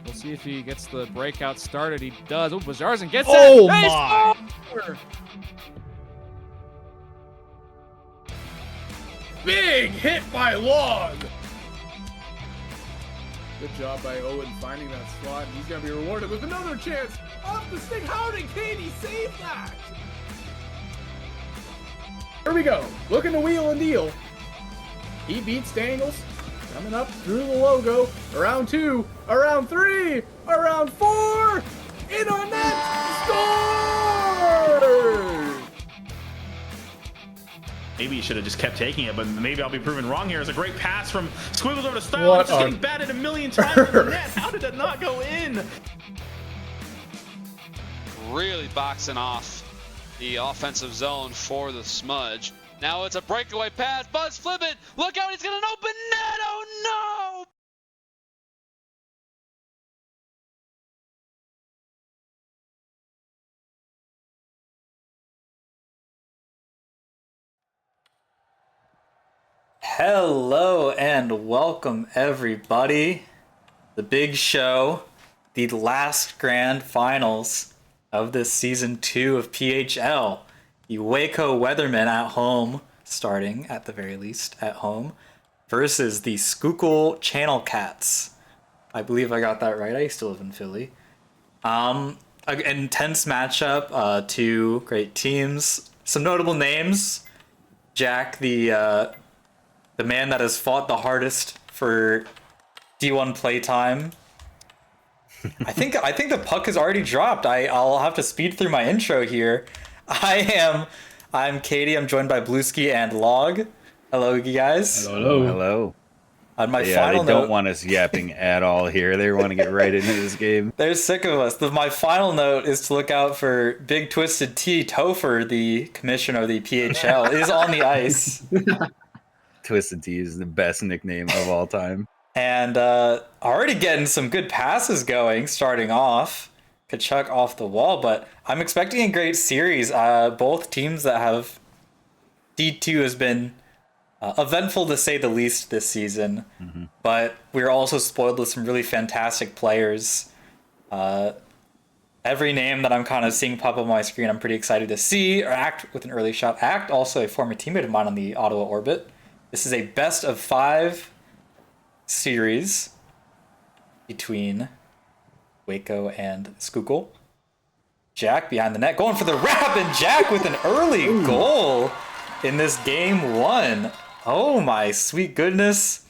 We'll see if he gets the breakout started. He does. Oh, Bazarzan gets Oh, it. Nice my. score! Big hit by Log. Good job by Owen finding that slot. He's going to be rewarded with another chance off the stick. How did Katie save that? Here we go. Looking to wheel and deal. He beats Dangles. Coming up through the logo. Around 2, around 3, around 4. In on net. Score! Maybe he should have just kept taking it, but maybe I'll be proven wrong here. It's a great pass from Squiggles over to Style. What It's just on getting batted a million times in the net. How did that not go in? Really boxing off the offensive zone for the Smudge. Now it's a breakaway pass. Buzz, flip it. Look out, he's got an open net. Oh no! Hello and welcome everybody. The big show, the last grand finals of this season 2 of PHL. The Waco Weathermen at home, starting at the very least at home, versus the Schuylkill Channel Cats. I believe I got that right. I used to live in Philly. An intense matchup, two great teams, some notable names. Jack, the man that has fought the hardest for D1 playtime. I think the puck has already dropped. I'll have to speed through my intro here. I'm Katie. I'm joined by Blueski and Log. Hello, you guys. Hello. On my They final note, don't want us yapping at all here. They want to get right into this game. they're sick of us. My final note is to look out for Big Twisted T. Topher, the commissioner of the PHL, is on the ice. Twisted T is the best nickname of all time. And already getting some good passes going, starting off. Kachuk off the wall, but I'm expecting a great series. Both teams that have D2 has been eventful to say the least this season, but we're also spoiled with some really fantastic players. Every name that I'm kind of seeing pop up on my screen, I'm pretty excited to see. Or Act with an early shot. Act, also a former teammate of mine on the Ottawa Orbit. This is a best of 5 series between Waco and Schuylkill. Jack behind the net, going for the wrap, and Jack with an early goal in this game 1. Oh my sweet goodness.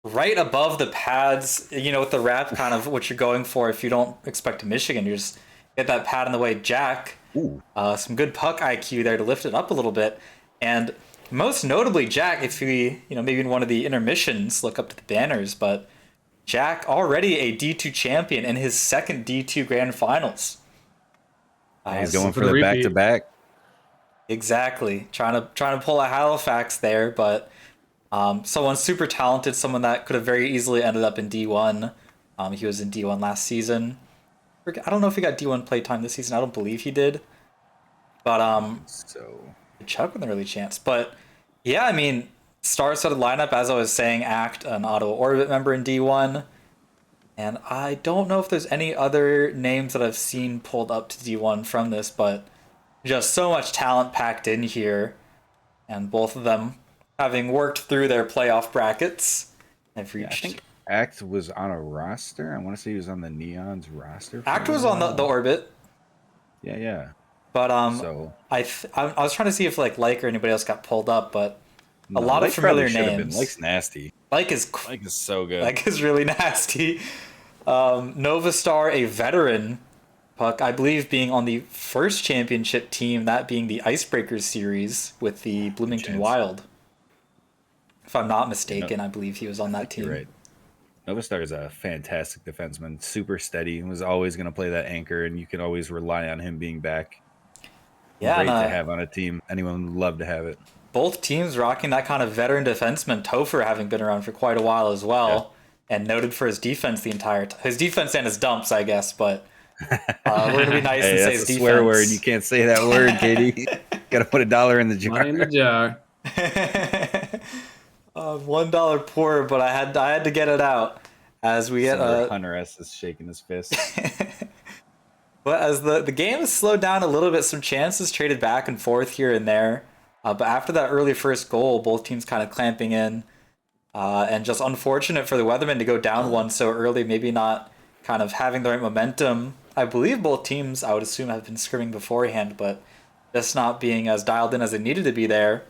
Right above the pads, you know, with the wrap, kind of what you're going for if you don't expect a Michigan. You just get that pad in the way. Jack, some good puck IQ there to lift it up a little bit. And most notably, Jack, if we, maybe in one of the intermissions, look up to the banners, but Jack already a D2 champion in his second D2 Grand Finals. He's going for the back-to-back. Exactly. Trying to pull a Halifax there, but someone super talented, someone that could have very easily ended up in D1. He was in D1 last season. I don't know if he got D1 playtime this season. I don't believe he did. But Chuck with an early chance. But yeah, I mean, star-studded lineup, as I was saying, Act, an Ottawa Orbit member in D1. And I don't know if there's any other names that I've seen pulled up to D1 from this, but just so much talent packed in here. And both of them having worked through their playoff brackets, have reached. I think Act was on a roster. I want to say he was on the Neon's roster. Act was on the Orbit. Yeah. But So I was trying to see if like or anybody else got pulled up, but a lot of familiar names. Like's nasty. Like is so good. Like is really nasty. Nova Star, a veteran puck, I believe, being on the first championship team, that being the Icebreakers series with the Bloomington Wild. If I'm not mistaken, I believe he was on that team. You're right. Nova Star is a fantastic defenseman, super steady, and was always going to play that anchor, and you can always rely on him being back. Yeah, great to have on a team. Anyone would love to have it. Both teams rocking that kind of veteran defenseman. Topher having been around for quite a while as well, and noted for his defense the entire time. His defense and his dumps, I guess, but We're going to be nice and Hey, say that's his a defense. swear word. You can't say that word, Katie. Got to put $1 in the jar. Money in the jar. $1 poor, but I had to get it out as we get Senator Hunter S is shaking his fist. But as the game has slowed down a little bit, some chances traded back and forth here and there. But after that early first goal, both teams kind of clamping in. And just unfortunate for the Weathermen to go down one so early, maybe not kind of having the right momentum. I believe both teams, I would assume, have been scrimming beforehand, but just not being as dialed in as it needed to be there.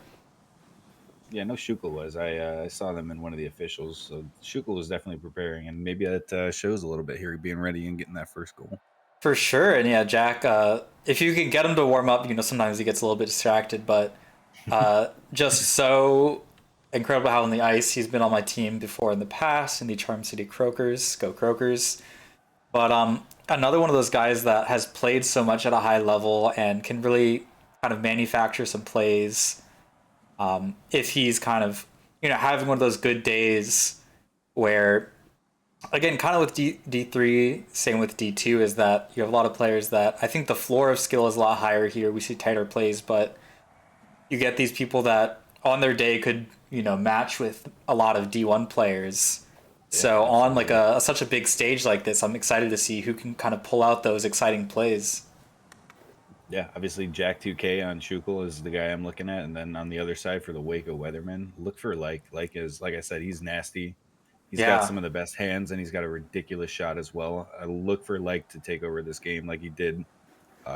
Yeah, no, Schukel was. I saw them in one of the officials. So Schukel was definitely preparing, and maybe that shows a little bit here, being ready and getting that first goal. For sure. And yeah, Jack, if you can get him to warm up, sometimes he gets a little bit distracted, but just so incredible how on the ice he's been on my team before in the past in the Charm City Croakers. Go Croakers. But another one of those guys that has played so much at a high level and can really kind of manufacture some plays. If he's kind of, having one of those good days where, again, kind of with D3, same with D2, is that you have a lot of players that I think the floor of skill is a lot higher here. We see tighter plays, but you get these people that on their day could, match with a lot of D1 players. Yeah, so on like such a big stage like this, I'm excited to see who can kind of pull out those exciting plays. Yeah, obviously Jack 2K on Schukel is the guy I'm looking at, and then on the other side for the Waco Weathermen, look for like I said, he's nasty. He's got some of the best hands, and he's got a ridiculous shot as well. I look for to take over this game like he did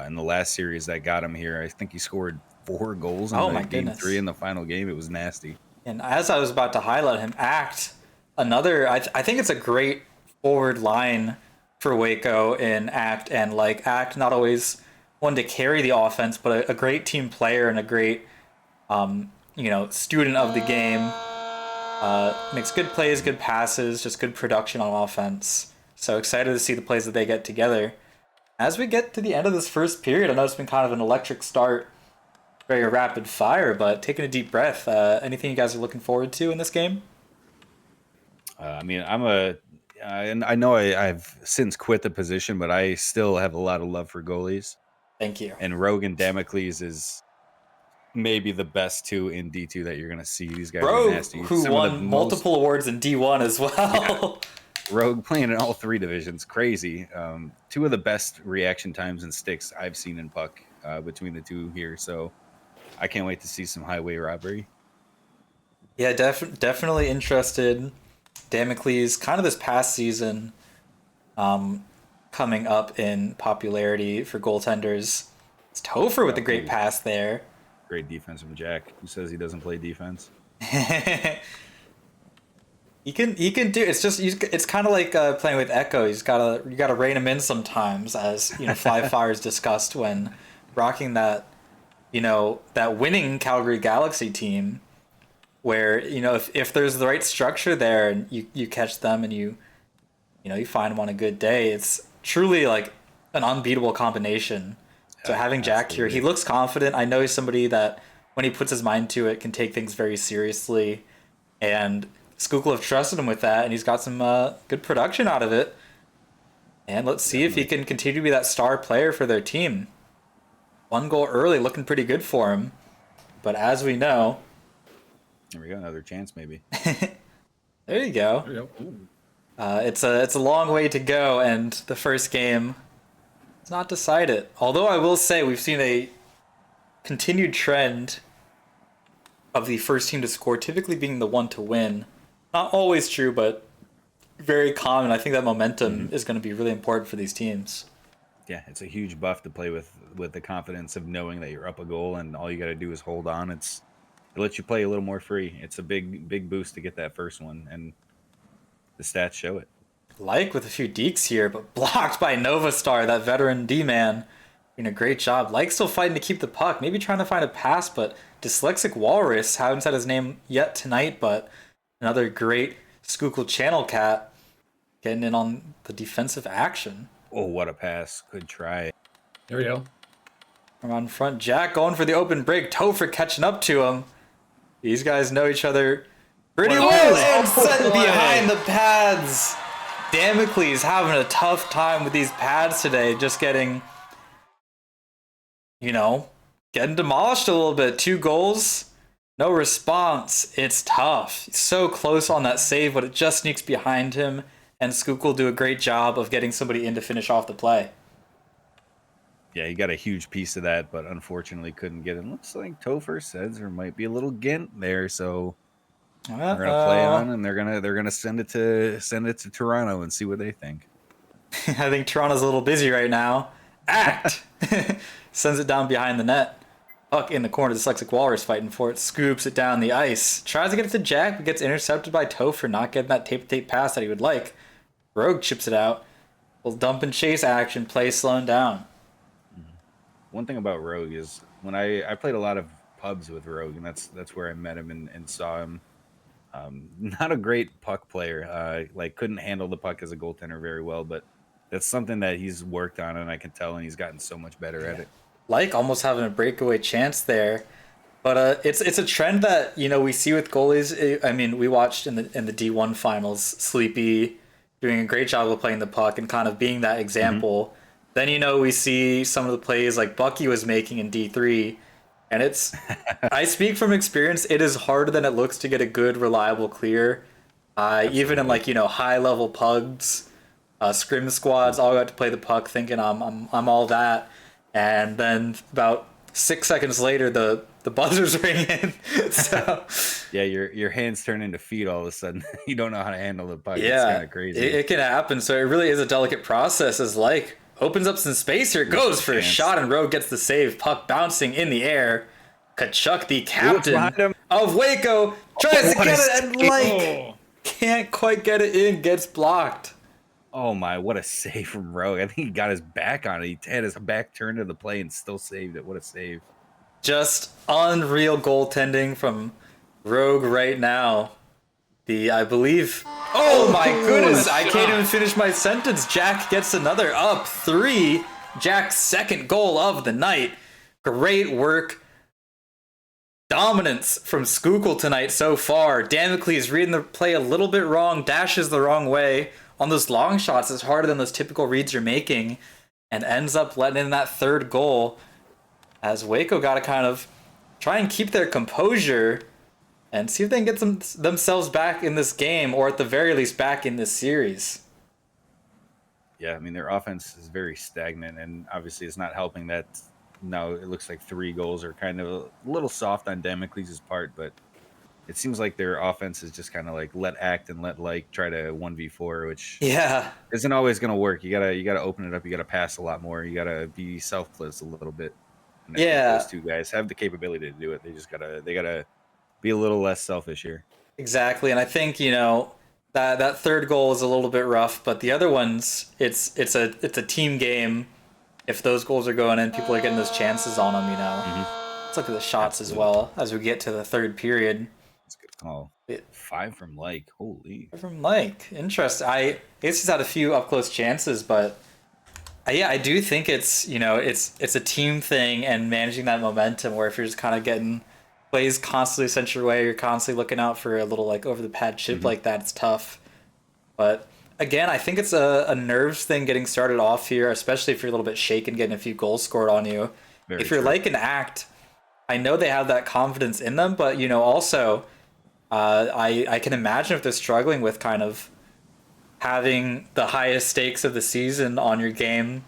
in the last series that got him here. I think he scored 4 goals in game 3 in the final game. It was nasty. And as I was about to highlight him, Act, another, I think it's a great forward line for Waco in Act, and Act not always one to carry the offense, but a great team player and a great, student of the game. Makes good plays, good passes, just good production on offense. So excited to see the plays that they get together. As we get to the end of this first period, I know it's been kind of an electric start, very rapid fire, but taking a deep breath. Anything you guys are looking forward to in this game? I know I've since quit the position, but I still have a lot of love for goalies. Thank you. And Rogue Damocles is maybe the best 2 in D2 that you're going to see. These guys are nasty. Who won multiple awards in D1 as well. Yeah. Rogue playing in all 3 divisions. Crazy. 2 of the best reaction times and sticks I've seen in puck between the 2 here. So I can't wait to see some highway robbery. Yeah, definitely interested. Damocles, kind of this past season, coming up in popularity for goaltenders. It's Topher with the great pass there. Great defense from Jack, who says he doesn't play defense. He can do. It's just it's kind of like playing with Echo. You gotta rein him in sometimes, as Fly Fire's discussed when rocking that that winning Calgary Galaxy team, where if there's the right structure there and you catch them and you find them on a good day, it's truly like an unbeatable combination. So having Jack here, he looks confident. I know he's somebody that when he puts his mind to it can take things very seriously, and Schukel have trusted him with that, and he's got some good production out of it. And let's see if he can continue to be that star player for their team. 1 goal early, looking pretty good for him. But as we know... There we go, another chance maybe. There you go. There you go. It's a long way to go, and the first game is not decided. Although I will say we've seen a continued trend of the first team to score typically being the one to win. Not always true, but very common. I think that momentum is going to be really important for these teams. Yeah, it's a huge buff to play with the confidence of knowing that you're up a goal and all you got to do is hold on. It lets you play a little more free. It's a big boost to get that first one, and the stats show it. With a few deeks here, but blocked by Nova Star, that veteran D-man. Doing a great job. Still fighting to keep the puck. Maybe trying to find a pass, but Dyslexic Walrus, haven't said his name yet tonight, but another great Schukel Channel Cat getting in on the defensive action. Oh, what a pass. Good try. There we go. From on front, Jack going for the open break. Topher catching up to him. These guys know each other pretty well. And set behind the pads. Damocles having a tough time with these pads today, just getting, getting demolished a little bit. 2 goals, no response. It's tough. He's so close on that save, but it just sneaks behind him, and Skook will do a great job of getting somebody in to finish off the play. Yeah, he got a huge piece of that, but unfortunately couldn't get it. Looks like Topher says there might be a little gint there, so they're gonna play on, and they're gonna send it to Toronto and see what they think. I think Toronto's a little busy right now. Act sends it down behind the net. Puck in the corner. Dyslexic Walrus fighting for it. Scoops it down the ice. Tries to get it to Jack, but gets intercepted by Topher, not getting that tape pass that he would like. Rogue chips it out. Little dump and chase action. Play slowing down. One thing about Rogue is when I played a lot of pubs with Rogue, and that's where I met him and saw him. Not a great puck player. Like couldn't handle the puck as a goaltender very well, but that's something that he's worked on, and I can tell, and he's gotten so much better at it. Like almost having a breakaway chance there, but it's a trend that we see with goalies. I mean, we watched in the D1 finals, Sleepy doing a great job of playing the puck and kind of being that example. Mm-hmm. Then, we see some of the plays like Bucky was making in D3, and it's, I speak from experience, it is harder than it looks to get a good, reliable clear. Even in high level pugs, scrim squads, all got to play the puck thinking I'm all that. And then about 6 seconds later, the buzzer's ringing. So yeah, your hands turn into feet all of a sudden. You don't know how to handle the puck. Yeah, it's kind of crazy. It can happen. So it really is a delicate process. Opens up some space here, goes for a shot, and Rogue gets the save. Puck bouncing in the air. Kachuk, the captain of Waco, tries to get it and can't quite get it in, gets blocked. Oh my, what a save from Rogue. I think he got his back on it. He had his back turned to the play and still saved it. What a save. Just unreal goaltending from Rogue right now. I believe... Oh my goodness, I can't even finish my sentence. Jack gets another up 3. Jack's second goal of the night. Great work. Dominance from Skookle tonight so far. Damocles reading the play a little bit wrong, dashes the wrong way. On those long shots, it's harder than those typical reads you're making, and ends up letting in that third goal, as Waco got to kind of try and keep their composure and see if they can get themselves back in this game, or at the very least back in this series. Yeah, I mean, their offense is very stagnant, and obviously it's not helping that now it looks like 3 goals are kind of a little soft on Damocles' part, but it seems like their offense is just kind of like let act and let try to 1v4, which isn't always going to work. You gotta open it up. You gotta pass a lot more. You gotta be selfless a little bit. And I think those 2 guys have the capability to do it. They gotta be a little less selfish here. Exactly, and I think that third goal is a little bit rough, but the other ones, it's a team game. If those goals are going in, people are getting those chances on them. Mm-hmm. Let's look at the shots as well as we get to the third period. That's a good call. 5 from Like. Holy. 5 from Like. Interesting. I guess he's had a few up close chances, but I do think it's it's a team thing and managing that momentum. Where if you're just kind of getting plays constantly sent your way, you're constantly looking out for a little over the pad chip like that, it's tough. But again, I think it's a nerves thing getting started off here, especially if you're a little bit shaken, getting a few goals scored on you. If you're like an Act, I know they have that confidence in them, but also I can imagine if they're struggling with kind of having the highest stakes of the season on your game,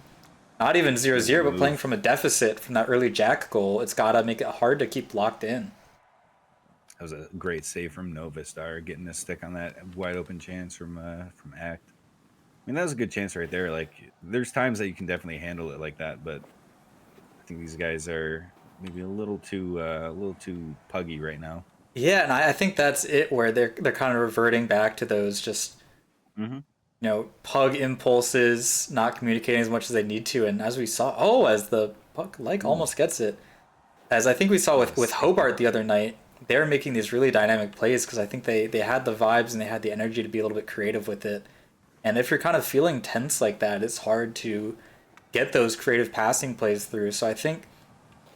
not even 0-0, but playing from a deficit from that early Jack goal, it's got to make it hard to keep locked in. That was a great save from Novistar, getting a stick on that wide open chance from Act. I mean, that was a good chance right there. There's times that you can definitely handle it like that, but I think these guys are maybe a little too puggy right now. Yeah, and I think that's it, where they're kind of reverting back to those just pug impulses, not communicating as much as they need to. And as we saw, as the puck almost gets it, as I think we saw with Hobart the other night, they're making these really dynamic plays because I think they had the vibes and they had the energy to be a little bit creative with it. And if you're kind of feeling tense like that, it's hard to get those creative passing plays through. So I think,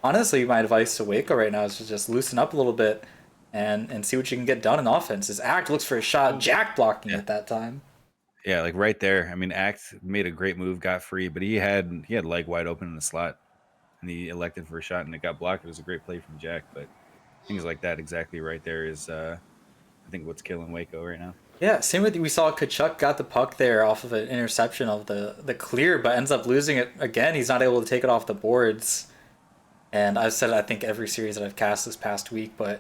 honestly, my advice to Waco right now is to just loosen up a little bit and see what you can get done in offense. As Act looks for a shot, Jack blocking at that time. Yeah, like right there. I mean, Act made a great move, got free, but he had leg wide open in the slot, and he elected for a shot, and it got blocked. It was a great play from Jack, but things like that exactly right there is, I think, what's killing Waco right now. Yeah, same with we saw Kachuk got the puck there off of an interception of the clear, but ends up losing it again. He's not able to take it off the boards. And I've said it, I think, every series that I've cast this past week, but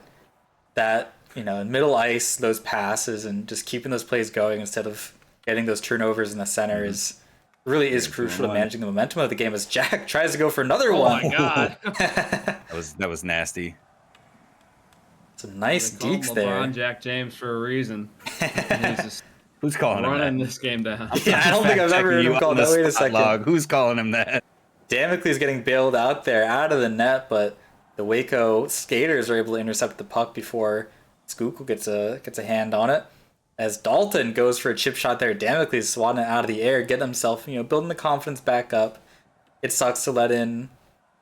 that, in middle ice, those passes and just keeping those plays going instead of getting those turnovers in the center is crucial to managing the momentum of the game as Jack tries to go for another one. Oh my god. that was nasty. It's a nice They call him deeks there. LeBron Jack James for a reason. He's just Who's calling him running that? this game down. Yeah, I don't think I've ever heard him called that. Wait a second. Log. Who's calling him that? Damocles getting bailed out there, out of the net, but the Waco skaters are able to intercept the puck before Schuylkill gets a hand on it. As Dalton goes for a chip shot there, Damocles swatting it out of the air, getting himself, building the confidence back up. It sucks to let in,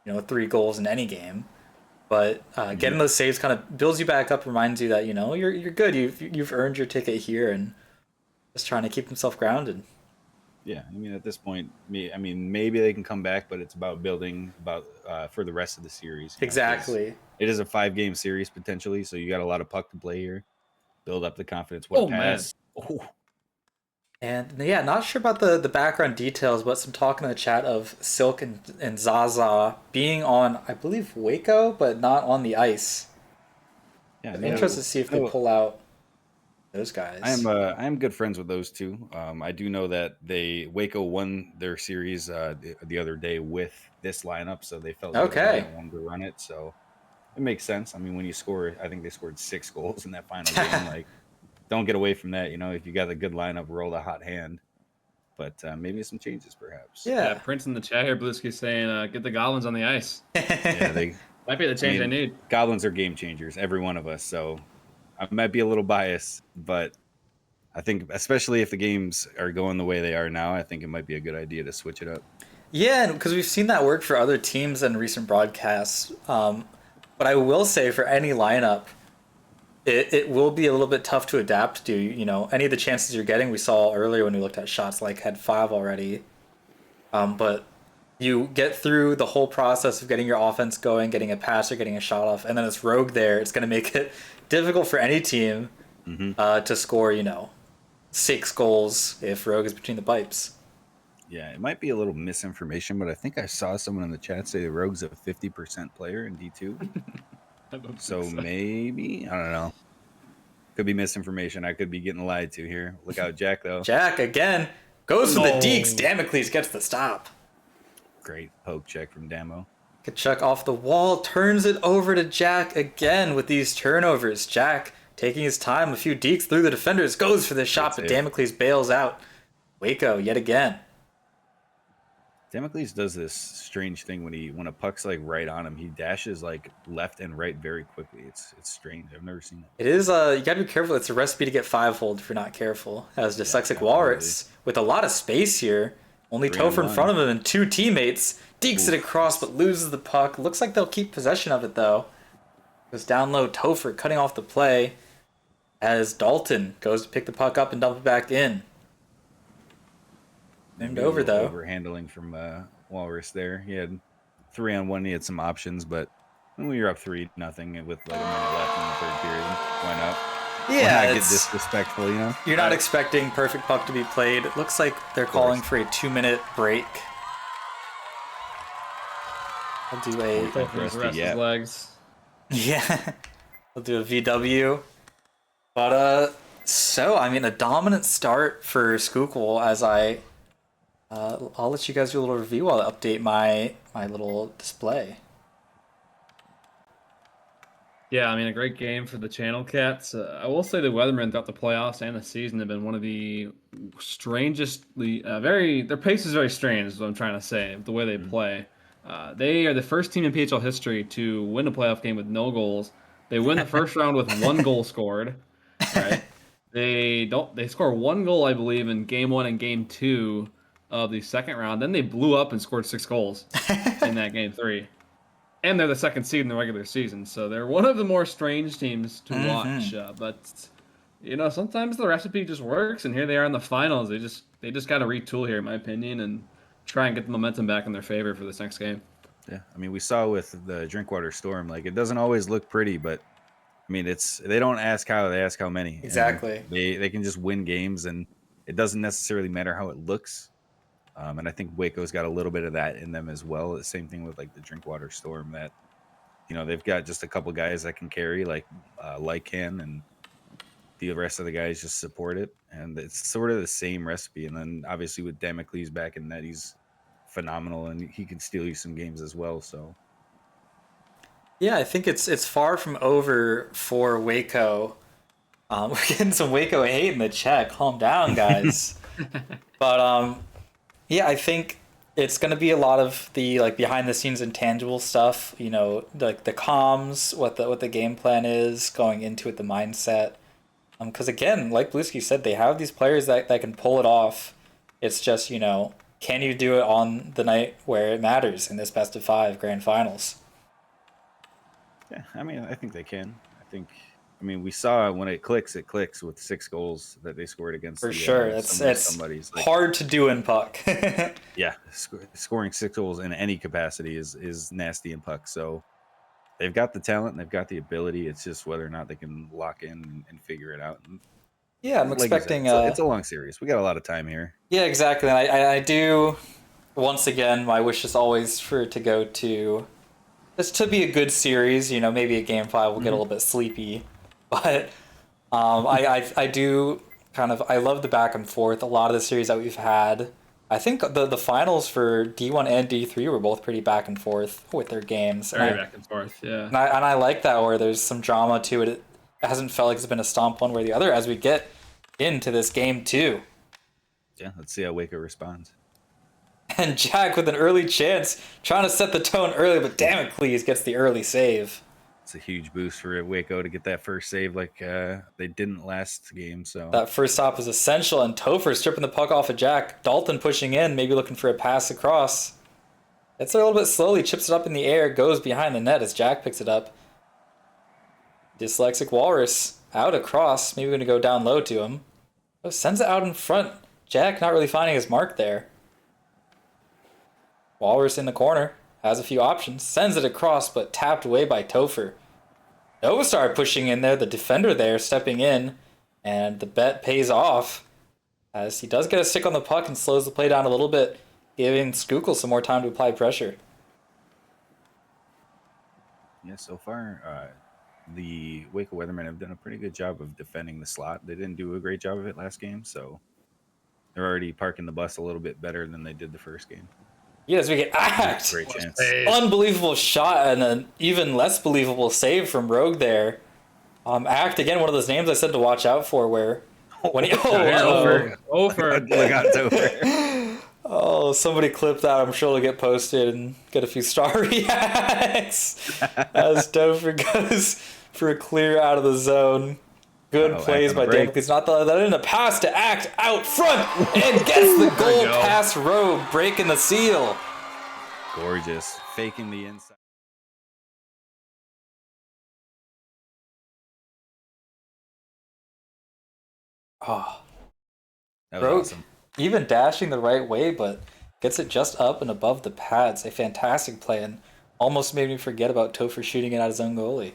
3 goals in any game, but getting those saves kind of builds you back up, reminds you that you're good. You've earned your ticket here, and just trying to keep himself grounded. Yeah, I mean, at this point, maybe they can come back, but it's about building for the rest of the series. Exactly. It is a 5-game series potentially, so you got a lot of puck to play here. Build up the confidence. What a pass! Oh. And yeah, not sure about the background details, but some talk in the chat of Silk and Zaza being on, I believe, Waco, but not on the ice. Yeah, I'm interested to see if they pull out those guys. I am good friends with those two. I do know that Waco won their series the other day with this lineup, so they felt like they wanted to run it. So it makes sense. I mean, when you score, I think they scored 6 goals in that final game. Like, don't get away from that. If you got a good lineup, roll a hot hand. But maybe some changes, perhaps. Yeah. Prince in the chat here, Bluesky, saying, get the Goblins on the ice. Yeah, they might be the change I need. Goblins are game changers, every one of us. So I might be a little biased, but I think especially if the games are going the way they are now, I think it might be a good idea to switch it up. Yeah, because we've seen that work for other teams in recent broadcasts. But I will say for any lineup, it will be a little bit tough to adapt to. Any of the chances you're getting, we saw earlier when we looked at shots, like had 5 already. But you get through the whole process of getting your offense going, getting a pass or getting a shot off, and then it's Rogue there. It's going to make it difficult for any team to score, 6 goals if Rogue is between the pipes. Yeah, it might be a little misinformation, but I think I saw someone in the chat say the Rogue's a 50% player in D2. So maybe, I don't know. Could be misinformation. I could be getting lied to here. Look out, Jack, though. Jack, again, goes for the deeks. Damocles gets the stop. Great poke check from Damo. Kachuk off the wall, turns it over to Jack again with these turnovers. Jack taking his time, a few deeks through the defenders, goes for the shot, but Damocles bails out. Waco yet again. Damocles does this strange thing when a puck's like right on him, he dashes like left and right very quickly. It's strange. I've never seen it. It is you gotta be careful. It's a recipe to get 5-fold if you're not careful. As Dyslexic Walrus with a lot of space here. Only Topher in front of him and 2 teammates. Deeks it across but loses the puck. Looks like they'll keep possession of it though. Goes down low, Topher cutting off the play as Dalton goes to pick the puck up and dump it back in. Named over though. Overhandling from Walrus there. He had 3-on-1. He had some options, but when you're up 3-0 with like a minute left in the third period, why not? Yeah, why not get disrespectful, You're not expecting perfect puck to be played. It looks like they're calling for a 2-minute break. I'll do his legs. Yeah. I'll do a VW. But a dominant start for Schuylkill as I'll let you guys do a little review while I update my little display. Yeah, a great game for the Channel Cats. I will say the Weathermen throughout the playoffs and the season have been one of the strangestly, their pace is very strange is what I'm trying to say, the way they play. They are the first team in PHL history to win a playoff game with no goals. They win the first round with 1 goal scored, right? They score 1 goal, I believe, in game 1 and game 2 of the second round. Then they blew up and scored 6 goals in that game 3. And they're the second seed in the regular season, so they're one of the more strange teams to watch. But sometimes the recipe just works, and here they are in the finals. They just got to retool here, in my opinion, and try and get the momentum back in their favor for this next game. Yeah, I mean, we saw with the Drinkwater Storm, like it doesn't always look pretty, but I mean, they don't ask how, they ask how many. Exactly. And they can just win games, and it doesn't necessarily matter how it looks. And I think Waco's got a little bit of that in them as well. The same thing with like the Drinkwater Storm, that they've got just a couple guys that can carry, like Lycan, and the rest of the guys just support it, and it's sort of the same recipe. And then obviously with Damocles back in net, he's phenomenal, and he can steal you some games as well. So Yeah, I think it's far from over for Waco. We're getting some Waco hate in the chat. Calm down, guys. But yeah, I think it's gonna be a lot of the like behind the scenes intangible stuff. Like the comms, what the game plan is going into it, the mindset. Because again, like Bluesky said, they have these players that can pull it off. It's just can you do it on the night where it matters in this best of 5 grand finals? yeah, I mean, I think they can. I mean, we saw when it clicks with 6 goals that they scored against. For sure, it's somebody's like, hard to do in puck. yeah, scoring 6 goals in any capacity is nasty in puck. So they've got the talent and they've got the ability. It's just whether or not they can lock in and figure it out. And Yeah, I'm like you expecting. said, it's a long series. We got a lot of time here. Yeah, exactly. And I do. Once again, my wish is always for it to go to this to be a good series. Maybe a game 5 will get a little bit sleepy, but I do I love the back and forth. A lot of the series that we've had. I think the finals for D1 and D3 were both pretty back and forth with their games. Very back and forth, yeah. And I like that, where there's some drama to it. It hasn't felt like it's been a stomp one way or the other as we get into this game 2. Yeah, let's see how Waco responds. And Jack with an early chance, trying to set the tone early, but Damocles gets the early save. It's a huge boost for Waco to get that first save like they didn't last game. So that first stop is essential, and Topher stripping the puck off of Jack. Dalton pushing in, maybe looking for a pass across. It's a little bit slowly, chips it up in the air, goes behind the net as Jack picks it up. Dyslexic Walrus out across, maybe going to go down low to him. Oh, sends it out in front. Jack not really finding his mark there. Walrus in the corner, has a few options, sends it across, but tapped away by Topher. Novastar pushing in there, the defender there stepping in, and the bet pays off as he does get a stick on the puck and slows the play down a little bit, giving Skookle some more time to apply pressure. Yeah, so far, the Waco Weathermen have done a pretty good job of defending the slot. They didn't do a great job of it last game, so they're already parking the bus a little bit better than they did the first game. Yes, we get Act. Great chance. Unbelievable shot and an even less believable save from Rogue there. Act, again, one of those names I said to watch out for, where when he Over. Look out, Topher. Oh, somebody clipped that. I'm sure it'll get posted and get a few star reacts as Topher goes for a clear out of the zone. Good plays by Damocles. Not that in a pass to Act out front and gets the goal past Rogue, breaking the seal. Gorgeous. Faking the inside. Oh, That was Rogue, awesome. even dashing the right way, but gets it just up and above the pads. A fantastic play, and almost made me forget about Topher shooting it at his own goalie.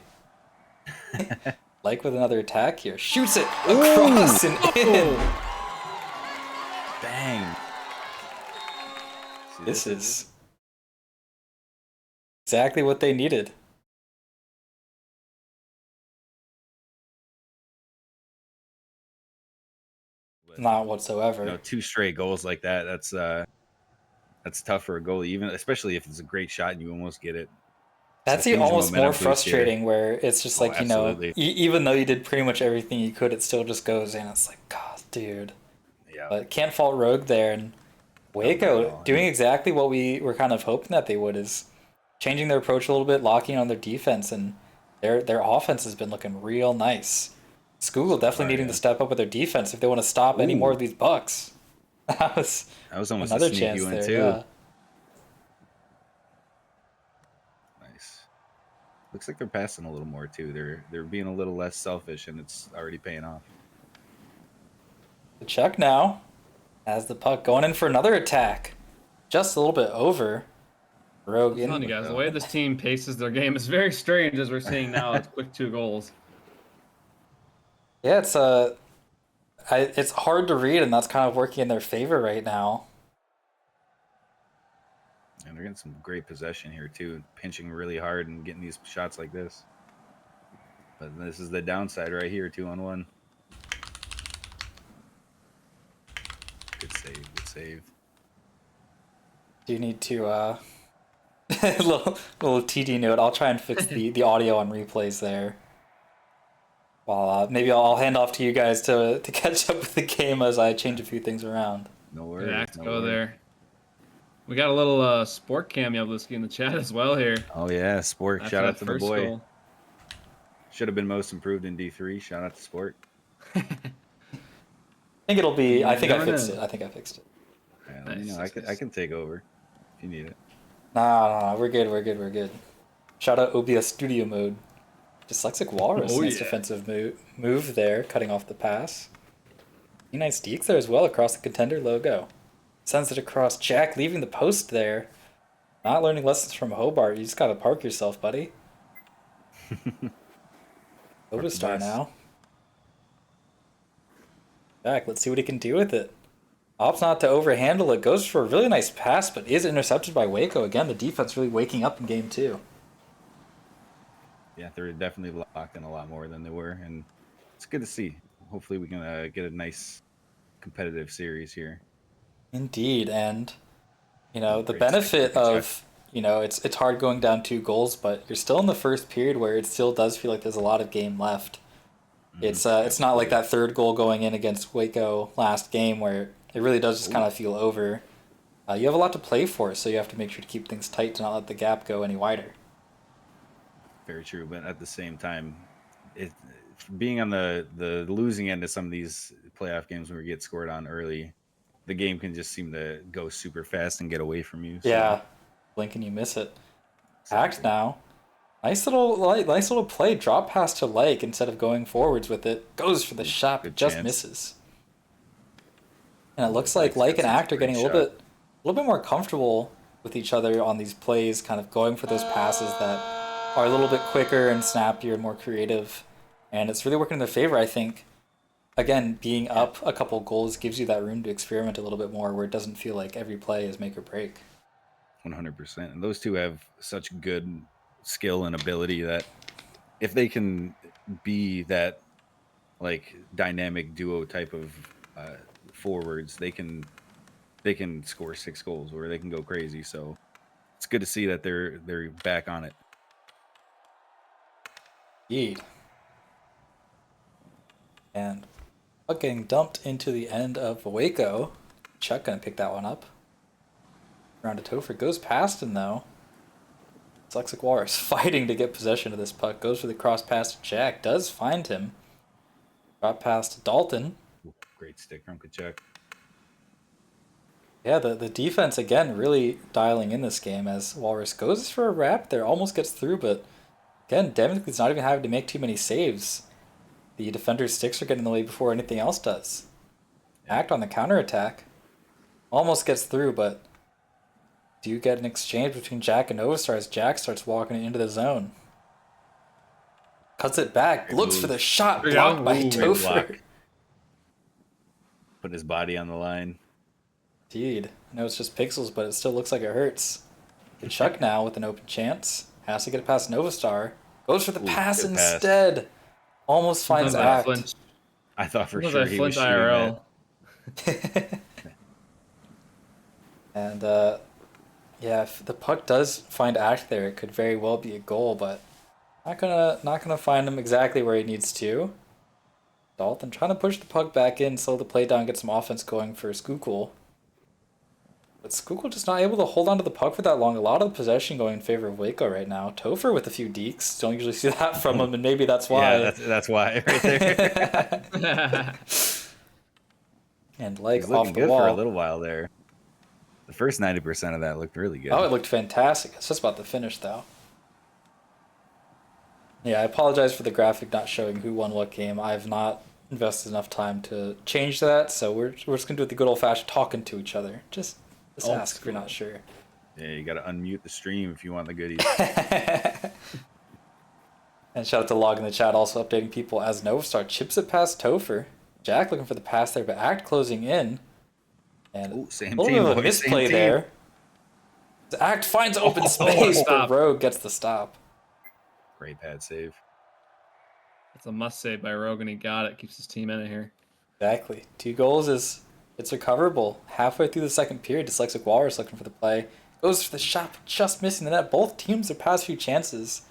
Like with another attack here. Shoots it across and in. Bang. See, This is exactly what they needed. Not whatsoever. 2 straight goals like that. That's tough for a goalie, even especially if it's a great shot and you almost get it. That's huge almost momentum more boost frustrating, here. where it's just like, absolutely. Even though you did pretty much everything you could, it still just goes in. It's like, God, dude. Yeah. But can't fault Rogue there. And Waco No. doing exactly what we were kind of hoping that they would, is changing their approach a little bit, locking on their defense, and their offense has been looking real nice. Skookle definitely needing to step up with their defense if they want to stop any more of these bucks. That was almost another a sneaky chance one there. too. Yeah. Nice. Looks like they're passing a little more too. They're being a little less selfish, and it's already paying off. The check now. Has the puck going in for another attack. Just a little bit over. I'm telling you Rogan. guys, the way this team paces their game is very strange, as we're seeing now. It's quick 2 goals. Yeah, it's hard to read, and that's kind of working in their favor right now. And they're getting some great possession here too, pinching really hard and getting these shots like this. But this is the downside right here, 2-on-1. Good save, good save. Do you need to little TD note? I'll try and fix the audio on replays there. Well, maybe I'll hand off to you guys to catch up with the game as I change a few things around. No worries. Yeah, no go worries. there. We got a little sport cam Yabluski in the chat as well here. Oh yeah, Sport. After Shout that out to the first boy. goal. Should have been most improved in D3. Shout out to Sport. I think it'll be. I think I never fixed know. it. I think I fixed it. Yeah, Nice, you know, nice. I can take over if you need it. No, we're good. Shout out OBS Studio Mode. Dyslexic Walrus, Oh, nice yeah. defensive move there, cutting off the pass. Nice dekes there as well across the contender logo. Sends it across Jack, leaving the post there. Not learning lessons from Hobart. You just gotta park yourself, buddy. Overstar now. Jack, let's see what he can do with it. Opts not to overhandle it. Goes for a really nice pass, but is intercepted by Waco. Again, the defense really waking up in game 2. Yeah, they're definitely locked in a lot more than they were, and it's good to see. Hopefully, we can get a nice competitive series here. Indeed, and the Great benefit stick of it's hard going down 2 goals, but you're still in the first period where it still does feel like there's a lot of game left. It's not like that third goal going in against Waco last game where it really does just kind of feel over. You have a lot to play for, so you have to make sure to keep things tight to not let the gap go any wider. Very true, but at the same time, being on the losing end of some of these playoff games when we get scored on early, the game can just seem to go super fast and get away from you. So. Yeah, blink and you miss it. Act now. Nice little play. Drop pass to Like instead of going forwards with it. Goes for the shot, but Good just chance. misses. And it looks like Like and Act are getting a little bit more comfortable with each other on these plays, kind of going for those passes that are a little bit quicker and snappier and more creative. And it's really working in their favor, I think. Again, being up a couple goals gives you that room to experiment a little bit more where it doesn't feel like every play is make or break. 100%. And those two have such good skill and ability that if they can be that like dynamic duo type of forwards, they can score 6 goals or they can go crazy. So it's good to see that they're back on it. Indeed. And getting dumped into the end of Waco. Chuck gonna pick that one up. Round to Topher. Goes past him though. Dyslexic Walrus fighting to get possession of this puck. Goes for the cross pass to Jack. Does find him. Drop pass to Dalton. Great stick from Kachuk. Yeah, the defense again really dialing in this game as Walrus goes for a wrap there. Almost gets through, but again, Demic's not even having to make too many saves. The defender's sticks are getting in the way before anything else does. Act on the counterattack. Almost gets through, but do you get an exchange between Jack and Novastar as Jack starts walking it into the zone? Cuts it back, looks for the shot, blocked by Topher. Put his body on the line. Indeed. I know it's just pixels, but it still looks like it hurts. Chuck now with an open chance. Has to get it past Novastar. Goes for the pass good pass. instead. Almost finds Sometimes I Act. flinch. I thought for Sometimes sure I he was flinch shooting IRL. that. And yeah, if the puck does find Act there, it could very well be a goal, but not gonna find him exactly where he needs to. Dalton trying to push the puck back in, slow the play down, get some offense going for Skukul. But Skukul just not able to hold on to the puck for that long. A lot of the possession going in favor of Waco right now. Topher with a few dekes. Don't usually see that from him, and maybe that's why. Yeah, that's why right there. And Like He's off looking the good wall. for a little while there. The first 90% of that looked really good. Oh, it looked fantastic. It's just about the finish, though. Yeah, I apologize for the graphic not showing who won what game. I've not invested enough time to change that, so we're just gonna do it the good old fashioned talking to each other. Just Old ask if you're school. not sure. Yeah, you got to unmute the stream if you want the goodies. And shout out to Log in the chat, also updating people as Novastar chips it past Topher. Jack looking for the pass there, but Act closing in. And Ooh, same a little team, bit of a boys, same misplay team. there. Act finds open space, but stop. Rogue gets the stop. Great pad save. It's a must save by Rogan. He got it. Keeps his team in it here. Exactly. 2 goals it's recoverable. Halfway through the second period, Dyslexic Walrus looking for the play. Goes for the shot, but just missing the net. Both teams have past few chances.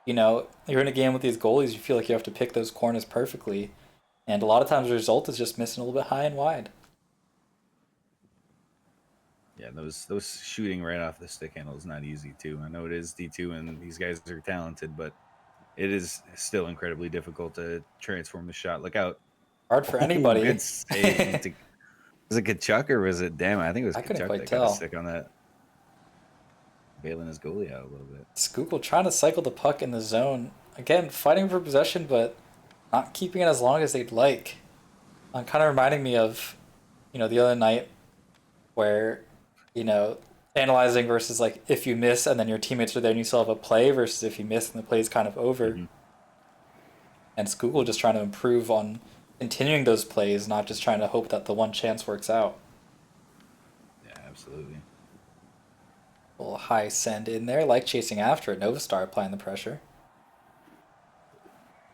You know, you're in a game with these goalies, you feel like you have to pick those corners perfectly. And a lot of times the result is just missing a little bit high and wide. Yeah, those shooting right off the stick handle is not easy too. I know it is D2 and these guys are talented, but it is still incredibly difficult to transform the shot. Look out. Hard for anybody. Good save. Was it Kachuk or was it Damn? I think it was I couldn't Kachuk quite that got a tell. stick on that. Bailing his goalie out a little bit. Skookle trying to cycle the puck in the zone. Again, fighting for possession, but not keeping it as long as they'd like. Kind of reminding me of, you know, the other night where, you know, analyzing versus like if you miss and then your teammates are there and you still have a play versus if you miss and the play is kind of over. Mm-hmm. And Skookle just trying to improve on continuing those plays, not just trying to hope that the one chance works out. Yeah, absolutely. A little high send in there, like chasing after it. Novastar applying the pressure.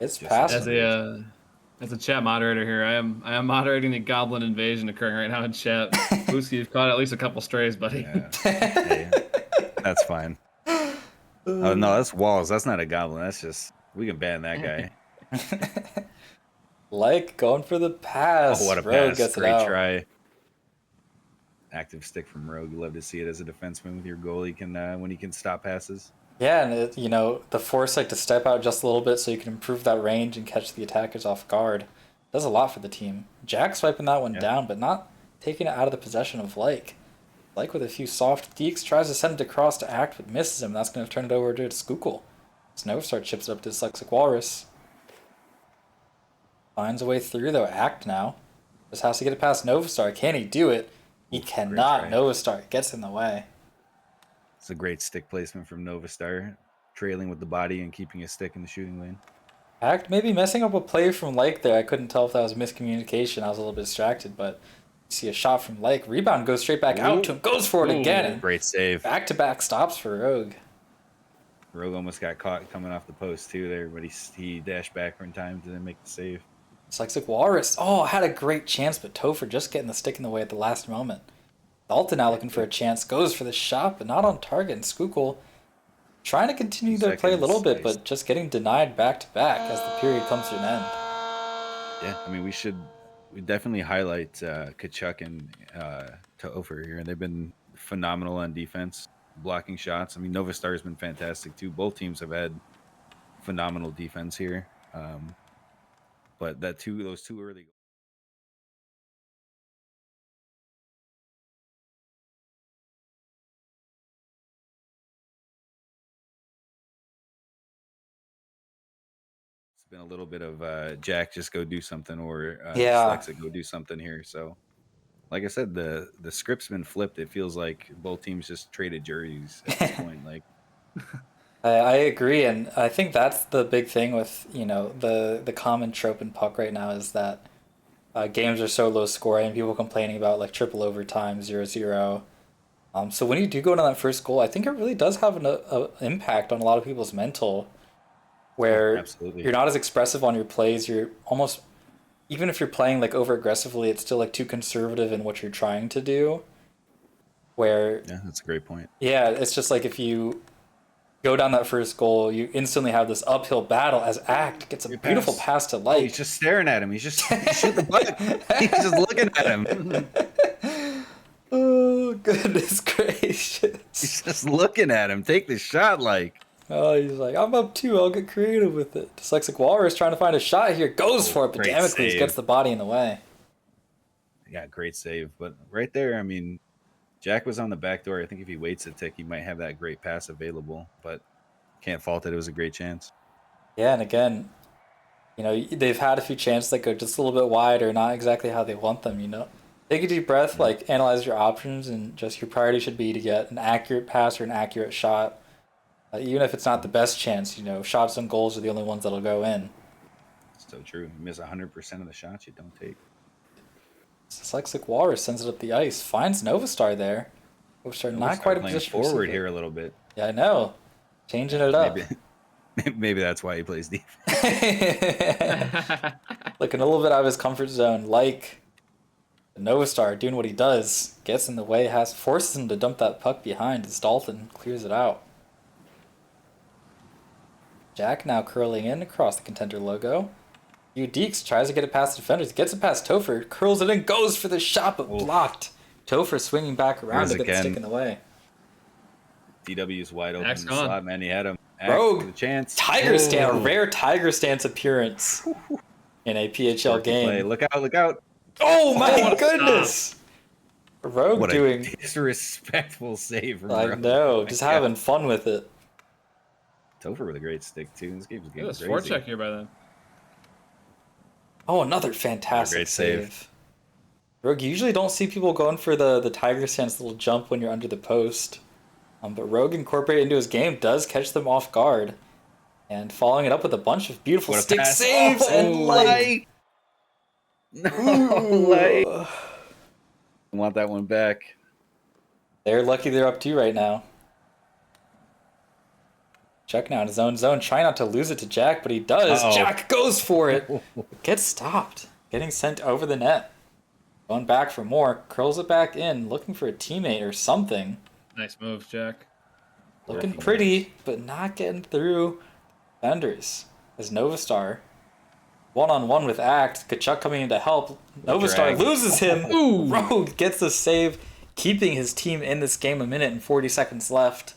It's Just past. As a chat moderator here, I am moderating the Goblin invasion occurring right now in chat. Booski, you've caught at least a couple strays, buddy. Yeah. Hey, that's fine. Oh no, that's Walls. That's not a goblin. That's just we can ban that guy. Like going for the pass. Oh, what a Rogue pass! gets it Great out. try. Active stick from Rogue. You love to see it as a defenseman with your goal. He can when he can stop passes. Yeah, and you know, the foresight to step out just a little bit so you can improve that range and catch the attackers off guard does a lot for the team. Jack swiping that one down, but not taking it out of the possession of Like. Like with a few soft deeks, tries to send it across to Act, but misses him. That's going to turn it over to Skookle. Snowstar chips it up to Dyslexic Walrus. Finds a way through, though. Act now. Just has to get it past Novastar. Can he do it? He cannot. Novastar gets in the way. It's a great stick placement from Novastar, trailing with the body and keeping his stick in the shooting lane. Act maybe messing up a play from Like there. I couldn't tell if that was miscommunication. I was a little bit distracted, but you see a shot from Like. Rebound goes straight back out to him. Goes for it again. And Great save. back-to-back stops for Rogue. Rogue almost got caught coming off the post too there, but he dashed back in time to then make the save. Dyslexic Walrus. Oh, had a great chance, but Topher just getting the stick in the way at the last moment. Dalton now looking for a chance. Goes for the shot, but not on target. And Skookle trying to continue their play a little bit, but just getting denied back-to-back as the period comes to an end. Yeah, I mean, we definitely highlight Kachuk and Topher here. They've been phenomenal on defense, blocking shots. I mean, Novastar has been fantastic too. Both teams have had phenomenal defense here. But those two early. It's been a little bit of Jack, just go do something, or Dyslexic, go do something here. So, like I said, the script's been flipped. It feels like both teams just traded jerseys at this point. Like, I agree, and I think that's the big thing with, you know, the common trope in puck right now is that games are so low scoring and people complaining about like triple overtime, 0-0. So when you do go into that first goal, I think it really does have an impact on a lot of people's mental, where absolutely. you're not as expressive on your plays. You're almost, even if you're playing like over aggressively, it's still like too conservative in what you're trying to do. Where that's a great point. Yeah, it's just like if you go down that first goal, you instantly have this uphill battle as Act gets a beautiful pass to Light. He's just staring at him. He's just shoot the puck. He's just looking at him. Oh, goodness gracious. He's just looking at him. Take the shot, like. Oh, he's like, I'm up 2. I'll get creative with it. Dyslexic Walrus trying to find a shot here. Goes for it, but Damocles gets the body in the way. Yeah, great save. But right there, I mean, Jack was on the back door. I think if he waits a tick, he might have that great pass available. But can't fault it. It was a great chance. Yeah, and again, You know, they've had a few chances that go just a little bit wide or not exactly how they want them, you know. Take a deep breath, like analyze your options, and just your priority should be to get an accurate pass or an accurate shot. Even if it's not the best chance, you know, shots and goals are the only ones that'll go in. So true. You miss 100% of the shots you don't take. Dyslexic Walrus sends it up the ice, finds Novastar there. Novastar not quite in playing position forward to here a little bit. Yeah, I know. Changing it up. Maybe that's why he plays defense. Looking a little bit out of his comfort zone, like Novastar doing what he does, gets in the way, forces him to dump that puck behind as Dalton clears it out. Jack now curling in across the contender logo. Deeks tries to get it past the defenders, gets it past Topher, curls it in, goes for the shot, but blocked. Topher swinging back around to get the stick in the way. DW's wide open in the Gone. slot, man. He had him. Rogue with a chance. Tiger Stance, a rare Tiger Stance appearance in a PHL game. Play. Look out, look out. Oh my goodness! Rogue What doing a disrespectful save from I Rogue. know, Oh just my having God. fun with it. Topher with a great stick too. This game's getting Look at this crazy. forecheck here by then. Oh, another fantastic Great save. Rogue, you usually don't see people going for the Tiger Stance little jump when you're under the post. But Rogue incorporated into his game does catch them off guard. And following it up with a bunch of beautiful What a stick pass. saves Oh, and like... No, I want that one back. They're lucky they're up 2 right now. Chuck now in his own zone, trying not to lose it to Jack, but he does. Uh-oh. Jack goes for it. Gets stopped. Getting sent over the net. Going back for more. Curls it back in, looking for a teammate or something. Nice moves, Jack. Looking pretty, but not getting through defenders. As Novastar, one-on-one with Act, Kachuk coming in to help. Novastar drag. loses him. Rogue gets the save, keeping his team in this game. 1:40 seconds left.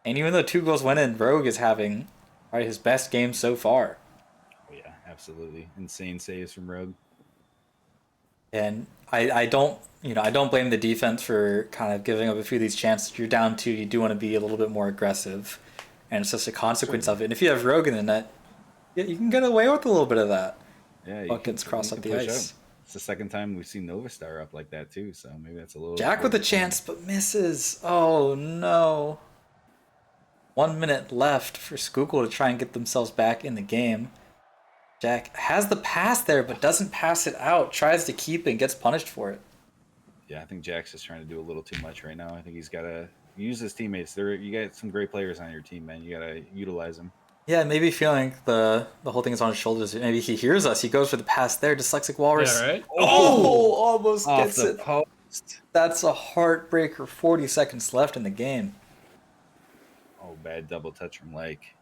And even though 2 goals went in, Rogue is having probably his best game so far. Oh, yeah, absolutely. Insane saves from Rogue. And I don't blame the defense for kind of giving up a few of these chances. You're down 2, you do want to be a little bit more aggressive. And it's just a consequence of it. And if you have Rogue in the net, you can get away with a little bit of that. Yeah, Puck gets crossed up the push ice. up. It's the second time we've seen Novastar up like that too, so maybe that's a little. Jack with a chance, but misses. Oh no. 1 minute left for Schuylkill to try and get themselves back in the game. Jack has the pass there, but doesn't pass it out. Tries to keep it and gets punished for it. Yeah, I think Jack's just trying to do a little too much right now. I think he's got to use his teammates. You got some great players on your team, man. You got to utilize them. Yeah, maybe feeling the whole thing is on his shoulders. Maybe he hears us. He goes for the pass there. Dyslexic Walrus. Yeah, right? Oh, almost Off gets the it. post. That's a heartbreaker. 40 seconds left in the game. Oh, bad double touch from Lake.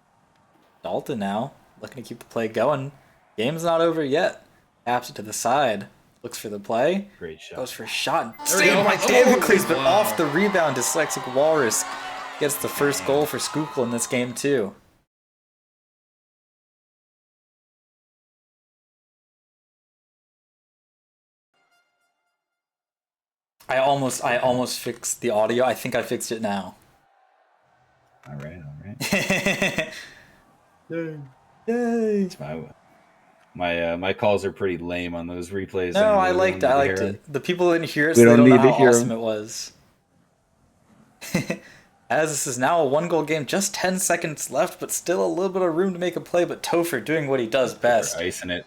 Dalton now looking to keep the play going. Game's not over yet. Taps it to the side. Looks for the play. Great shot. Goes for a shot. we Saved go. by Damocles, but Wow. off the rebound. Dyslexic Walrus gets the first goal for Schuylkill in this game too. I almost fixed the audio. I think I fixed it now. All right. Yay. It's my calls are pretty lame on those replays. No, I really liked don't need to it. hear 'em. The people didn't hear it, We so they don't don't know need to how hear awesome 'em. it was. As this is now a 1-goal game, just 10 seconds left, but still a little bit of room to make a play, but Topher doing what he does best. They're icing it.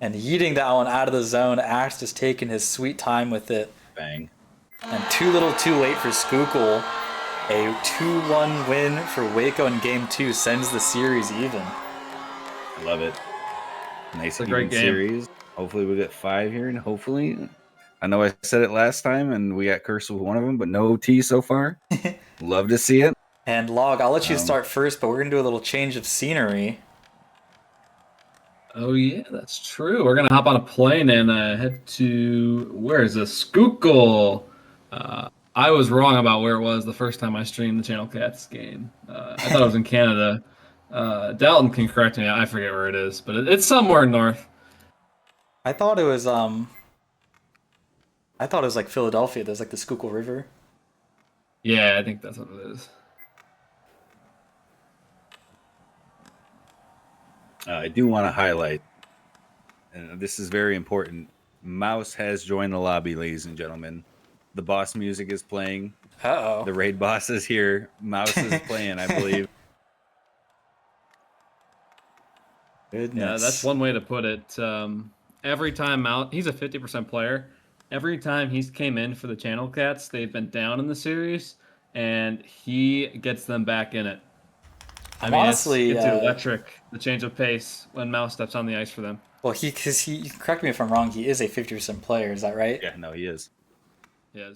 And yeeting that one out of the zone. Axe just taking his sweet time with it. Bang. And too little too late for Schuylkill. A 2-1 win for Waco in Game 2 sends the series even. I love it. Nice a great even game. series. Hopefully we get 5 here, and hopefully, I know I said it last time, and we got cursed with one of them, but no OT so far. Love to see it. And Log, I'll let you start first, but we're going to do a little change of scenery. Oh yeah, that's true. We're gonna hop on a plane and head to where is this? Schuylkill. I was wrong about where it was the first time I streamed the Channel Cats game. I thought it was in Canada. Dalton can correct me. I forget where it is, but it's somewhere north. I thought it was like Philadelphia. There's like the Schuylkill River. Yeah, I think that's what it is. I do want to highlight and this is very important. Mouse has joined the lobby, ladies and gentlemen. The boss music is playing. Uh-oh. The raid boss is here. Mouse is playing, I believe. Goodness. Yeah, that's one way to put it. Every time out, he's a 50% player. Every time he's came in for the Channel Cats, they've been down in the series, and he gets them back in it. I mean, honestly, it's electric, the change of pace when Mouse steps on the ice for them. well, correct me if I'm wrong, he is a 50% player, is that right? Yeah, no, he is. Yes.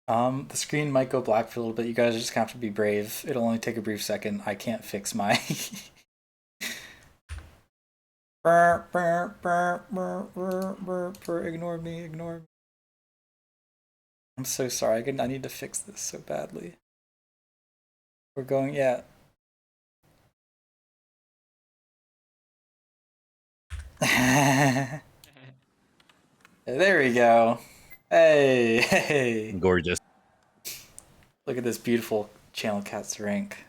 The screen might go black for a little bit. You guys are just gonna have to be brave. It'll only take a brief second. I can't fix my ignore me. I'm so sorry. I need to fix this so badly. We're going, yeah. There we go. Hey. Gorgeous. Look at this beautiful Channel Cats rank.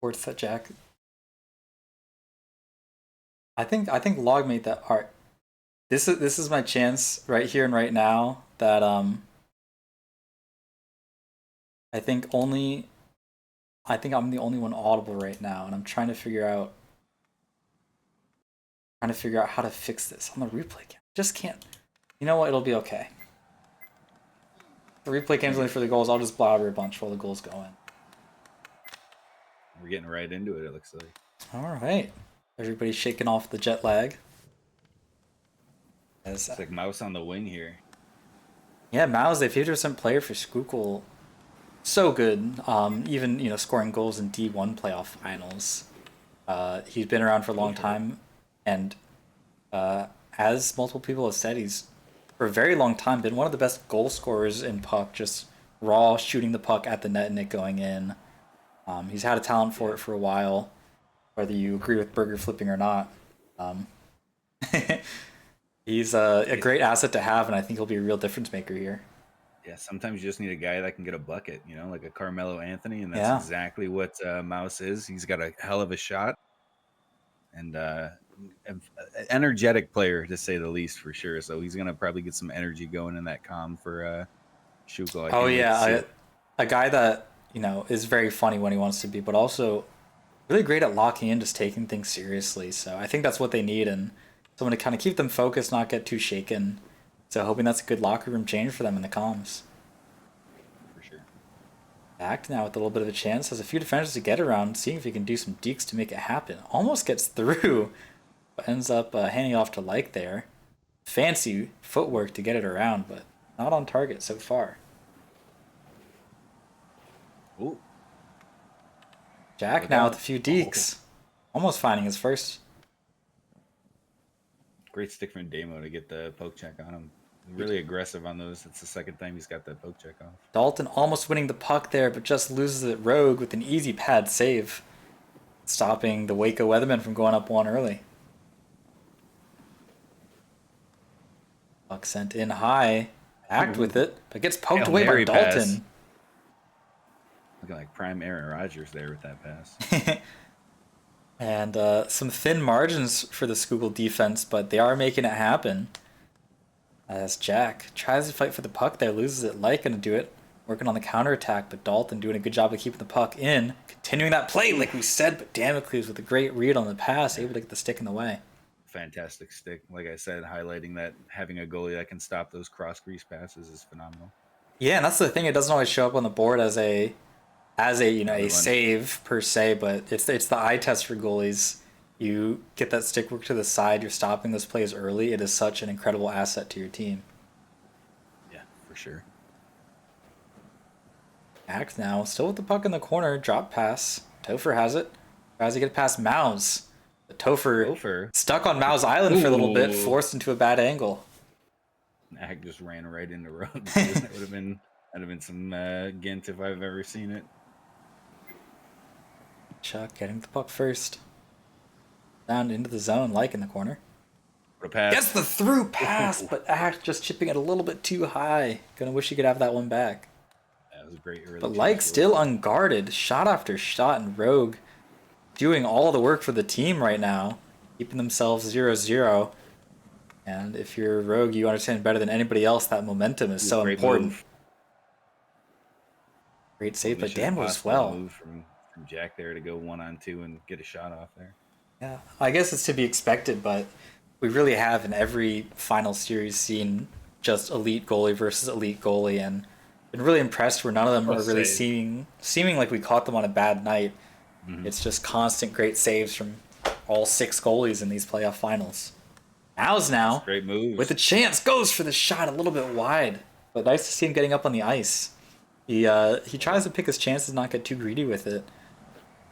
Where's that Jack? I think Log made that art. This is my chance right here and right now that I think I'm the only one audible right now, and I'm trying to figure out how to fix this on the replay cam. Just can't. You know what? It'll be okay. The replay cam's only for the goals. I'll just blabber a bunch while the goals go in. We're getting right into it, it looks like. All right. Everybody's shaking off the jet lag. It's like Mouse on the wing here. Yeah, Mao's a 50% player for Schuylkill. So good. Even, scoring goals in D1 playoff finals. He's been around for a long time, and as multiple people have said, he's for a very long time been one of the best goal scorers in puck, just raw shooting the puck at the net and it going in. He's had a talent for it for a while, whether you agree with burger flipping or not. He's a great asset to have, and I think he'll be a real difference maker here. Yeah, sometimes you just need a guy that can get a bucket, like a Carmelo Anthony, and that's exactly what Mouse is. He's got a hell of a shot, and an energetic player, to say the least, for sure. So he's going to probably get some energy going in that comm for Schuylkill. Oh, yeah, a guy that, is very funny when he wants to be, but also really great at locking in, just taking things seriously. So I think that's what they need, and someone to kind of keep them focused, not get too shaken. So hoping that's a good locker room change for them in the comms. For sure. Act now with a little bit of a chance. Has a few defenders to get around, seeing if he can do some dekes to make it happen. Almost gets through, but ends up handing off to Like there. Fancy footwork to get it around, but not on target so far. Ooh. Jack now with a few dekes. Almost finding his first. Great stick from Damo to get the poke check on him. Really aggressive on those. It's the second time he's got that poke check off. Dalton almost winning the puck there, but just loses it rogue with an easy pad save, stopping the Waco Weathermen from going up one early. Puck sent in high. Act with it, but gets poked away by Dalton. Pass. Looking like prime Aaron Rodgers there with that pass. And some thin margins for the Schuylkill defense, but they are making it happen. As Jack tries to fight for the puck there, loses it. Like gonna do it, working on the counterattack, but Dalton doing a good job of keeping the puck in, continuing that play like we said, but Damocles with a great read on the pass, able to get the stick in the way. Fantastic stick. Like I said, highlighting that having a goalie that can stop those cross crease passes is phenomenal. Yeah, and that's the thing, it doesn't always show up on the board as a a save per se, but it's the eye test for goalies. You get that stick work to the side, you're stopping those plays early. It is such an incredible asset to your team. Yeah, for sure. Act now, still with the puck in the corner, drop pass. Topher has it. Tries to get past Mouse. But Topher stuck on Mouse Island for a little bit, forced into a bad angle. Act just ran right into Rhodes. That would have been some Gint if I've ever seen it. Chuck getting the puck first. Down into the zone, Like in the corner. What a pass. Gets the through pass, but Act just chipping it a little bit too high. Gonna wish he could have that one back. That was great early. But Like still unguarded. Shot after shot, and Rogue doing all the work for the team right now, keeping themselves 0-0. And if you're Rogue, you understand better than anybody else that momentum is so Great important. move. Great save by Mission Damo as impossible well. move from Jack there to go 1-on-2 and get a shot off there. Yeah, I guess it's to be expected, but we really have in every final series seen just elite goalie versus elite goalie, and been really impressed where none of them are really seeming like we caught them on a bad night. It's just constant great saves from all 6 goalies in these playoff finals. Now's now, Great moves. with a chance, goes for the shot a little bit wide, but nice to see him getting up on the ice. He tries to pick his chances, not get too greedy with it,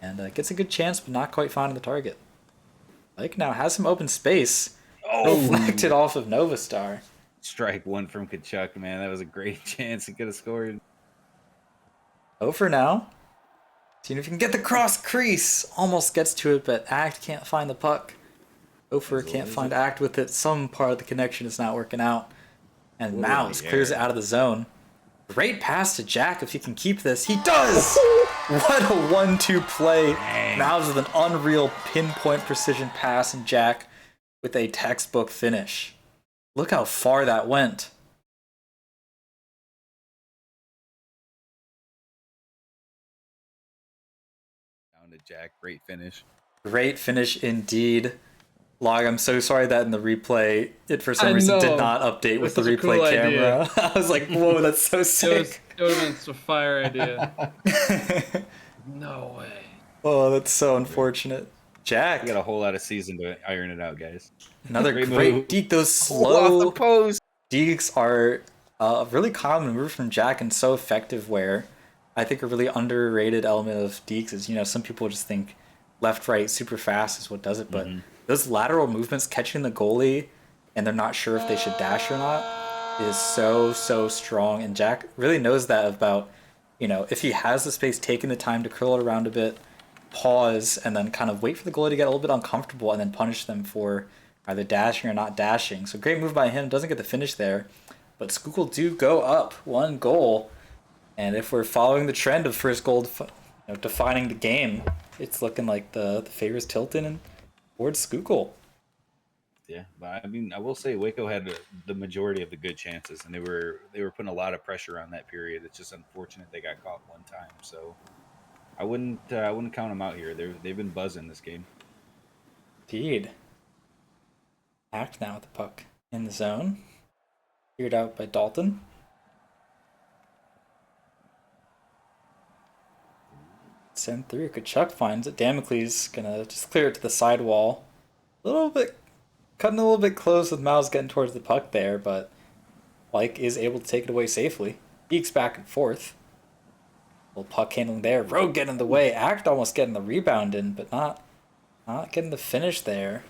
and gets a good chance, but not quite finding the target. Like now has some open space, deflected off of Novastar. Strike 1 from Kachuk, man. That was a great chance. He could have scored. Over now. Seeing if he can get the cross crease. Almost gets to it, but Act can't find the puck. Ofer can't find Act with it. Some part of the connection is not working out. And Mouse clears it out of the zone. Great pass to Jack if he can keep this. He does! What a 1-2 play. Mouse with an unreal pinpoint precision pass, and Jack with a textbook finish. Look how far that went. Down to Jack. Great finish. Great finish indeed. Log, I'm so sorry that in the replay, it for some reason did not update with the That's such a replay cool camera. I was like, whoa, that's so sick. It would have been a fire idea. No way. Oh, that's so unfortunate. Jack. We got a whole lot of season to iron it out, guys. Another Great great move. deke. Those Off slow the post. dekes are a really common move from Jack and so effective, where I think a really underrated element of dekes is, some people just think left, right, super fast is what does it, but those lateral movements catching the goalie and they're not sure if they should dash or not is so strong, and Jack really knows that about, if he has the space, taking the time to curl it around a bit, pause, and then kind of wait for the goalie to get a little bit uncomfortable and then punish them for either dashing or not dashing. So great move by him. Doesn't get the finish there, but Schuylkill do go up 1 goal, and if we're following the trend of first goal defining the game, it's looking like the favors tilting and towards Schuylkill. Yeah, but I mean, I will say Waco had the majority of the good chances, and they were putting a lot of pressure on that period. It's just unfortunate they got caught one time. So I wouldn't count them out here. They've been buzzing this game. Indeed. Act now with the puck in the zone. Cleared out by Dalton. Send through. Kachuk finds it. Damocles gonna just clear it to the sidewall. Cutting a little bit close with Miles getting towards the puck there, but Like is able to take it away safely. Eeks back and forth. Little puck handling there. Rogue getting in the way. Act almost getting the rebound in, but not getting the finish there.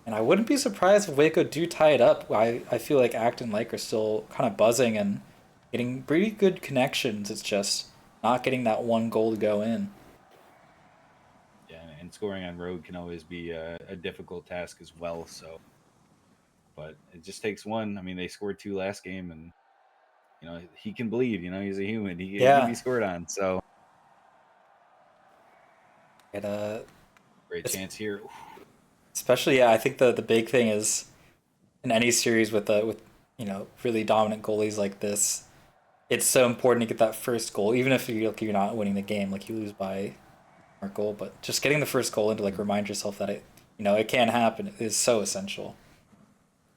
And I wouldn't be surprised if Waco do tie it up. I feel like Act and Lake are still kind of buzzing and getting pretty good connections. It's just not getting that 1 goal to go in. Yeah, and scoring on road can always be a difficult task as well. So, but it just takes 1. I mean, they scored 2 last game, and he can bleed. He's a human. He can be scored on. So, great chance here. Especially, I think the big thing is in any series with really dominant goalies like this, it's so important to get that first goal, even if you're not winning the game, like you lose by a goal, but just getting the first goal and to remind yourself that it can happen is so essential.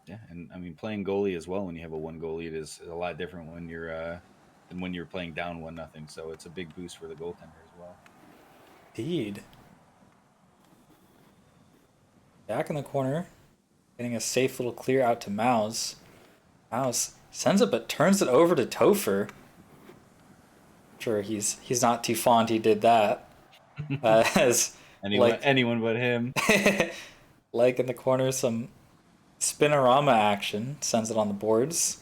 Yeah, and I mean playing goalie as well when you have a 1 goal lead is a lot different when you're than when you're playing down 1-0. So it's a big boost for the goaltender as well. Indeed. Back in the corner, getting a safe little clear out to Mouse. Mouse sends it, but turns it over to Topher. Sure, he's not too fond he did that. As anyone but him. Like in the corner, some spinorama action, sends it on the boards.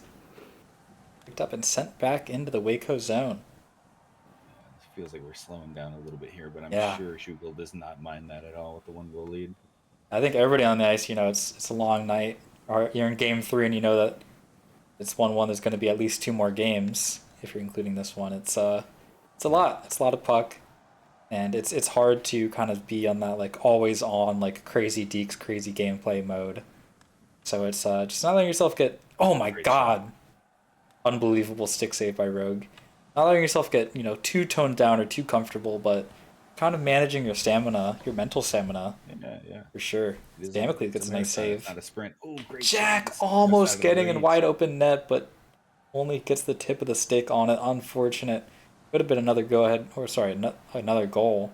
Picked up and sent back into the Waco zone. It feels like we're slowing down a little bit here, but I'm sure Schuylkill does not mind that at all with the 1 goal lead. I think everybody on the ice, it's a long night. Or you're in game 3 and you know that it's 1-1. There's going to be at least 2 more games if you're including this one. It's a lot. It's a lot of puck. and it's hard to kind of be on that like always on like crazy deeks, crazy gameplay mode. So it's just not letting yourself get. Oh my god, unbelievable stick save by Rogue. Not letting yourself get too toned down or too comfortable, but kind of managing your stamina, your mental stamina. Yeah. For sure. Damocles gets a nice save. Not a sprint. Oh, great. Jack chance. almost Just out of getting in range. wide open net, but only gets the tip of the stick on it. Unfortunate. Could have been another go ahead, or sorry, another goal.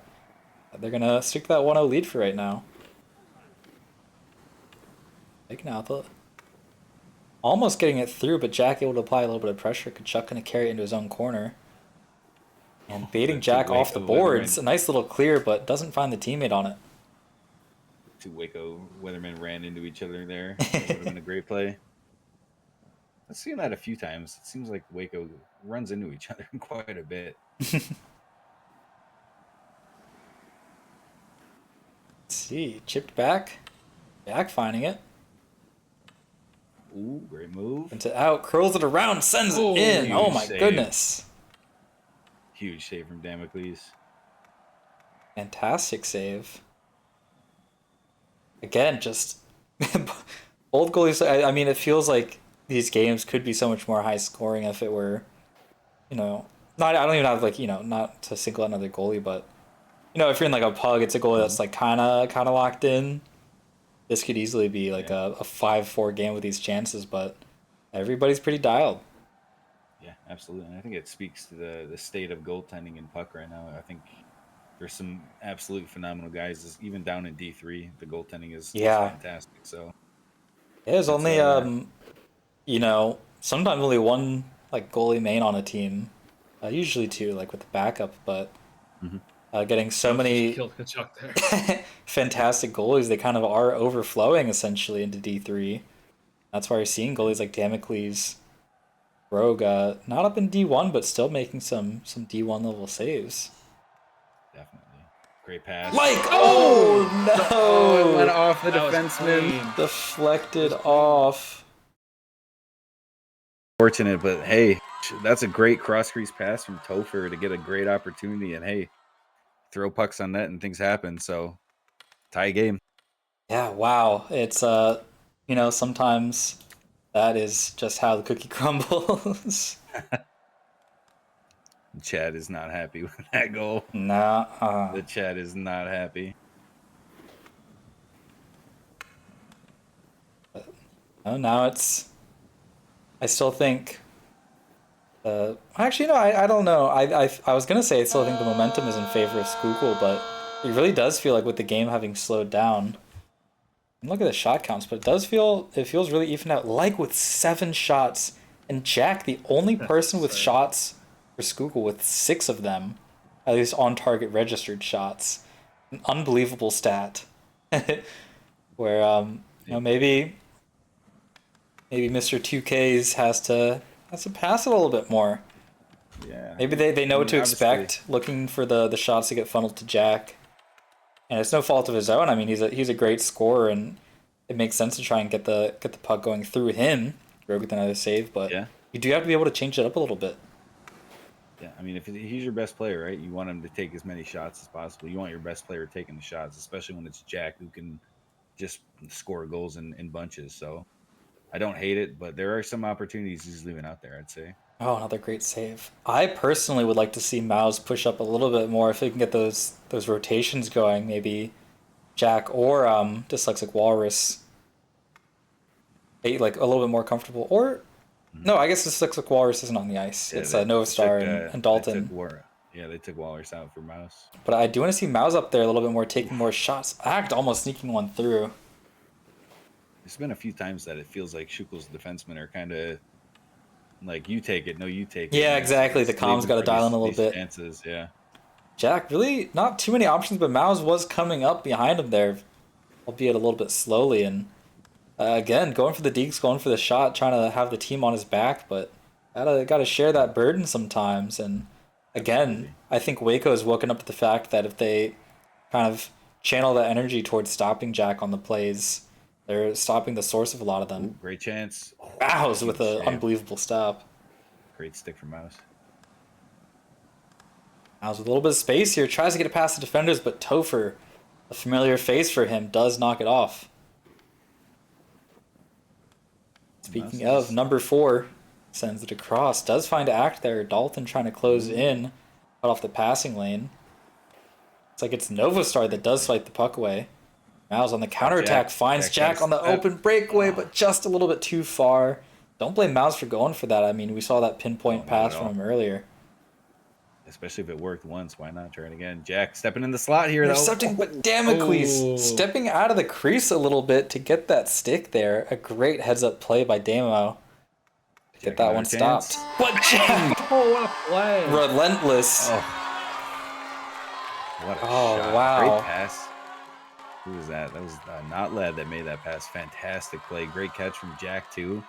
They're gonna stick to that 1-0 lead for right now. Taking out the. Almost getting it through, but Jack able to apply a little bit of pressure. Kachuk gonna carry it into his own corner. And baiting Jack off the boards. A nice little clear, but doesn't find the teammate on it. Two Waco Weathermen ran into each other there. That would have been a great play. I've seen that a few times. It seems like Waco runs into each other quite a bit. Let's see. Chipped back. Jack finding it. Ooh, great move. Into out. Curls it around. Sends it in. Huge Oh my save. goodness. Huge save from Damocles. Fantastic save. Again, just both goalies. I mean, it feels like these games could be so much more high scoring if it were, not. I don't even have not to single out another goalie, but if you're in like a pug, it's a goalie that's like kind of locked in. This could easily be like a 5-4 game with these chances, but everybody's pretty dialed. Yeah, absolutely. And I think it speaks to the state of goaltending in puck right now. I think there's some absolute phenomenal guys, even down in D3. The goaltending is fantastic. So there's only sometimes only one like goalie main on a team, usually two, like with the backup, but getting so many Killed Kachuk there. fantastic goalies, they kind of are overflowing essentially into D3. That's why you're seeing goalies like Damocles, Rogue, not up in D1, but still making some D1 level saves. definitely. Great pass. Oh no! It went off the That was defenseman. Deflected off. Fortunate, but hey, that's a great cross crease pass from Topher to get a great opportunity. And hey, throw pucks on net and things happen. So tie game. Yeah, wow. It's sometimes that is just how the cookie crumbles. Chad is not happy with that goal. Nah. The Chad is not happy. Oh, now it's. I still think. Actually, no. I don't know. I was gonna say I still think the momentum is in favor of Schuylkill, but it really does feel like with the game having slowed down. And look at the shot counts, but it feels really even out. Like with 7 shots, and Jack, the only person with shots for Schuylkill with 6 of them, at least on target registered shots. An unbelievable stat. Where maybe Mr. 2Ks has to pass it a little bit more. Yeah. Maybe they know what to obviously- expect, looking for the shots to get funneled to Jack. And it's no fault of his own. I mean, he's a great scorer, and it makes sense to try and get the puck going through him. Rogue with another save, but you do have to be able to change it up a little bit. Yeah, I mean, if he's your best player, right, you want him to take as many shots as possible. You want your best player taking the shots, especially when it's Jack who can just score goals in bunches. So I don't hate it, but there are some opportunities he's leaving out there, I'd say. Oh, another great save. I personally would like to see Mouse push up a little bit more if they can get those rotations going. Maybe Jack or Dyslexic Walrus, like a little bit more comfortable. Or no, I guess Dyslexic Walrus isn't on the ice. It's Nova Star and Dalton. They took Walrus out for Mouse. But I do want to see Mouse up there a little bit more, taking more shots. Act almost sneaking one through. There's been a few times that it feels like Schuylkill's defensemen are kind of like, you take it, no, you take it. Yeah, exactly. The comm's got to dial in a little bit. Chances, yeah. Jack, really not too many options, but Mouse was coming up behind him there, albeit a little bit slowly. And again, going for the dekes, going for the shot, trying to have the team on his back, but gotta share that burden sometimes. And again, I think Waco has woken up to the fact that if they kind of channel that energy towards stopping Jack on the plays, they're stopping the source of a lot of them. Ooh, great chance. Bows with an unbelievable stop. Great stick from Mouse. Mouse with a little bit of space here, tries to get it past the defenders, but Topher, a familiar face for him, does knock it off. Speaking of, number 4 sends it across. Does find Act there. Dalton trying to close in, cut off the passing lane. It's like it's Novastar that does fight the puck away. Mouse on the counterattack, finds Jack on the open breakaway, but just a little bit too far. Don't blame Mouse for going for that. I mean, we saw that pinpoint pass from him earlier. Especially if it worked once, why not try it again? Jack stepping in the slot here, though. Intercepting, but Damocles stepping out of the crease a little bit to get that stick there. A great heads-up play by Damo to get that one stopped. But Jack, Oh, what a play! relentless. Oh, what a shot. Wow. Great pass. Who was that? That was not Led that made that pass. Fantastic play. Great catch from Jack, too.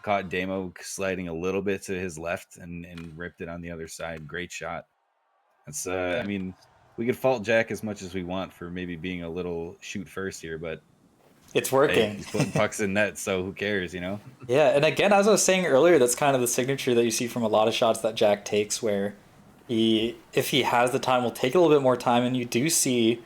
Caught Damo sliding a little bit to his left and ripped it on the other side. Great shot. That's I mean, we could fault Jack as much as we want for maybe being a little shoot first here, but It's working. hey, he's putting pucks in net, so who cares, you know? Yeah, and again, as I was saying earlier, that's kind of the signature that you see from a lot of shots that Jack takes, where if he has the time, will take a little bit more time, and you do see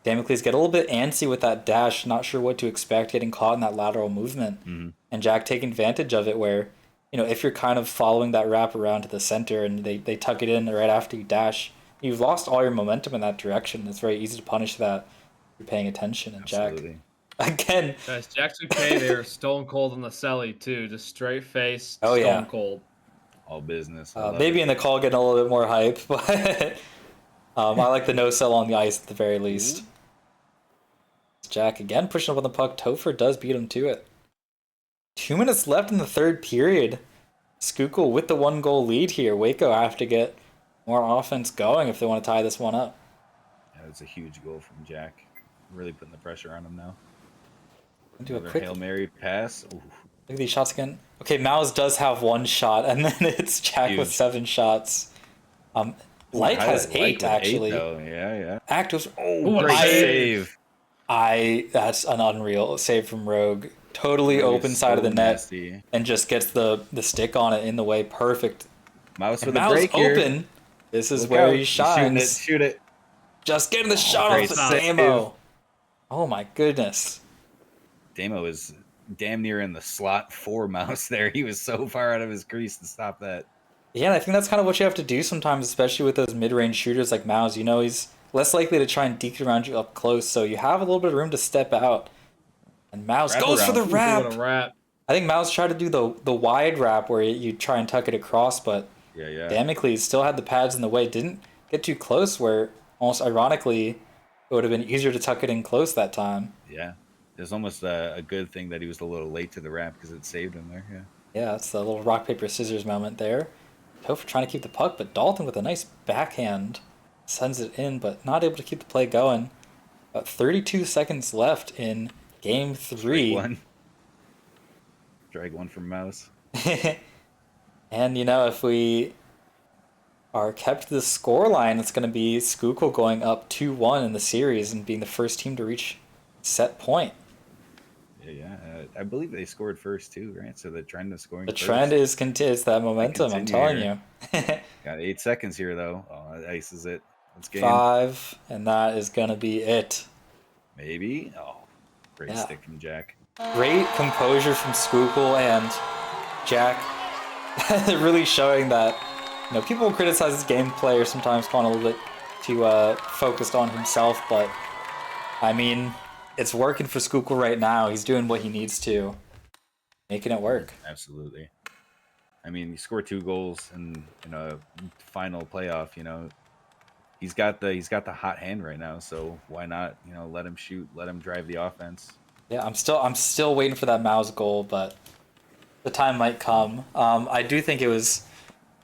Damocles get a little bit antsy with that dash, not sure what to expect, getting caught in that lateral movement. Mm-hmm. And Jack taking advantage of it where, you know, if you're kind of following that wrap around to the center and they tuck it in right after you dash, you've lost all your momentum in that direction. It's very easy to punish that if you're paying attention. And Absolutely. Jack, again. Guys, Jack 2K, they're stone cold on the celly, too. Just straight face, Oh, stone yeah. cold. All business. Maybe in the call getting a little bit more hype, but I like the no-sell on the ice at the very least. Jack again pushing up on the puck. Topher does beat him to it. 2 minutes left in the third period. Schuylkill with the 1-goal lead here. Waco have to get more offense going if they want to tie this one up. Yeah, it's a huge goal from Jack. Really putting the pressure on him now. Do a Another quick Hail Mary pass. Ooh. look at these shots again. Okay, Mouse does have 1 shot, and then it's Jack with Huge. 7 shots. Light has 8 actually. Yeah. Act was Great save. That's an unreal save from Rogue. Totally Rogue open is side of so the net nasty. and just gets the stick on it in the way. Perfect. Mouse And with a Mouse break here. open. This is Look where out. he He's shooting it. shines. Shoot it. Just getting the shot great off save. Damo. Oh my goodness. Damo is damn near in the slot for Mouse there. He was so far out of his crease to stop that. Yeah, I think that's kind of what you have to do sometimes, especially with those mid-range shooters like Mouse. You know, he's less likely to try and deke around you up close, so you have a little bit of room to step out. And Mouse Wrap goes for the around. wrap. What a wrap. I think Mouse tried to do the wide wrap where you try and tuck it across, but Yeah. Damocles still had the pads in the way. Didn't get too close, where almost ironically it would have been easier to tuck it in close that time. Yeah. It's almost a good thing that he was a little late to the wrap because it saved him there. Yeah. Yeah, it's the little rock, paper, scissors moment there. Topher trying to keep the puck, but Dalton with a nice backhand sends it in, but not able to keep the play going. About 32 seconds left in Game 3. Drag one from Mouse. And, you know, if we are kept to the scoreline, it's going to be Schuylkill going up 2-1 in the series and being the first team to reach set point. Yeah. I believe they scored first too, right? So the trend of scoring. The first. trend is it's that momentum, I'm telling you. Got 8 seconds here though. Oh, that ices it. Let's game. 5, and that is going to be it. Maybe. Oh, great Yeah. stick from Jack. Great composure from Schuylkill and Jack. Really showing that, you know, people criticize his gameplay or sometimes calling a little bit too focused on himself, but I mean, it's working for Schuylkill right now. He's doing what he needs to, making it work. Absolutely. I mean, he scored 2 goals in a final playoff. You know, he's got the hot hand right now. So why not? You know, let him shoot, let him drive the offense. Yeah, I'm still waiting for that Mouse goal, but the time might come. I do think it was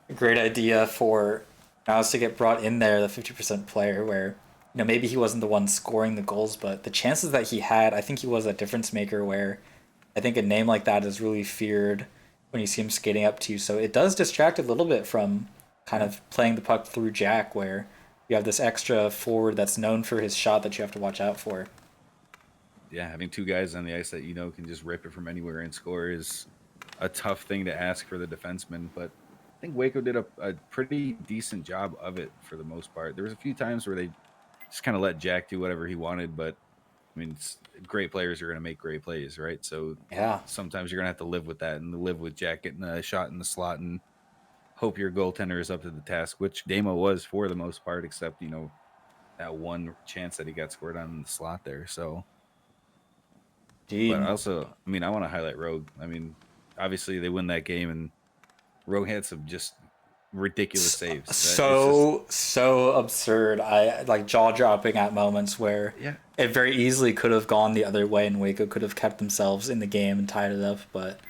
a great idea for Mouse to get brought in there, the 50% player, where, you know, maybe he wasn't the one scoring the goals, but the chances that he had, I think he was a difference maker, where I think a name like that is really feared when you see him skating up to you. So it does distract a little bit from kind of playing the puck through Jack, where you have this extra forward that's known for his shot that you have to watch out for. Yeah, having 2 guys on the ice that you know can just rip it from anywhere and score is a tough thing to ask for the defenseman, but think Waco did a pretty decent job of it for the most part. There was a few times where they just kind of let Jack do whatever he wanted, but I mean, great players are going to make great plays, right? So Yeah. sometimes you're going to have to live with that and live with Jack getting a shot in the slot and hope your goaltender is up to the task, which Damo was for the most part, except, you know, that one chance that he got scored on in the slot there. So, Indeed. but also, I mean, I want to highlight Rogue. I mean, obviously they win that game and Rogue had some just ridiculous saves. So absurd. I like jaw dropping at moments where it very easily could have gone the other way and Waco could have kept themselves in the game and tied it up, but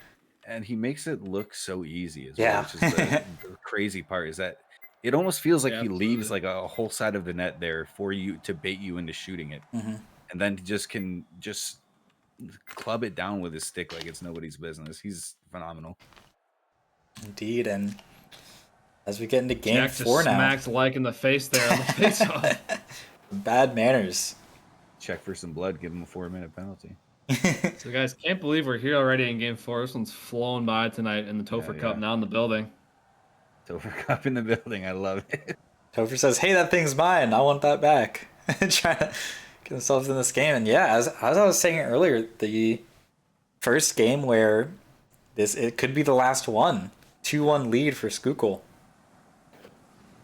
and he makes it look so easy as well, which is the crazy part is that it almost feels like he leaves like a whole side of the net there for you to bait you into shooting it, and then can just club it down with his stick like it's nobody's business. He's phenomenal. Indeed, and as we get into game Jack 4 just now, smacked like in the face there on the face-off. Bad manners. Check for some blood. Give him a 4-minute penalty. So guys, can't believe we're here already in game 4. This one's flown by tonight in the Topher Cup now in the building. Topher Cup in the building. I love it. Topher says, "Hey, that thing's mine. I want that back." Trying to get themselves in this game, and yeah, as I was saying earlier, the first game where it could be the last one. 2-1 lead for Schuylkill.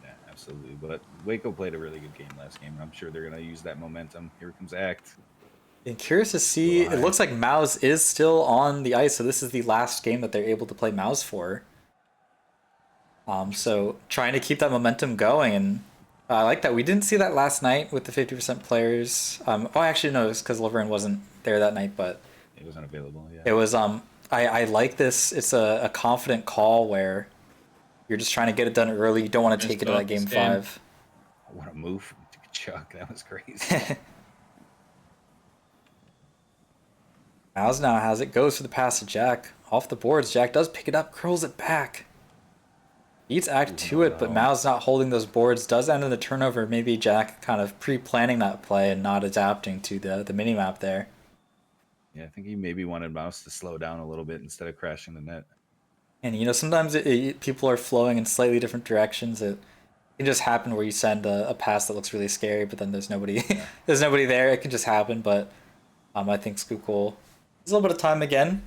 Yeah, absolutely. But Waco played a really good game last game, and I'm sure they're going to use that momentum. Here comes Act. And curious to see, it looks like Mouse is still on the ice, so this is the last game that they're able to play Mouse for. So trying to keep that momentum going, and I like that. We didn't see that last night with the 50% players. Actually, no, it's because Laverne wasn't there that night, but it wasn't available, yeah. It was, I like this. It's a confident call where you're just trying to get it done early. You don't want to take it to that game 5. What a move from Chuck. That was crazy. Mouse now has it. Goes for the pass to Jack. Off the boards. Jack does pick it up. Curls it back. Beats Act to it, but Mao's not holding those boards. Does end in the turnover. Maybe Jack kind of pre-planning that play and not adapting to the mini-map there. Yeah, I think he maybe wanted Mouse to slow down a little bit instead of crashing the net. And, you know, sometimes people are flowing in slightly different directions. It can just happen where you send a pass that looks really scary, but then there's nobody there's nobody there. It can just happen, but I think Schuylkill has a little bit of time again.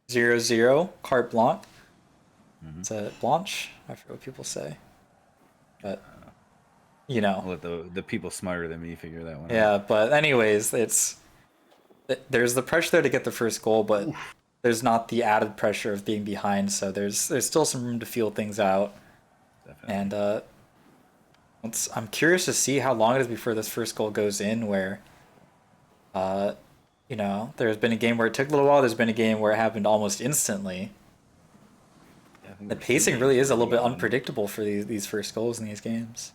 0-0, carte blanche. It's a blanche. I forget what people say. But, you know. I'll let the people smarter than me figure that one out. Yeah, but anyways, there's the pressure there to get the first goal, but there's not the added pressure of being behind, so there's still some room to feel things out. Definitely. And I'm curious to see how long it is before this first goal goes in, where you know, there's been a game where it took a little while, there's been a game where it happened almost instantly. Yeah, the pacing really is a little bit unpredictable for these first goals in these games.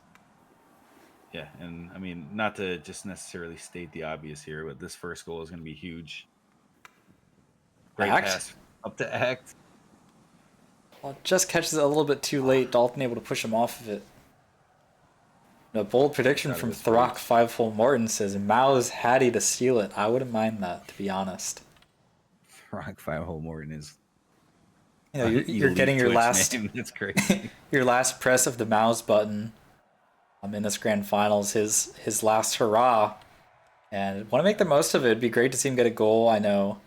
Yeah, and I mean, not to just necessarily state the obvious here, but this first goal is going to be huge. Great pass up to Act. Well, just catches it a little bit too late. Dalton able to push him off of it. A bold prediction from Throck 5-hole Morton says Mao's Hattie to steal it. I wouldn't mind that, to be honest. Throck 5-hole Morton is. You know, you're getting your last. That's crazy. Your last press of the mouse button. In this grand finals, his last hurrah, and want to make the most of it. It'd be great to see him get a goal. I know,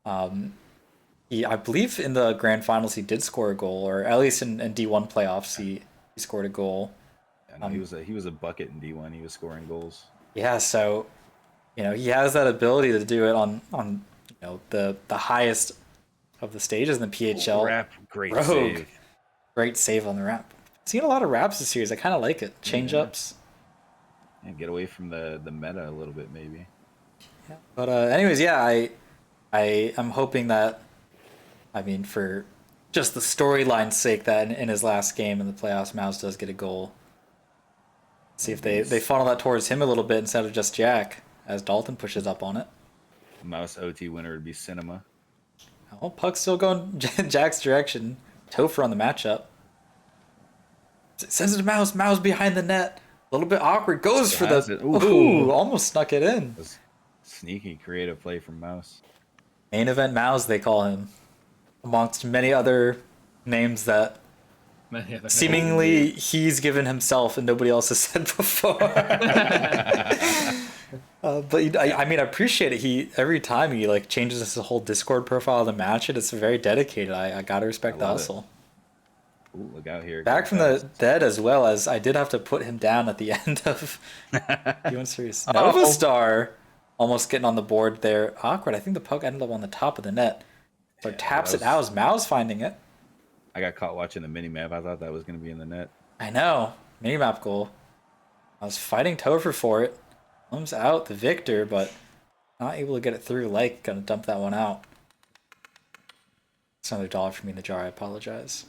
I believe in the grand finals he did score a goal, or at least in D1 playoffs he scored a goal. Yeah, no, he was a bucket in D1. He was scoring goals. Yeah, so you know he has that ability to do it on you know the highest of the stages in the PHL. Wrap, great save. Great save on the wrap. Seen a lot of wraps this series. I kind of like it. Change-ups. Yeah, get away from the meta a little bit, maybe. Yeah. But anyways, yeah, I'm hoping that, I mean, for just the storyline's sake, that in his last game in the playoffs, Mouse does get a goal. See if they funnel that towards him a little bit instead of just Jack, as Dalton pushes up on it. Mouse OT winner would be Cinema. Oh, puck's still going Jack's direction. Topher on the matchup. Sends it to Mouse. Mouse behind the net. A little bit awkward. Goes for the... Ooh, almost snuck it in. Sneaky creative play from Mouse. Main event Mouse, they call him. Amongst many other names that many other seemingly he's given himself and nobody else has said before. But I mean, I appreciate it. He every time he like changes his whole Discord profile to match it. It's very dedicated. I gotta respect the love it. hustle. Ooh, look out here. Back from the dead as well, as I did have to put him down at the end of UN Series. Nova Star almost getting on the board there. Awkward. I think the puck ended up on the top of the net. So taps it out as Mao's finding it. I got caught watching the mini map. I thought that was going to be in the net. I know. Minimap goal. I was fighting Topher for it. Comes out the victor, but not able to get it through. Like, gonna dump that one out. It's another $1 for me in the jar. I apologize.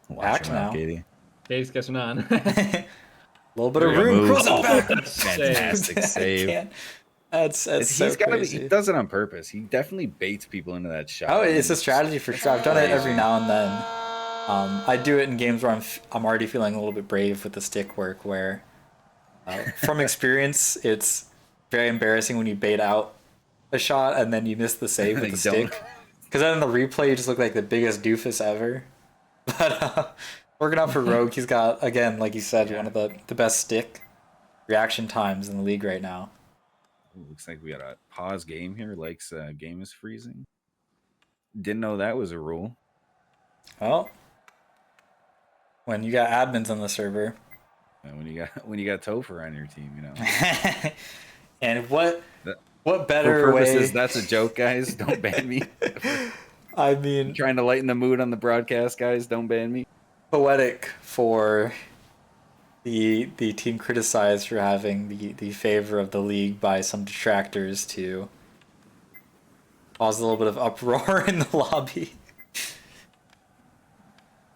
Back now. Katie. Dave's catching on. A little bit of Great room. move. Cross it back. Fantastic save. That's so He's gotta be, crazy. he does it on purpose. He definitely baits people into that shot. Oh, it's a strategy for sure. I've done it every now and then. I do it in games where I'm already feeling a little bit brave with the stick work, where from experience, it's very embarrassing when you bait out a shot and then you miss the save with the stick. Because then in the replay, you just look like the biggest doofus ever. But working out for Rogue, he's got, again, like you said, one of the best stick reaction times in the league right now. Ooh, looks like we got a pause game here. Likes game is freezing. Didn't know that was a rule. Well, when you got admins on the server. And when you got Topher on your team, you know. And what For better way? purposes, that's a joke, guys. Don't ban me. I mean, Trying to lighten the mood on the broadcast, guys. Don't ban me. poetic for the team criticized for having the favor of the league by some detractors to cause a little bit of uproar in the lobby.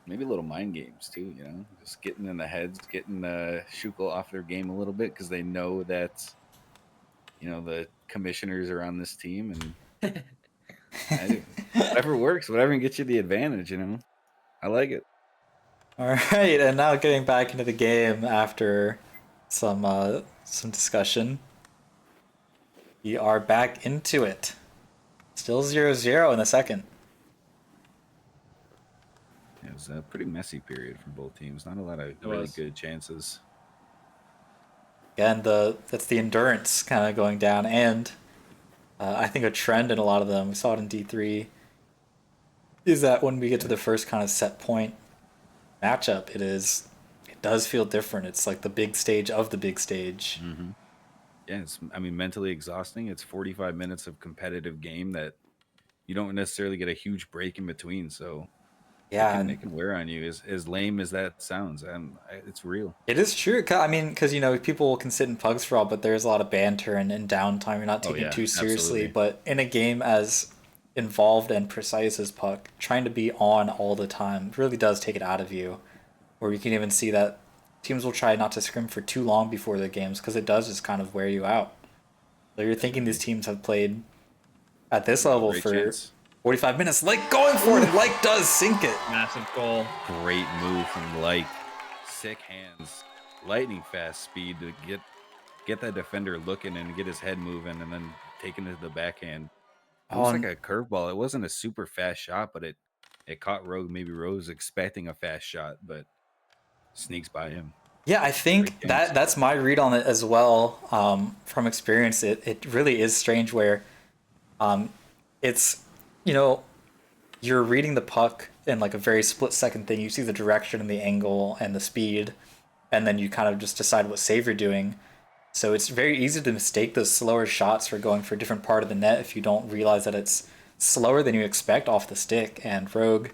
Maybe a little mind games too, you know, just getting in the heads, getting Schukel off their game a little bit because they know that, you know, the commissioners are on this team, and whatever works, whatever can get you the advantage, you know. I like it. All right, and now getting back into the game after some discussion, we are back into it. Still 0-0 in the second. It was a pretty messy period from both teams. Not a lot of really good chances. Again, that's the endurance kind of going down, and I think a trend in a lot of them, we saw it in D3, is that when we get to the first kind of set point matchup, it does feel different. It's like the big stage of the big stage. Mm-hmm. Yeah, it's, I mean, mentally exhausting. It's 45 minutes of competitive game that you don't necessarily get a huge break in between, so Yeah, it can wear on you. As lame as that sounds, it's real. it is true. I mean, because, you know, people can sit in pugs for all, but there's a lot of banter and downtime. You're not taking too seriously. Absolutely. But in a game as involved and precise as puck, trying to be on all the time really does take it out of you. Or you can even see that teams will try not to scrim for too long before the games because it does just kind of wear you out. So you're thinking these teams have played at this level Great for chance. 45 minutes. Like going for it, and Like does sink it. Massive goal. Great move from Like. Sick hands, lightning fast speed to get that defender looking and get his head moving, and then taking it to the backhand. It was like a curveball. It wasn't a super fast shot, but it caught Rogue. Maybe Rogue was expecting a fast shot, but sneaks by him. Yeah, I think that's my read on it as well. From experience, it really is strange where it's, you know, you're reading the puck in like a very split second thing. You see the direction and the angle and the speed, and then you kind of just decide what save you're doing. So it's very easy to mistake those slower shots for going for a different part of the net if you don't realize that it's slower than you expect off the stick. And Rogue,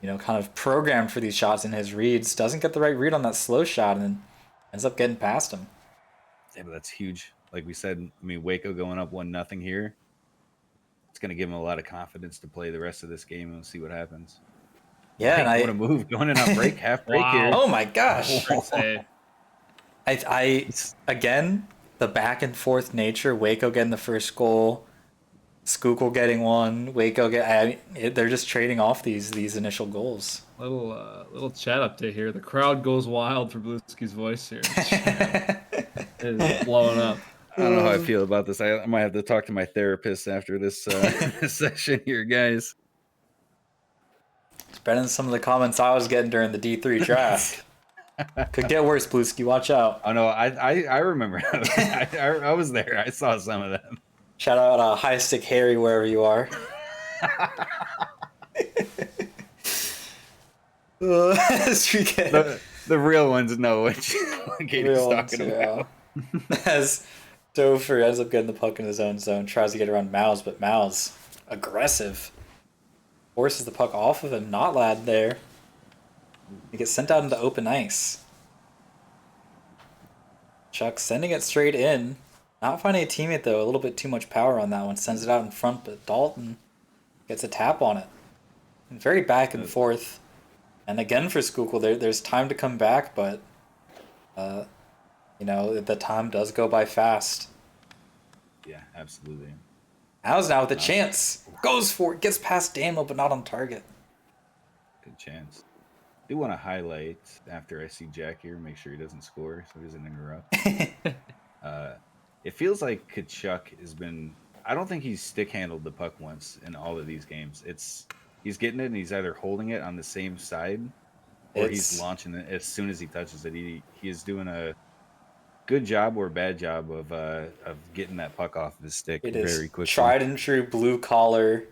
you know, kind of programmed for these shots in his reads, doesn't get the right read on that slow shot and ends up getting past him. Yeah, but that's huge. Like we said, I mean, Waco going up 1-0 here. It's going to give him a lot of confidence to play the rest of this game and see what happens. Yeah, and what a move going in on break, half break here. Oh my gosh! Great save. I again, the back and forth nature. Waco getting the first goal, Schuylkill getting one. Waco they're just trading off these initial goals. Little chat update here. The crowd goes wild for Blueski's voice here. It is blowing up. I don't know how I feel about this. I might have to talk to my therapist after this session here, guys. Better than some of the comments I was getting during the D3 draft. Could get worse, Blueski. Watch out. Oh no, I remember. I was there. I saw some of them. Shout out High Stick Harry wherever you are. The real ones know what Katie's talking about. As Dover ends up getting the puck in his own zone, tries to get around Mouse, but Mouse, aggressive, forces the puck off of him. Not Lad there. He gets sent out into open ice. Chuck sending it straight in. Not finding a teammate, though. A little bit too much power on that one. Sends it out in front, but Dalton gets a tap on it. And very back and forth. And again for Schuylkill, there's time to come back, but you know, the time does go by fast. Yeah, absolutely. How's now with a chance? Goes for it, gets past Damo, but not on target. Good chance. I do want to highlight, after I see Jack here, make sure he doesn't score so he doesn't interrupt. It feels like Kachuk has been... I don't think he's stick-handled the puck once in all of these games. He's getting it, and he's either holding it on the same side, or he's launching it as soon as he touches it. He is doing a good job or bad job of getting that puck off of his stick very quickly. Tried and true blue-collar,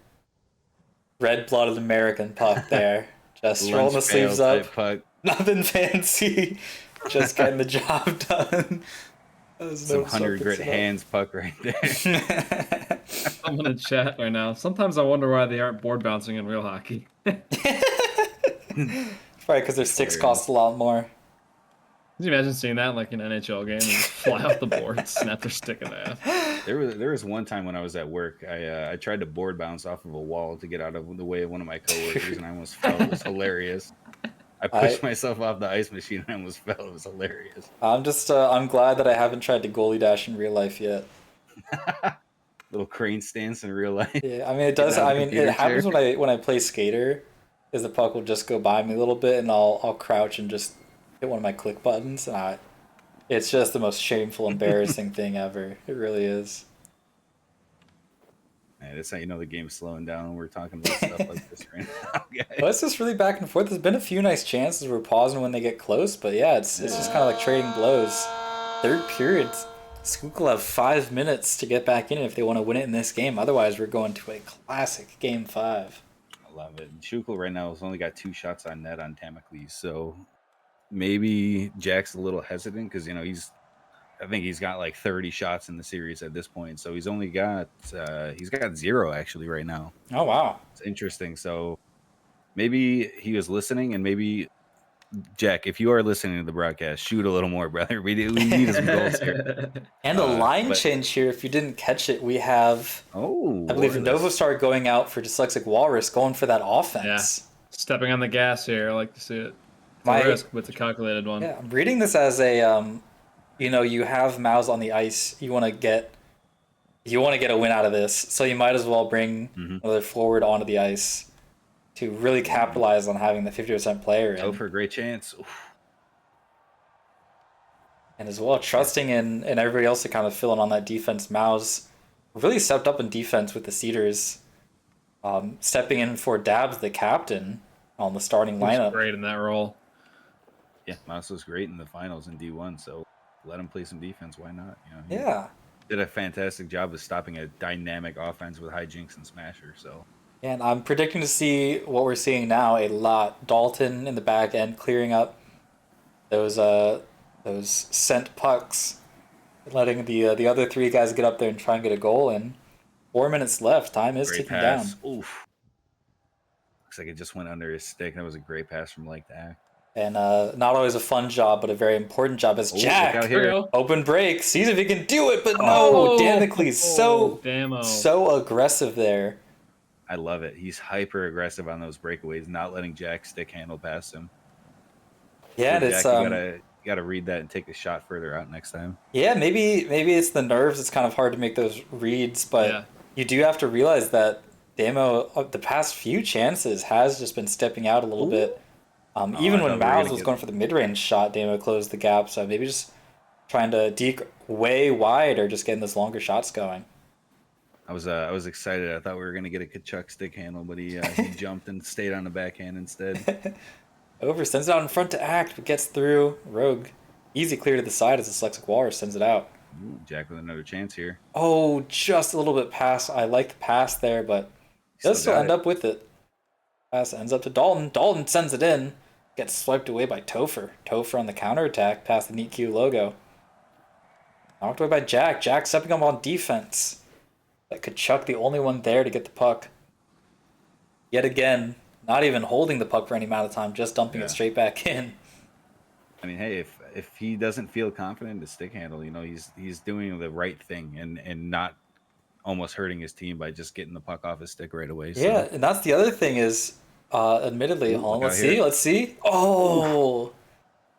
red-blooded American puck there. Just rolling the sleeves up. Puck. Nothing fancy. Just getting the job done. Some 100 grit hands puck right there. I'm in a chat right now. Sometimes I wonder why they aren't board bouncing in real hockey. Probably because their sticks cost a lot more. Could you imagine seeing that like an NHL game and fly off the board and snap their stick in half? There was one time when I was at work, I tried to board bounce off of a wall to get out of the way of one of my coworkers, and I almost fell. It was hilarious. I pushed myself off the ice machine and I almost fell. It was hilarious. I'm glad that I haven't tried to goalie dash in real life yet. Little crane stance in real life. Yeah, I mean it does. I mean it happens when I play skater, is the puck will just go by me a little bit and I'll crouch and just hit one of my click buttons, and it's just the most shameful, embarrassing thing ever. It really is. Man, that's how you know the game's slowing down when we're talking about stuff like this right now, guys. Well, it's just really back and forth. There's been a few nice chances. We're pausing when they get close, but yeah, it's just kind of like trading blows. Third period, Schuylkill have 5 minutes to get back in if they want to win it in this game. Otherwise, we're going to a classic Game 5. I love it. Schuylkill right now has only got 2 shots on net on Tamacles, so maybe Jack's a little hesitant because, you know, I think he's got like 30 shots in the series at this point. So he's only got 0 actually right now. Oh, wow. It's interesting. So maybe he was listening, and maybe Jack, if you are listening to the broadcast, shoot a little more, brother. We need some goals here. And a line change here. If you didn't catch it, we have, I believe, Novostar going out for Dyslexic Walrus, going for that offense. Yeah. Stepping on the gas here. I like to see it. It's a risk, but it's a calculated one. Yeah, I'm reading this as a... you know, you have Mouse on the ice. You want to get a win out of this, so you might as well bring another forward onto the ice to really capitalize on having the 50% player. Go for a great chance. Oof. And as well, trusting in everybody else to kind of fill in on that defense. Mouse really stepped up in defense with the Cedars, stepping in for Dabs, the captain, on the starting lineup. He's great in that role. Yeah, Mouse was great in the finals in D1, so let him play some defense. Why not? You know, yeah. Did a fantastic job of stopping a dynamic offense with hijinks and smasher. So. And I'm predicting to see what we're seeing now a lot. Dalton in the back end clearing up those sent pucks, letting the other 3 guys get up there and try and get a goal in. 4 minutes left. Time is ticking down. Oof. Looks like it just went under his stick. That was a great pass from Lake Dak. And not always a fun job, but a very important job as Jack. Open break, sees if he can do it, but no, Damocles so aggressive there. I love it. He's hyper aggressive on those breakaways, not letting Jack stick handle past him. Yeah, so it's Jack, you gotta read that and take the shot further out next time. Yeah, maybe it's the nerves. It's kind of hard to make those reads, but you do have to realize that Damo, the past few chances, has just been stepping out a little bit. Even when Miles was going for the mid-range shot, Damo closed the gap. So maybe just trying to deke way wide or just getting those longer shots going. I was excited. I thought we were gonna get a Kachuk stick handle, but he jumped and stayed on the backhand instead. Over, sends it out in front to Act, but gets through. Rogue, easy clear to the side as the Dyslexic Walrus sends it out. Ooh, Jack with another chance here. Oh, just a little bit past. I like the pass there, but does still end up with it. Pass ends up to Dalton. Dalton sends it in. Gets swiped away by Topher. Topher on the counterattack past the Neat Q logo. Knocked away by Jack. Jack stepping up on defense. But Kachuk the only one there to get the puck. Yet again, not even holding the puck for any amount of time, just dumping it straight back in. I mean, hey, if he doesn't feel confident to stick handle, he's doing the right thing and not almost hurting his team by just getting the puck off his stick right away. So. Yeah, and that's the other thing is, admittedly, let's see. Oh,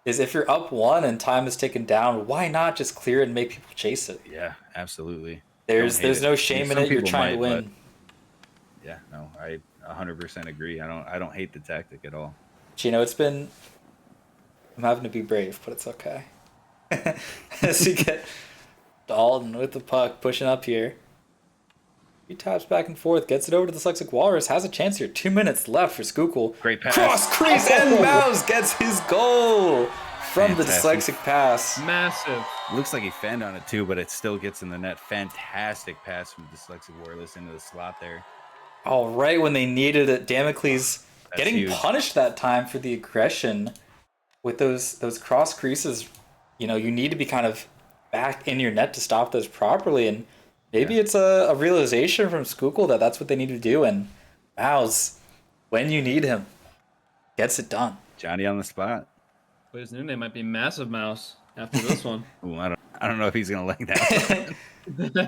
is if you're up 1 and time is taken down, why not just clear it and make people chase it? Yeah, absolutely. There's no shame in it. You're trying to win. Yeah, no, I 100% agree. I don't hate the tactic at all. It's been. I'm having to be brave, but it's okay. As you get Dalton with the puck pushing up here. He taps back and forth, gets it over to the Dyslexic Walrus, has a chance here. 2 minutes left for Schuylkill. Great pass. Cross crease and Mouse gets his goal from the Dyslexic pass. Massive. Looks like he fanned on it too, but it still gets in the net. Fantastic pass from Dyslexic Warless into the slot there. All right, when they needed it, Damocles getting huge. punished that time for the aggression with those cross creases. You need to be kind of back in your net to stop those properly, and maybe it's a realization from Schuylkill that that's what they need to do, and Mouse, when you need him, gets it done. Johnny on the spot. His new name might be Massive Mouse after this one. Ooh, I don't know if he's gonna like that.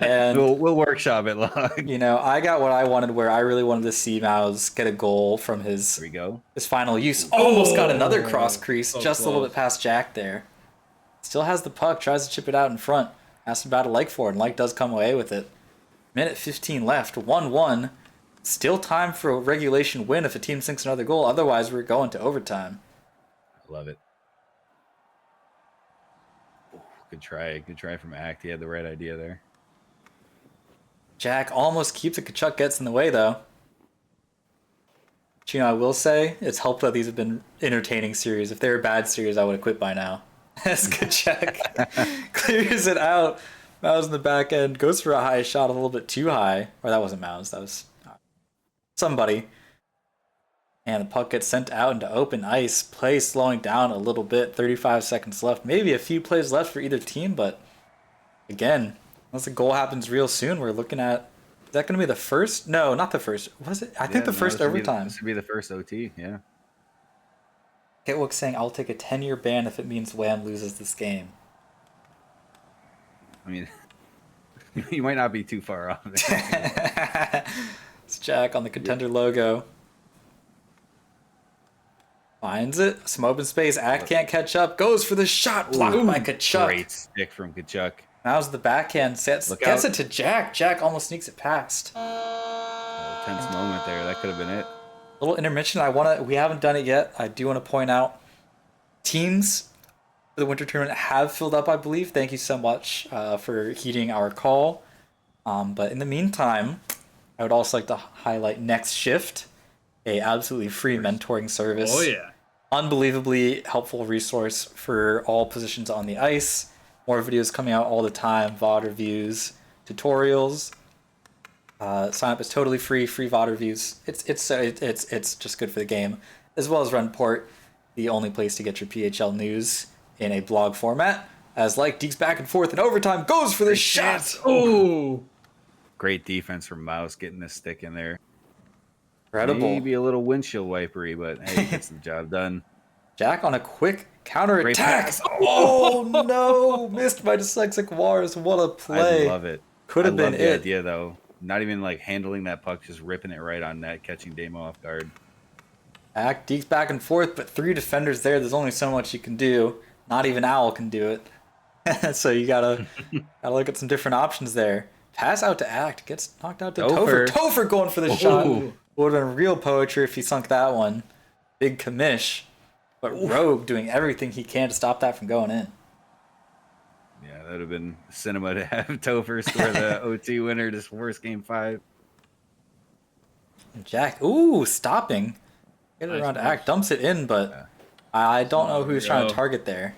And we'll workshop it, Log. I got what I wanted, where I really wanted to see Mouse get a goal from his There we go. his final use. Almost got another cross crease, so just a little close. bit past Jack there. Still has the puck, tries to chip it out in front. Asks about a like for it, and like does come away with it. Minute 15 left, 1-1. Still time for a regulation win if a team sinks another goal. Otherwise, we're going to overtime. I love it. Good try from Act. He had the right idea there. Jack almost keeps it. Kachuk gets in the way, though. But, I will say, it's helped that these have been entertaining series. If they were bad series, I would have quit by now. As Kachuk clears it out. Mouse in the back end. Goes for a high shot, a little bit too high. Or that wasn't Mouse. That was somebody. And the puck gets sent out into open ice. Play slowing down a little bit. 35 seconds left. Maybe a few plays left for either team, but again, unless a goal happens real soon, we're looking at... Is that going to be the first? No, not the first. Was it? I think the first overtime. This would be the first OT, yeah. Getwick saying, I'll take a 10-year ban if it means WAM loses this game. I mean, you might not be too far off. It's Jack on the contender logo. Finds it. Some open space. Act can't catch up. Goes for the shot. Blocked by Kachuk. Great stick from Kachuk. Now's the backhand. Gets it to Jack. Jack almost sneaks it past. Tense moment there. That could have been it. Little intermission. We haven't done it yet. I do want to point out teams for the winter tournament have filled up, I believe. Thank you so much for heeding our call. But in the meantime, I would also like to highlight Next Shift, a absolutely free mentoring service. Oh yeah. Unbelievably helpful resource for all positions on the ice. More videos coming out all the time. VOD reviews, tutorials. Sign up is totally free. Free VOD reviews. It's just good for the game, as well as Runport, the only place to get your PHL news in a blog format. As Deeks back and forth in overtime, goes for the shot. Oh, Great defense from Mouse getting the stick in there. Incredible. Maybe a little windshield wipery, but hey, gets the job done. Jack on a quick counter Great attack. pass. Oh no! Missed by Dyslexic Wars. What a play! I love it. Could have been the it. idea though. Not even handling that puck, just ripping it right on net, catching Damo off guard. Act Deeks back and forth, but 3 defenders there. There's only so much you can do. Not even Owl can do it. So you gotta look at some different options there. Pass out to Act. Gets knocked out to Topher. Topher going for the shot. Would have been real poetry if he sunk that one. Big commish. But Rogue doing everything he can to stop that from going in. Yeah, that would have been cinema to have Topher score the OT winner to force game 5. Jack, ooh, stopping. Get it Nice around move. Act, dumps it in, but Yeah. I don't know Oh, who he's trying to bro. target there.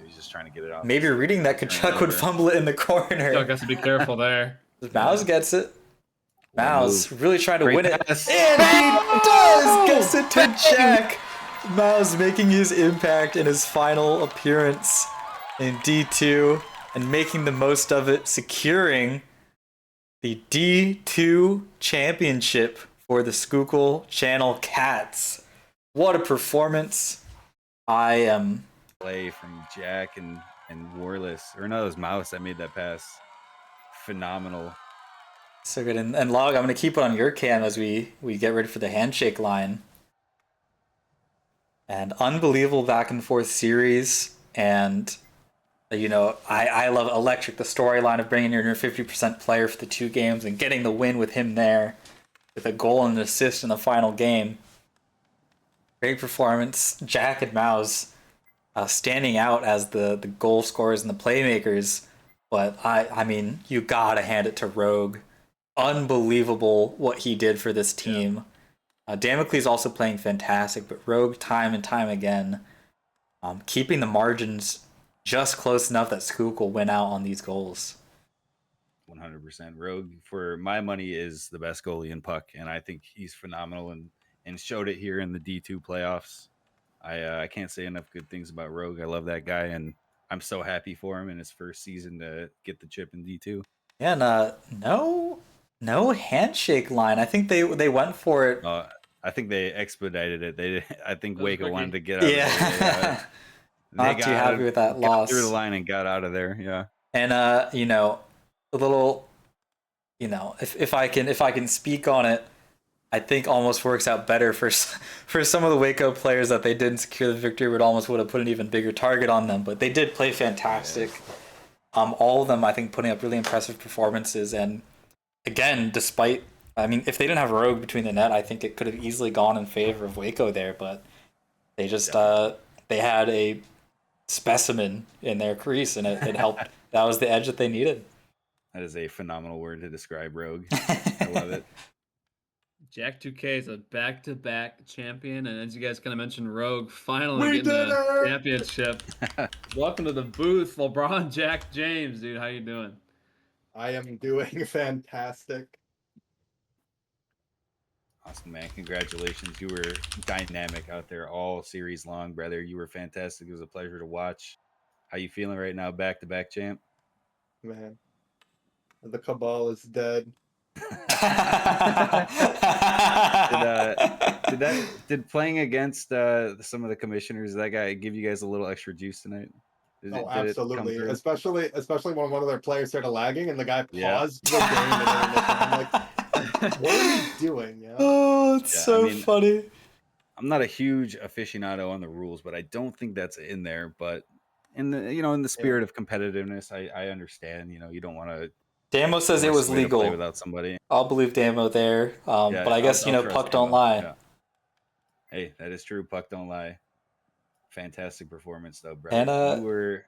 He's just trying to get it off. Maybe reading that Kachuk would fumble it in the Still corner. got to be careful there. Mouse gets it. Mouse move. really trying to Great win it. pass. And he does! Gets it to Jack! Mouse making his impact in his final appearance in D2 and making the most of it, securing the D2 championship for the Schuylkill Channel Cats. What a performance. I am... Play from Jack and Warless. Or no, it was Mouse that made that pass. Phenomenal. So good. And Log, I'm going to keep it on your cam as we get ready for the handshake line. And unbelievable back and forth series. And, you know, I love Electric, the storyline of bringing your 50% player for the 2 games and getting the win with him there with a goal and an assist in the final game. Great performance. Jack and Mouse standing out as the goal scorers and the playmakers. But, I mean, you got to hand it to Rogue. Unbelievable what he did for this team. Damocles also playing fantastic, but Rogue time and time again keeping the margins just close enough that Schuylkill win out on these goals. 100%. Rogue, for my money, is the best goalie in Puck, and I think he's phenomenal and showed it here in the D2 playoffs. I can't say enough good things about Rogue. I love that guy, and I'm so happy for him in his first season to get the chip in D2. Yeah, and no handshake line. I think they went for it. I think they expedited it. I think Waco wanted to get out. Yeah. Not too happy with that loss. Through the line and got out of there. Yeah. And you know, a little, you know, if I can speak on it, I think almost works out better for some of the Waco players that they didn't secure the victory. Would have put an even bigger target on them, but they did play fantastic. All of them, I think, putting up really impressive performances. And again, despite, I mean, if they didn't have Rogue between the net, I think it could have easily gone in favor of Waco there. But they just they had a specimen in their crease, and it helped. That was the edge that they needed. That is a phenomenal word to describe Rogue. I love it. Jack 2K is a back-to-back champion, and as you guys kind of mentioned, Rogue finally getting the championship. Welcome to the booth, LeBron Jack James, dude. How you doing? I am doing fantastic. Awesome, man. Congratulations. You were dynamic out there all series long, brother. You were fantastic. It was a pleasure to watch. How you feeling right now, back-to-back champ? Man, the cabal is dead. Did playing against some of the commissioners, that guy give you guys a little extra juice tonight? Oh, absolutely. Through? Especially when one of their players started lagging and the guy paused the game and I'm like, what are you doing? Yeah. Oh, it's so funny. I'm not a huge aficionado on the rules, but I don't think that's in there. But in the spirit of competitiveness, I understand. You know, you don't want to. Damo says it was legal without somebody. I'll believe Damo there. But I guess I'll Puck don't lie. Yeah. Hey, that is true. Puck don't lie. Fantastic performance though, bro. And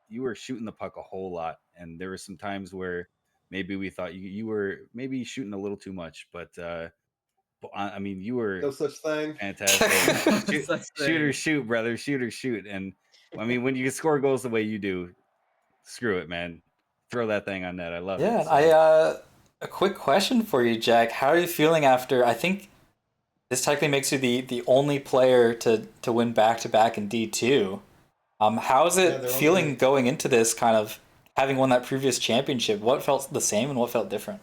you were shooting the puck a whole lot, and there were some times where maybe we thought you were maybe shooting a little too much, but I mean, you were no such thing. Fantastic. Shoot or shoot, brother. Shoot or shoot. And I mean, when you score goals the way you do, screw it, man. Throw that thing on net. I love it. Yeah, so. A quick question for you, Jack. How are you feeling after? I think this technically makes you the only player to win back-to-back in D2. How is it feeling going into this, kind of having won that previous championship? What felt the same and what felt different?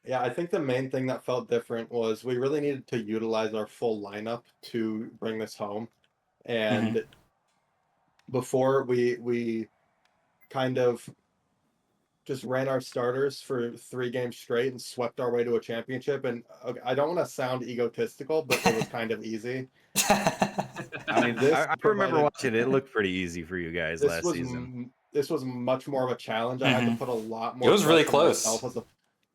Yeah, I think the main thing that felt different was we really needed to utilize our full lineup to bring this home. And before we kind of just ran our starters for 3 games straight and swept our way to a championship. And I don't want to sound egotistical, but it was kind of easy. I mean, I remember watching it. It looked pretty easy for you guys last season. This was much more of a challenge. I had to put a lot more. It was really close.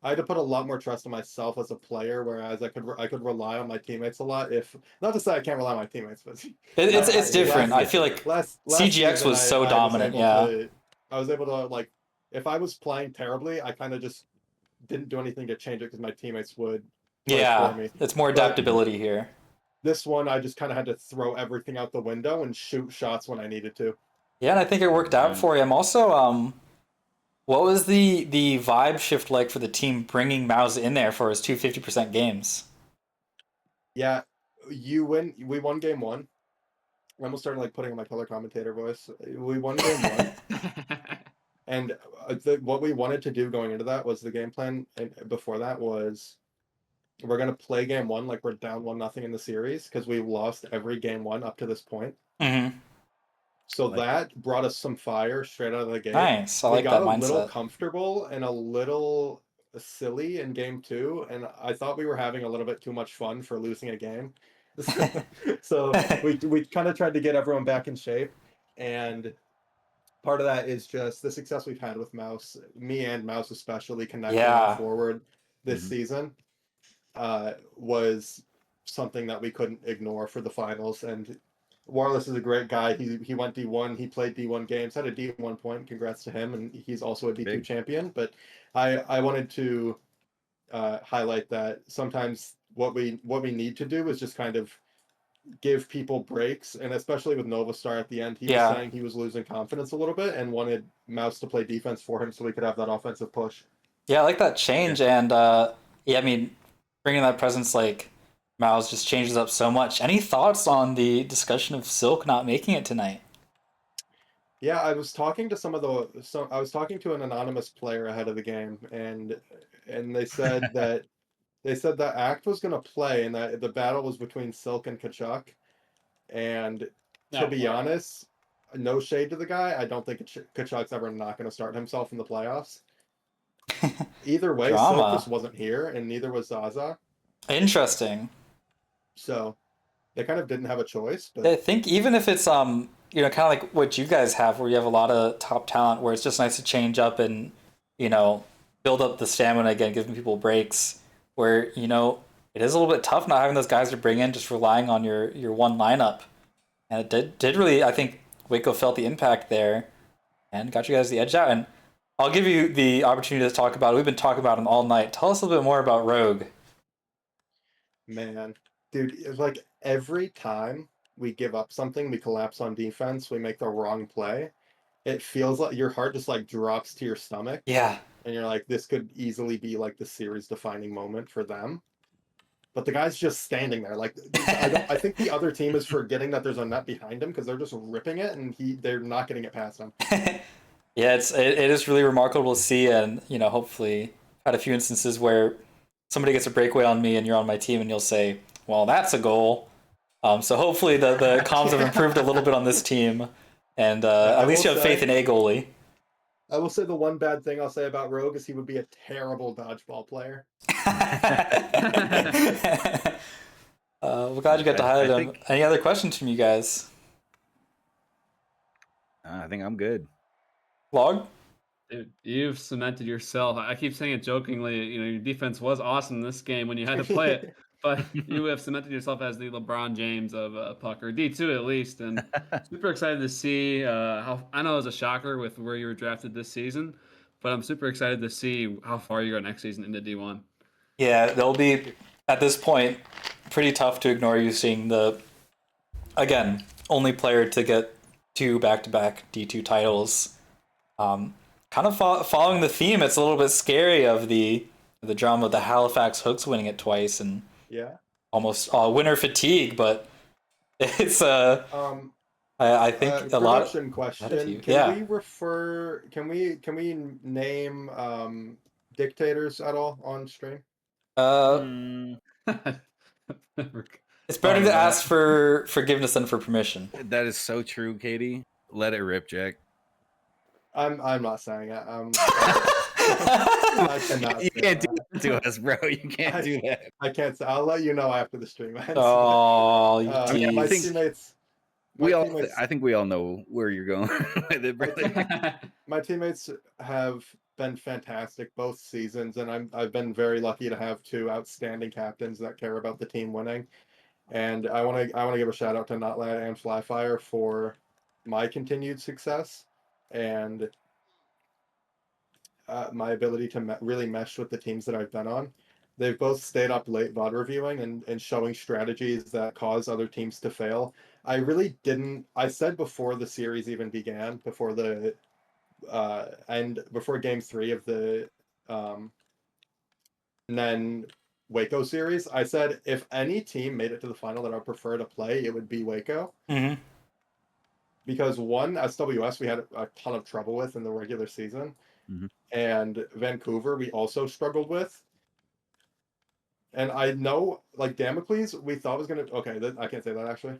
I had to put a lot more trust in myself as a player, whereas I could rely on my teammates a lot. If not to say I can't rely on my teammates, but It's different. I feel like last CGX season, was so I dominant. I was able to like if I was playing terribly, I kind of just didn't do anything to change it because my teammates would play for me. It's more But adaptability here. this one, I just kind of had to throw everything out the window and shoot shots when I needed to. Yeah, and I think it worked out for you. I'm also what was the vibe shift like for the team bringing Mouse in there for his 250% games? Yeah, we won game one. I'm almost starting like putting on my color commentator voice. We won game one. And what we wanted to do going into that was the game plan. And before that was we're going to play game one like we're down 1-0 in the series because we lost every game one up to this point. Mm-hmm. So that brought us some fire straight out of the gate. Nice. I we like got that mindset. A little comfortable and a little silly in game two, and I thought we were having a little bit too much fun for losing a game. So we kind of tried to get everyone back in shape, and part of that is just the success we've had with Mouse, me and Mouse especially connecting forward this season was something that we couldn't ignore for the finals. And Warless is a great guy. He went D1. He played D1 games, had a D1 point. Congrats to him. And he's also a D2 champion. But I wanted to highlight that sometimes what we need to do is just kind of give people breaks. And especially with Novastar at the end, he was saying he was losing confidence a little bit and wanted Mouse to play defense for him so we could have that offensive push. Yeah, I like that change. And I mean, bringing that presence like Mouse just changes up so much. Any thoughts on the discussion of Silk not making it tonight? Yeah, I was talking to I was talking to an anonymous player ahead of the game, and they said that Act was going to play, and that the battle was between Silk and Kachuk. And to be honest, no shade to the guy, I don't think Kachuk's ever not going to start himself in the playoffs. Either way, Silk just wasn't here, and neither was Zaza. Interesting. So they kind of didn't have a choice. But I think even if it's kind of like what you guys have, where you have a lot of top talent, where it's just nice to change up and build up the stamina again, giving people breaks. Where it is a little bit tough not having those guys to bring in, just relying on your one lineup. And it did really, I think Waco felt the impact there, and got you guys the edge out. And I'll give you the opportunity to talk about it. We've been talking about him all night. Tell us a little bit more about Rogue. Man. Dude, it's like every time we give up something, we collapse on defense, we make the wrong play, it feels like your heart just like drops to your stomach. Yeah. And you're like, this could easily be like the series defining moment for them. But the guy's just standing there. Like, I think the other team is forgetting that there's a net behind him because they're just ripping it and they're not getting it past him. Yeah, it is really remarkable to see, and hopefully had a few instances where somebody gets a breakaway on me and you're on my team and you'll say, well, that's a goal. So hopefully the comms have improved a little bit on this team, and at least you have faith in a goalie. I will say the one bad thing I'll say about Rogue is he would be a terrible dodgeball player. We're glad you got to highlight him. Any other questions from you guys? I think I'm good. Log? Dude, you've cemented yourself. I keep saying it jokingly, your defense was awesome in this game when you had to play it. But you have cemented yourself as the LeBron James of puck, or D2 at least, and super excited to see how. I know it was a shocker with where you were drafted this season, but I'm super excited to see how far you go next season into D1. Yeah, they'll be at this point pretty tough to ignore you seeing the only player to get 2 back-to-back D2 titles. Kind of following the theme, it's a little bit scary of the drama of the Halifax Hooks winning it twice and. Yeah. Almost winner fatigue, but it's I think a lot. Production question. Can we name dictators at all on stream? It's better to ask for forgiveness than for permission. That is so true, Katie. Let it rip, Jack. I'm not saying it. I cannot. You can't do that to us, bro. You can't do that. I can't say. I'll let you know after the stream. Oh, my teammates. I think we all know where you're going with it, brother. My teammates have been fantastic both seasons, and I've been very lucky to have two outstanding captains that care about the team winning. And I want to give a shout out to Notlad and Flyfire for my continued success and my ability to really mesh with the teams that I've been on. They've both stayed up late VOD reviewing and showing strategies that cause other teams to fail. I really didn't. I said before the series even began, before the before Game 3 of the then Waco series, I said if any team made it to the final that I would prefer to play, it would be Waco. Mm-hmm. Because one, SWS we had a ton of trouble with in the regular season, and Vancouver we also struggled with. And I know, like, Damocles, we thought was gonna. Okay, I can't say that actually.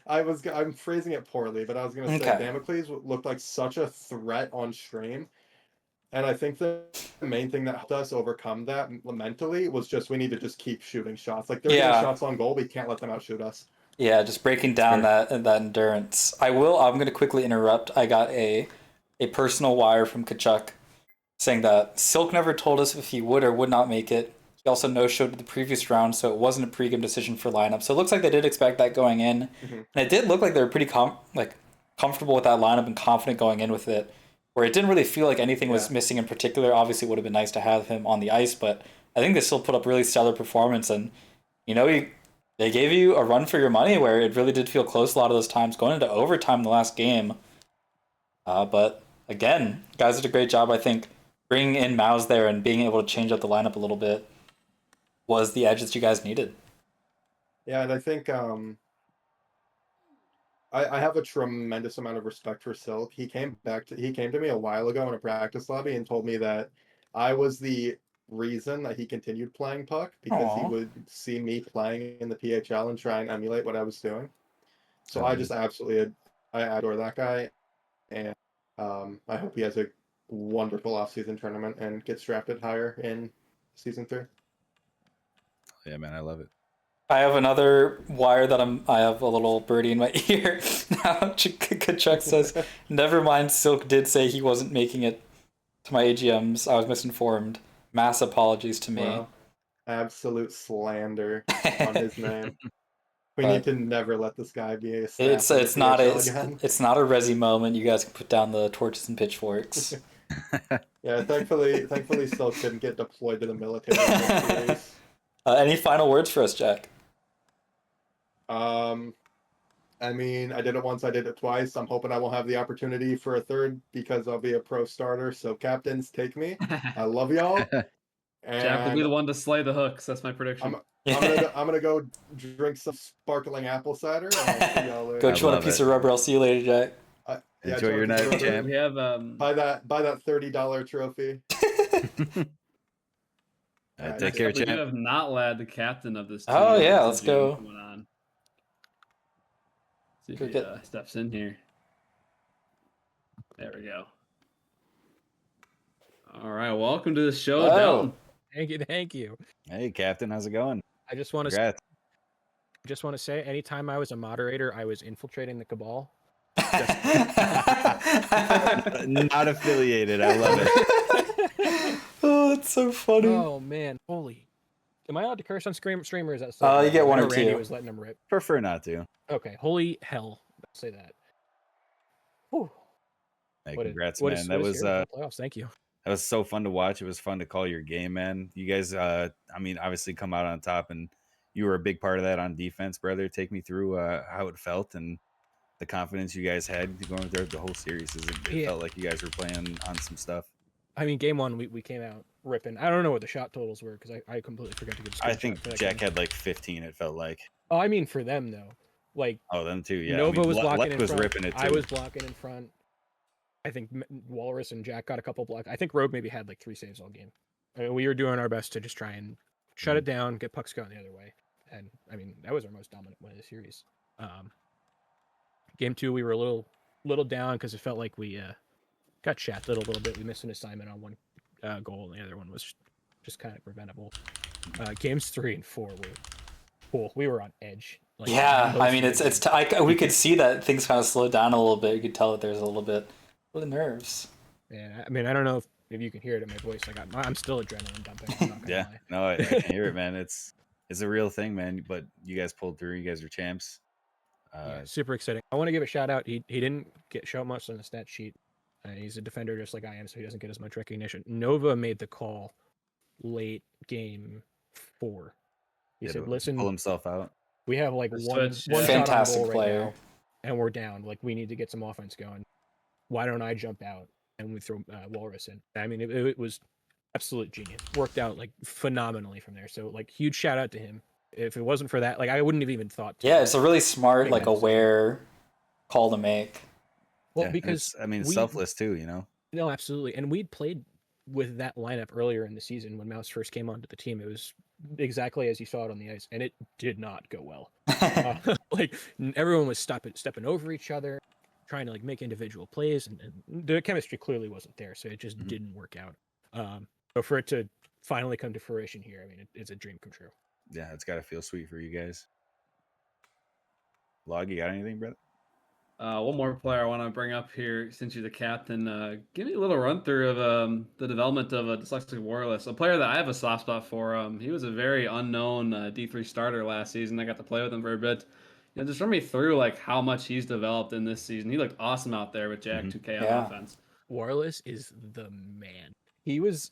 I'm phrasing it poorly, but I was gonna say Damocles looked like such a threat on stream, and I think the main thing that helped us overcome that mentally was just we need to just keep shooting shots. Like they're getting shots on goal, we can't let them outshoot us. Yeah, just breaking down that endurance. I'm going to quickly interrupt. I got a personal wire from Kachuk saying that Silk never told us if he would or would not make it. He also no-showed the previous round, so it wasn't a pre-game decision for lineup. So it looks like they did expect that going in. And it did look like they were pretty comfortable with that lineup and confident going in with it, where it didn't really feel like anything was missing in particular. Obviously, it would have been nice to have him on the ice, but I think they still put up really stellar performance. And, they gave you a run for your money where it really did feel close a lot of those times, going into overtime in the last game. But, again, guys did a great job, I think. Bringing in Mouse there and being able to change up the lineup a little bit was the edge that you guys needed. Yeah, and I think I have a tremendous amount of respect for Silk. He came to me a while ago in a practice lobby and told me that I was the reason that he continued playing puck because he would see me playing in the PHL and try and emulate what I was doing. So I just absolutely I adore that guy, and I hope he has a wonderful off-season tournament and gets drafted higher in season 3. Yeah, man, I love it. I have another wire that I have a little birdie in my ear. Now Kachuk says, never mind, Silk did say he wasn't making it to my AGMs. I was misinformed. Mass apologies to me. Wow. Absolute slander on his name. We need to never let this guy be a it's not a Resi moment. You guys can put down the torches and pitchforks. Yeah, thankfully Silk didn't get deployed to the military in this series. Any final words for us, Jack? I mean, I did it once, I did it twice. I'm hoping I won't have the opportunity for a third because I'll be a pro starter. So captains, take me. I love y'all. And Jack will be the one to slay the hooks. That's my prediction. I'm gonna go drink some sparkling apple cider. And I'll see y'all later. Go chew on a piece of rubber. I'll see you later, Jack. Enjoy your night, champ. We have buy that $30 trophy. Take care, champ. We do have Notlad, the captain of this team. Oh yeah, let's go. See if he steps in here. There we go. All right, welcome to the show, Delton. Thank you. Hey, Captain, how's it going? I just want to say, anytime I was a moderator, I was infiltrating the cabal. Not affiliated. I love it. Oh, that's so funny. Oh man, holy! Am I allowed to curse on streamer? Is that you get one or two. Randy was letting him rip. Prefer not to. Okay, holy hell! Let's say that. Whew. Hey, congrats, man. That was playoffs. Thank you. That was so fun to watch. It was fun to call your game, man. You guys, I mean, obviously come out on top, and you were a big part of that on defense, brother. Take me through how it felt and the confidence you guys had going through the whole series. It felt like you guys were playing on some stuff. I mean, game one, we came out ripping. I don't know what the shot totals were because I completely forgot to get. I think Jack had like 15. It felt like. Oh, I mean for them though, like. Oh, them too. Yeah. Nova was blocking in was front. Ripping it too. I was blocking in front. I think Walrus and Jack got a couple blocks. I think Rogue maybe had like 3 saves all game. I mean, we were doing our best to just try and shut it down, get pucks going the other way, and I mean that was our most dominant win of the series. Game 2, we were a little down because it felt like we got shafted a little bit. We missed an assignment on one goal, and the other one was just kind of preventable. Games 3 and 4 were cool. We were on edge. Like, yeah, I mean, we could see that things kind of slowed down a little bit. You could tell that there's a little bit The nerves. Yeah, I mean, I don't know if you can hear it in my voice. I'm still adrenaline dumping. I'm not gonna Yeah, lie. no, I can hear it, man. It's a real thing, man. But you guys pulled through. You guys are champs. Yeah, super exciting. I want to give a shout out. He didn't show much on the stat sheet. He's a defender just like I am, so he doesn't get as much recognition. Nova made the call late game 4. He said, "Listen, pull himself out. we have like The one switch, one yeah. shot on Fantastic goal right player. now, and we're down. Like we need to get some offense going. Why don't I jump out and we throw Walrus in?" I mean, it was absolute genius. Worked out like phenomenally from there. So like huge shout out to him. If it wasn't for that, like I wouldn't have even thought. Yeah, it's a really smart, make like that decision. aware call to make. Well, Yeah, because it's we- selfless too, you know. No, absolutely. And we'd played with that lineup earlier in the season when Mouse first came onto the team. It was exactly as you saw it on the ice, and it did not go well. Like everyone was stepping over each other, trying to like make individual plays, and the chemistry clearly wasn't there, so it just didn't work out. So for it to finally come to fruition here, I mean, it's a dream come true. Yeah, it's got to feel sweet for you guys. Log, you got anything, brother? One more player I want to bring up here, since you're the captain. Give me a little run through of the development of a dyslexic Warless, a player that I have a soft spot for. He was a very unknown D3 starter last season. I got to play with him for a bit. You know, just run me through like how much he's developed in this season. He looked awesome out there with Jack 2K on offense. Warless is the man. He was.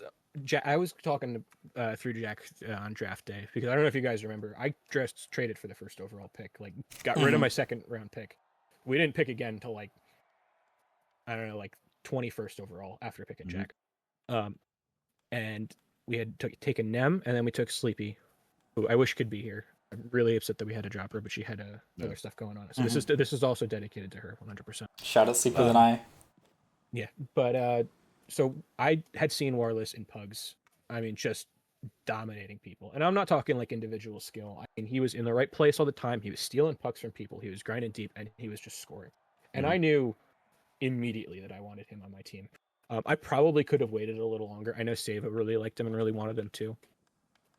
I was talking through Jack on draft day because I don't know if you guys remember. I just traded for the first overall pick. Like, got rid of my second round pick. We didn't pick again until like, I don't know, like 21st overall after picking Jack. And we had taken Nem, and then we took Sleepy, who I wish could be here. I'm really upset that we had to drop her, but she had other stuff going on. So this is also dedicated to her 100%. Shout out Sleep with an Eye. Yeah, but so I had seen Warless in Pugs. I mean, just dominating people. And I'm not talking like individual skill. I mean, he was in the right place all the time. He was stealing pucks from people. He was grinding deep, and he was just scoring. And I knew immediately that I wanted him on my team. I probably could have waited a little longer. I know Sava really liked him and really wanted him too.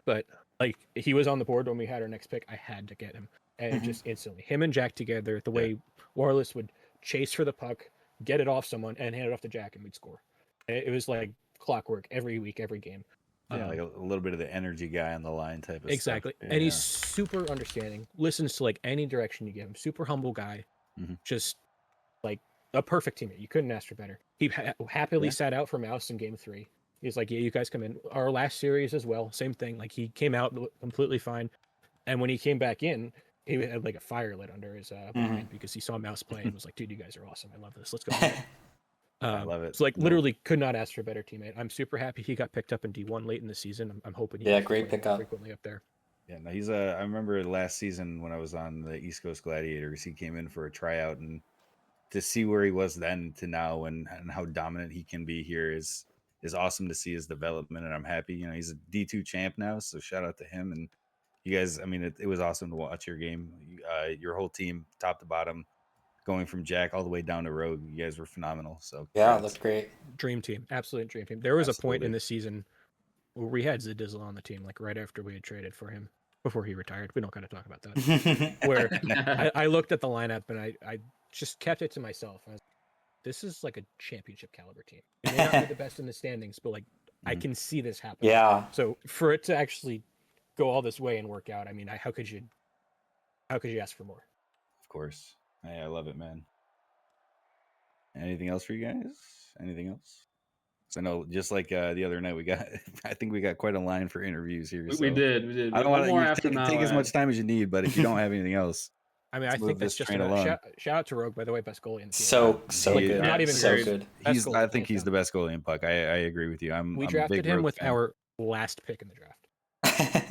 But like, he was on the board when we had our next pick. I had to get him. And it just instantly, him and Jack together, the way Warless would chase for the puck, get it off someone, and hand it off to Jack, and we'd score. It was like clockwork every week, every game. Yeah, like a little bit of the energy guy on the line type of exactly. stuff. And he's super understanding, listens to like any direction you give him. Super humble guy, just like a perfect teammate. You couldn't ask for better. He happily sat out for Mouse in game 3. He's like, yeah, you guys come in. Our last series as well, same thing. Like, he came out completely fine, and when he came back in, he had like a fire lit under his behind because he saw Mouse play and was like, dude, you guys are awesome. I love this. Let's go. I love it. So like, literally could not ask for a better teammate. I'm super happy he got picked up in D1 late in the season. I'm hoping he great pickup. frequently up there. Yeah, no, he's I remember last season when I was on the East Coast Gladiators, he came in for a tryout, and to see where he was then to now and how dominant he can be here is awesome to see his development, and I'm happy. You know, he's a D2 champ now, so shout out to him. And you guys, I mean, it was awesome to watch your game. Your whole team, top to bottom, going from Jack all the way down to Rogue. You guys were phenomenal. So yeah, that's great. Dream team, absolute dream team. There was a point in the season where we had Zadizzle on the team, like right after we had traded for him, before he retired. We don't got to talk about that. Where I looked at the lineup and I just kept it to myself. I was, this is like a championship caliber team. It may not be the best in the standings, but like, I can see this happen. Yeah. So for it to actually go all this way and work out, I mean, how could you ask for more? Of course. Hey, I love it, man. Anything else for you guys? Anything else? So I know, just like the other night, I think we got quite a line for interviews here. We did. I don't want to take as much time as you need, but if you don't have anything else, I mean, I think that's just shout out to Rogue, by the way, best goalie in the team. So good. Not even so great. good. I think he's the best goalie in puck. I agree with you. We drafted him with our last pick in the draft.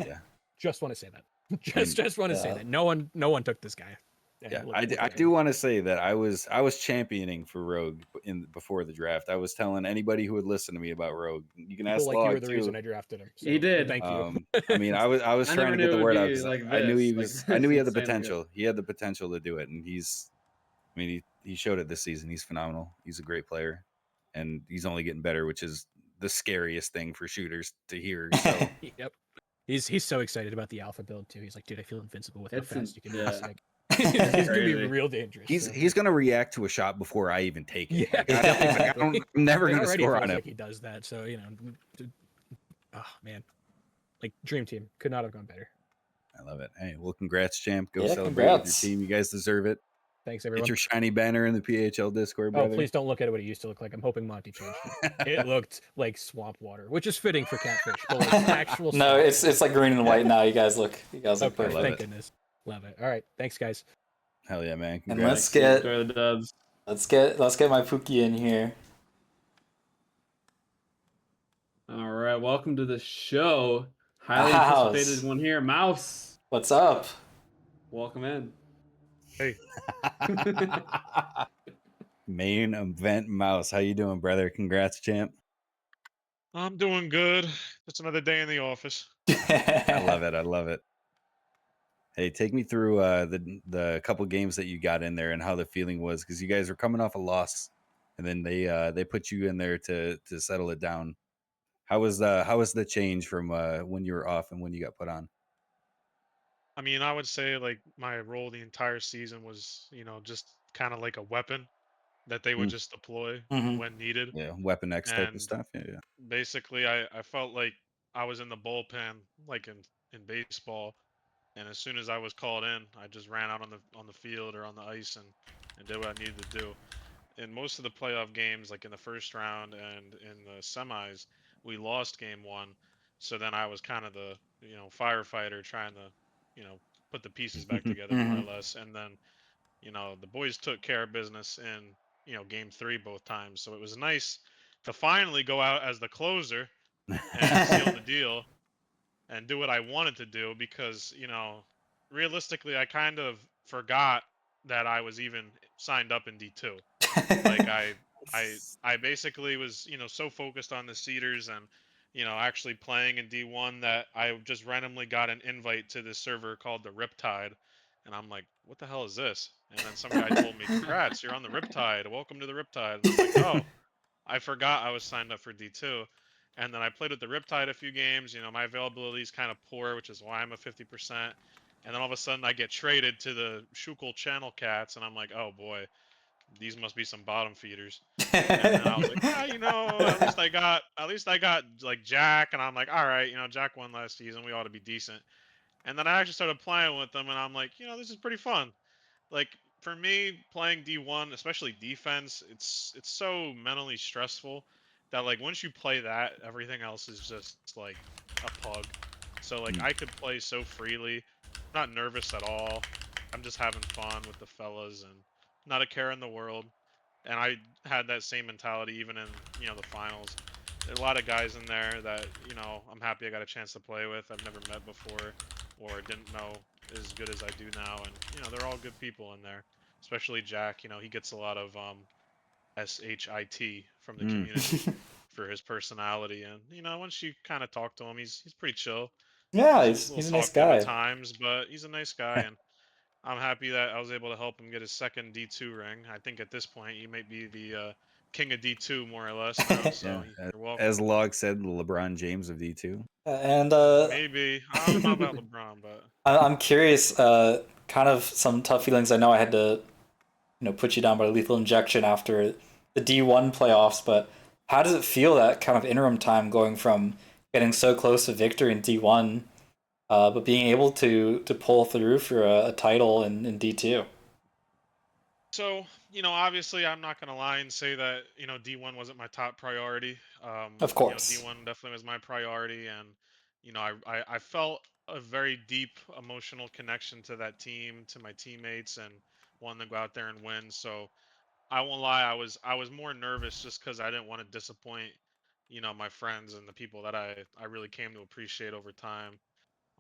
Yeah. Just want to say that. Just want to say that. No one took this guy. Yeah, I do want to say that I was championing for Rogue before the draft. I was telling anybody who would listen to me about Rogue. You can ask like Log you were the too. reason I drafted him. So He did. Thank you. I mean, I was trying to get the word out. I knew he was. I knew he had the Insane potential. He had the potential to do it, and he showed it this season. He's phenomenal. He's a great player, and he's only getting better, which is the scariest thing for shooters to hear. So. Yep. He's so excited about the alpha build too. He's like, dude, I feel invincible with how fast you can do this thing. He's gonna be Crazy. real dangerous. He's gonna react to a shot before I even take it. Yeah, Like, I'm never It gonna already score feels on him. like he does that. So oh man, like dream team could not have gone better. I love it. Hey, well, congrats, champ. Go Yeah, celebrate with congrats. your team. You guys deserve it. Thanks Get everyone. your shiny banner in the PHL Discord, Oh, brother. please don't look at it what it used to look like. I'm hoping Monty changed it. It looked like swamp water, which is fitting for catfish, but like actual swamp No, it's water. like green and white now. You guys look Okay, perfect. thank goodness. Love it. All right, thanks guys. Hell yeah, man. And Congrats. Enjoy the dubs. let's get my Pookie in here. All right, welcome to the show. Highly Mouse. anticipated one here, Mouse. What's up? Welcome in. Hey. Main event Mouse. How you doing, brother? Congrats, champ. I'm doing good. It's another day in the office. I love it. I love it. Hey, take me through the couple games that you got in there and how the feeling was, because you guys were coming off a loss, and then they put you in there to settle it down. How was the change from when you were off and when you got put on? I mean, I would say like my role the entire season was, just kind of like a weapon that they would just deploy Mhm. when needed. Yeah, Weapon X type of And stuff. Yeah. basically, I felt like I was in the bullpen, like in baseball. And as soon as I was called in, I just ran out on the field or on the ice and did what I needed to do. In most of the playoff games, like in the first round and in the semis, we lost game one. So then I was kind of the, firefighter trying to, put the pieces back together more or Mhm. less. And then, the boys took care of business in, game three both times. So it was nice to finally go out as the closer and seal the deal and do what I wanted to do because, realistically, I kind of forgot that I was even signed up in D2. Like I basically was, so focused on the Cedars and, actually playing in D1 that I just randomly got an invite to this server called the Riptide. And I'm like, what the hell is this? And then some guy told me, congrats, you're on the Riptide. Welcome to the Riptide. And I'm like, oh, I forgot I was signed up for D2. And then I played with the Riptide a few games. My availability is kind of poor, which is why I'm a 50%. And then all of a sudden I get traded to the Schuylkill Channel Cats, and I'm like, oh boy, these must be some bottom feeders. And then I was like, at least I got like Jack, and I'm like, all right, Jack won last season, we ought to be decent. And then I actually started playing with them, and I'm like, this is pretty fun. Like for me, playing D1, especially defense, it's so mentally stressful that like once you play that, everything else is just like a pug. So like I could play so freely, not nervous at all. I'm just having fun with the fellas and not a care in the world. And I had that same mentality even in, the finals. There are a lot of guys in there that, I'm happy I got a chance to play with. I've never met before or didn't know as good as I do now. And, they're all good people in there, especially Jack. He gets a lot of SHIT from the community for his personality. And, once you kind of talk to him, he's pretty chill. Yeah, He's a little he's a nice talkative at guy. times, but he's a nice guy. And I'm happy that I was able to help him get his second D2 ring. I think at this point, he might be the king of D2 more or less now. So Yeah. you're welcome. As Log said, the LeBron James of D2. And Maybe. I don't know about LeBron, but I'm curious. Kind of some tough feelings. I know I had to, put you down by lethal injection after the D1 playoffs. But how does it feel that kind of interim time going from getting so close to victory in D1, but being able to pull through for a title in D2? so, obviously I'm not going to lie and say that, D1 wasn't my top priority. Of course. D1 definitely was my priority. And, I felt a very deep emotional connection to that team, to my teammates, and wanted to go out there and win. So I won't lie, I was more nervous just because I didn't want to disappoint, my friends and the people that I really came to appreciate over time.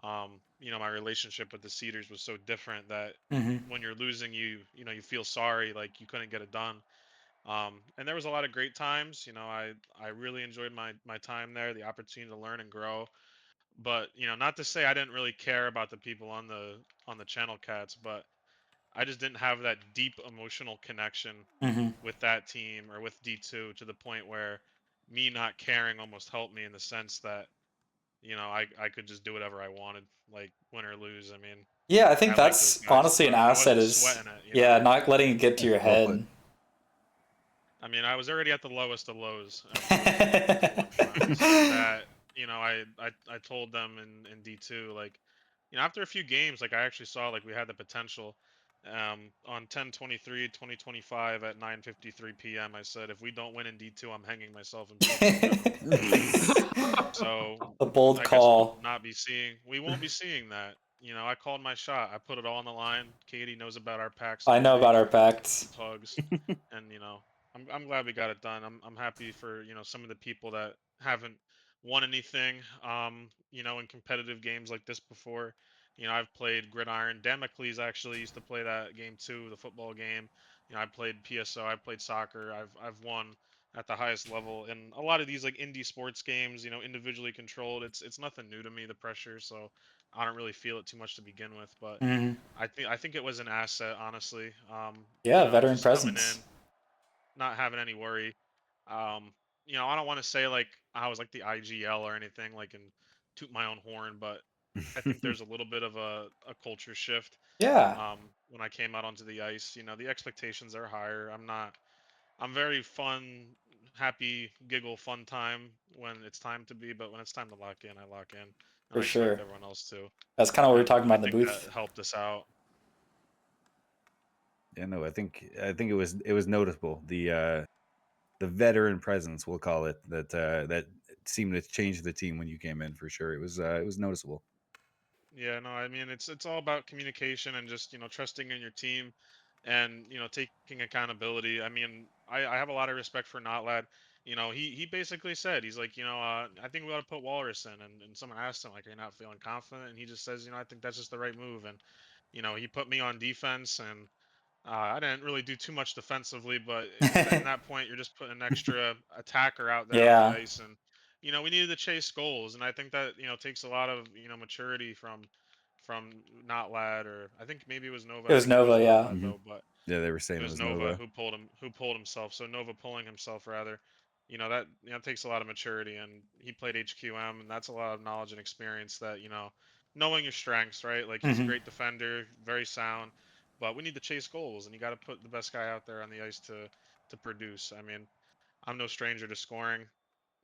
My relationship with the Cedars was so different that Mm-hmm. when you're losing, you feel sorry, like you couldn't get it done. And there was a lot of great times. I really enjoyed my time there, the opportunity to learn and grow. But not to say I didn't really care about the people on the Channel Cats, but I just didn't have that deep emotional connection Mm-hmm. with that team or with D2 to the point where me not caring almost helped me in the sense that I could just do whatever I wanted, like win or lose. I mean, Yeah, I think I like those that's guys, honestly an but I asset wasn't is, sweating it. yeah, not letting it get to your Well put. head. I mean, I was already at the lowest of lows after the D1 finals. That I told them in D2, like, after a few games, like, I actually saw like we had the potential. On 10/23/2025 at 9:53 p.m. I said, if we don't win in D2, I'm hanging myself in PHL Federal. So A bold I guess call. we won't be seeing that. I called my shot. I put it all on the line. Katie knows about our pacts I know already. about our pacts. Group hugs, and I'm glad we got it done. I'm happy for some of the people that haven't won anything in competitive games like this before. I've played Gridiron. Damocles actually used to play that game too, the football game. I played PSO. I played soccer. I've won at the highest level, and a lot of these like indie sports games, individually controlled. It's nothing new to me, the pressure, so I don't really feel it too much to begin with. But Hmm. I think it was an asset, honestly. Yeah, veteran Just coming presence. in, not having any worry. Um, I don't want to say like I was like the IGL or anything, like, and toot my own horn, but I think there's a little bit of a culture shift. Yeah, When I came out onto the ice, the expectations are higher. I'm very fun, happy, giggle, fun time when it's time to be, but when it's time to lock in, I lock in, and for I expect sure. everyone else to. That's kind of what we were And talking I about in the think that booth. helped us out. Yeah, no, I think it was noticeable, the veteran presence, we'll call it, that seemed to change the team when you came in, for sure. It was noticeable. Yeah, no, I mean it's all about communication and just trusting in your team, and taking accountability. I mean, I have a lot of respect for Not Lad. He basically said, he's like, I think we ought to put Walrus in, and someone asked him like, are you not feeling confident? And he just says, I think that's just the right move. And he put me on defense, and I didn't really do too much defensively, but in that point, you're just putting an extra attacker out there on the Yeah, ice, and we needed to chase goals, and I think that takes a lot of maturity from Not Lad, or I think maybe it was Nova. it I was think it was Nova. Not Yeah. Lad Hmm. though, but Yeah, they were it saying it was was Nova Nova. who pulled himself. So Nova pulling himself rather. That takes a lot of maturity, and he played HQM, and that's a lot of knowledge and experience that knowing your strengths, right? Like, he's a Hmm. great defender, very sound, but we need to chase goals, and you got to put the best guy out there on the ice to produce. I mean, I'm no stranger to scoring.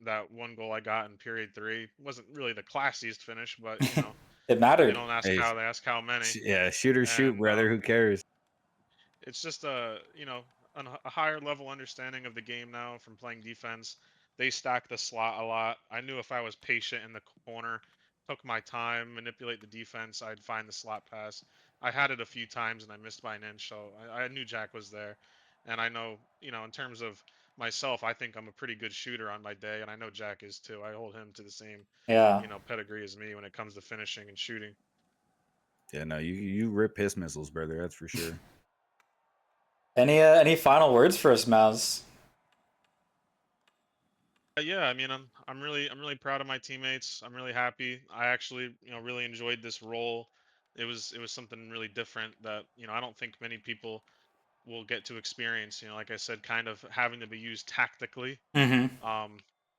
That one goal I got in period 3 wasn't really the classiest finish, but It they mattered. don't ask Hey, how, they ask how many. yeah, shoot or shoot, And brother. Who cares? it's just a higher level understanding of the game now from playing defense. They stack the slot a lot. I knew if I was patient in the corner, took my time, manipulate the defense, I'd find the slot pass. I had it a few times and I missed by an inch, so I knew Jack was there. And I know, in terms of myself, I think I'm a pretty good shooter on my day, and I know Jack is too. I hold him to the same, Yeah. pedigree as me when it comes to finishing and shooting. Yeah, no, you rip his missiles, brother. That's for sure. Any final words for us, Mouse? Yeah, I mean, I'm really proud of my teammates. I'm really happy. I actually, really enjoyed this role. It was something really different that, I don't think many people will get to experience. Like I said, kind of having to be used tactically, Hmm. um,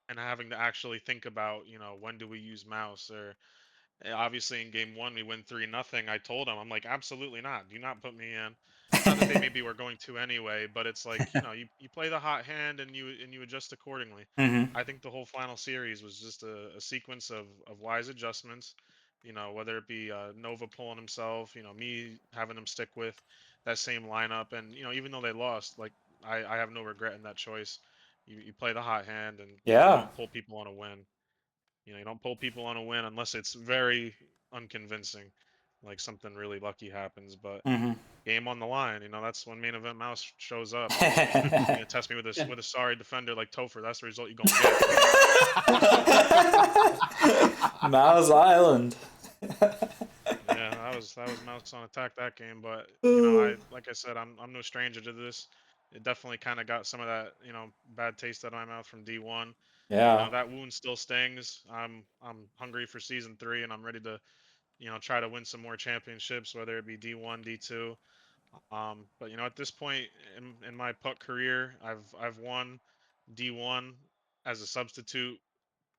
and having to actually think about, when do we use mouse, or obviously in game 1 we win 3-0. I told them, I'm like, absolutely not. Do not put me in. Not that they maybe were going to anyway, but it's like, you play the hot hand, and you adjust accordingly. Hmm. I think the whole final series was just a sequence of wise adjustments. Whether it be Nova pulling himself, me having him stick with that same lineup, and even though they lost, like, I have no regret in that choice. You play the hot hand, and you Yeah. don't pull people on a win. You don't pull people on a win unless it's very unconvincing, like something really lucky happens. But Hmm. game on the line, that's when main event mouse shows up. You gonna test me with a sorry defender like Topher? That's the result you gonna get. Mouse Island. Yeah, that was mouse on attack that game. But like I said, I'm no stranger to this. It definitely kind of got some of that bad taste out of my mouth from D1. Yeah. That wound still stings. I'm hungry for season 3, and I'm ready to try to win some more championships, whether it be D1, D2. But at this point in my puck career, I've won D1 as a substitute.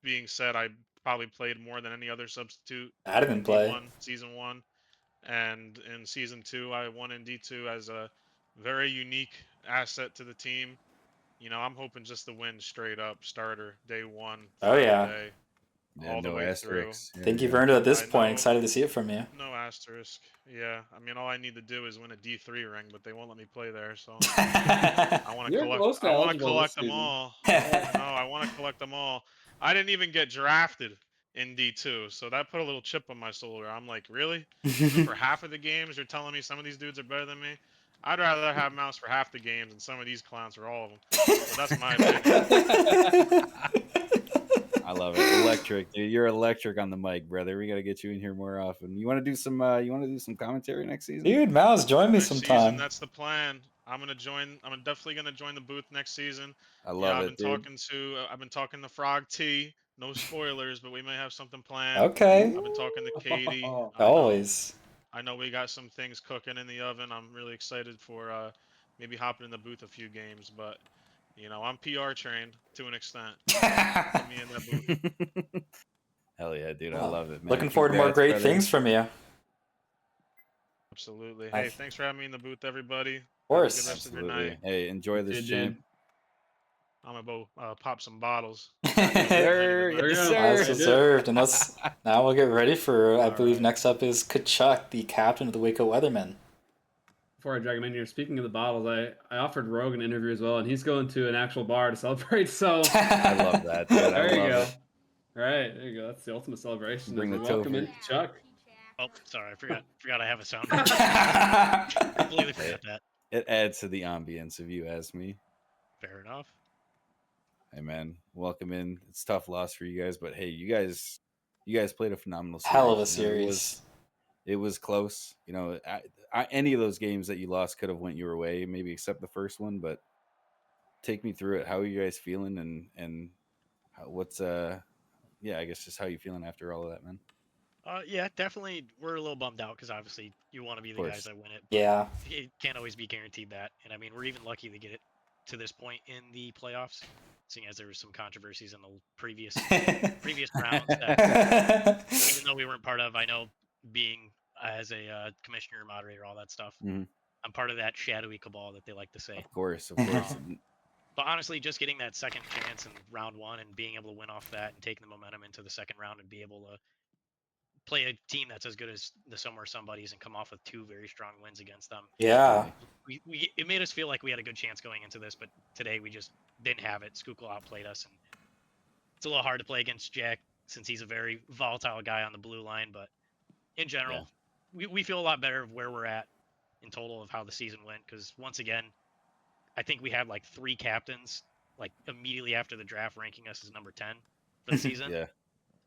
Being said, I probably played more than any other substitute I didn't in play. D1 season 1. and in season 2, I won in D2 as a very unique asset to the team. You know, I'm hoping just to win straight up starter day 1, Oh, final yeah. day, Yeah, all the no way through. asterisks. I think you've earned it at this I point. know- Excited to see it from you. No asterisk. Yeah, I mean, all I need to do is win a D3 ring, but they won't let me play there. So I want to You're collect. close to I want to eligible collect this them season. all. I know. I want to collect them all. I didn't even get drafted in D2, so that put a little chip on my shoulder. I'm like, really? For half of the games, you're telling me some of these dudes are better than me? I'd rather have Mouse for half the games than some of these clowns for all of them. So that's my opinion. I love it. Electric, dude. You're electric on the mic, brother. We gotta get you in here more often. You want to do some? You want to do some commentary next season? Dude, Mouse, join me Next sometime. season, that's the plan. I'm definitely gonna join the booth next season. I love I've it, been dude. I've been talking to Frog T. No spoilers, but we may have something planned. Okay. I've been talking to Katie. Always. I know we got some things cooking in the oven. I'm really excited for maybe hopping in the booth a few games, but you know, I'm PR trained to an extent. Put me in that booth. Hell yeah, dude. I Well, love it, man. looking forward to more Congrats, great brother. things from you. Of Absolutely. Nice. Hey, thanks for having me in the booth, everybody. course. Have a good rest of your Absolutely. night. Hey, enjoy this, Did, champ. I'm gonna go pop some bottles. Sir, There yes, you go. sir. As Did. deserved. And let's now we'll get ready for I believe right. next up is Kachuk, the captain of the Waco Weathermen. Before I drag him in here, speaking of the bottles, I offered Rogue an interview as well, and he's going to an actual bar to celebrate. So I love that, dude. I there you love go. it. All right, there you go. That's the ultimate celebration. Bring As the we welcome Topher. in Chuck. Oh, sorry, I forgot I have a sound. Completely forgot that. It adds to the ambience, if you ask me. Fair enough. Hey, man, welcome in. It's a tough loss for you guys, but hey, you guys played a phenomenal series. Hell of a You know, series. it was close. You know, any of those games that you lost could have went your way, maybe except the first one. But take me through it. How are you guys feeling, and what's yeah, I guess just how you feeling after all of that, man. Yeah, definitely. We're a little bummed out because obviously you want to be the guys that win it. But Yeah. it can't always be guaranteed that. And I mean, we're even lucky to get it to this point in the playoffs, seeing as there was some controversies in the previous rounds that even though we weren't part of. I know being as a commissioner, moderator, all that stuff. Mhm. I'm part of that shadowy cabal that they like to say. Of course. But honestly, just getting that second chance in round 1 and being able to win off that and taking the momentum into the second round and be able to play a team that's as good as the Somewhere Somebodies and come off with 2 very strong wins against them. Yeah. It made us feel like we had a good chance going into this, but today we just didn't have it. Schuylkill outplayed us, and it's a little hard to play against Jack since he's a very volatile guy on the blue line. But in general, we feel a lot better of where we're at in total of how the season went, because once again, I think we had like 3 captains like immediately after the draft ranking us as number 10 for the season. Yeah.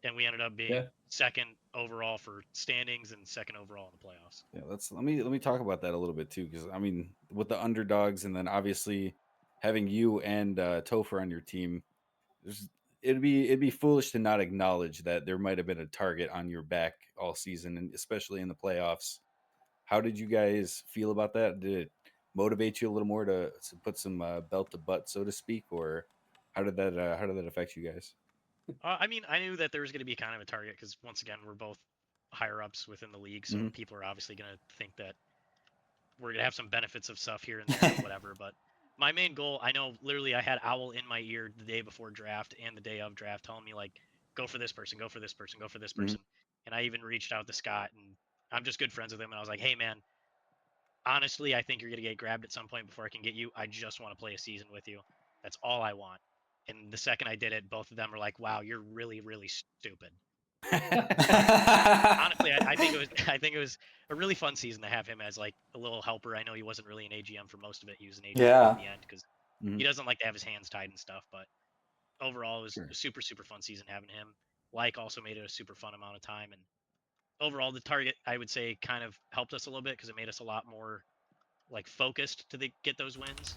And we ended up being second overall for standings and second overall in the playoffs. Yeah, let me talk about that a little bit too, because I mean, with the underdogs, and then obviously having you and Topher on your team, it'd be foolish to not acknowledge that there might have been a target on your back all season, and especially in the playoffs. How did you guys feel about that? Did it motivate you a little more to put some belt to butt, so to speak, or how did that affect you guys? I mean, I knew that there was going to be kind of a target because once again, we're both higher ups within the league, so people are obviously going to think that we're going to have some benefits of stuff here and there, or whatever. But my main goal, I know, literally, I had Owl in my ear the day before draft and the day of draft, telling me like, go for this person, go for this person, go for this person. And I even reached out to Scott, and I'm just good friends with him, and I was like, hey man, honestly, I think you're going to get grabbed at some point before I can get you. I just want to play a season with you. That's all I want. And the second I did it, both of them were like, wow, you're really, really stupid. Honestly, I think it was a really fun season to have him as like a little helper. I know he wasn't really an AGM for most of it. He was an AGM in the end because he doesn't like to have his hands tied and stuff. But overall, it was a super, super fun season having him. Like also made it a super fun amount of time. And overall, the target, I would say, kind of helped us a little bit because it made us a lot more like focused to get those wins.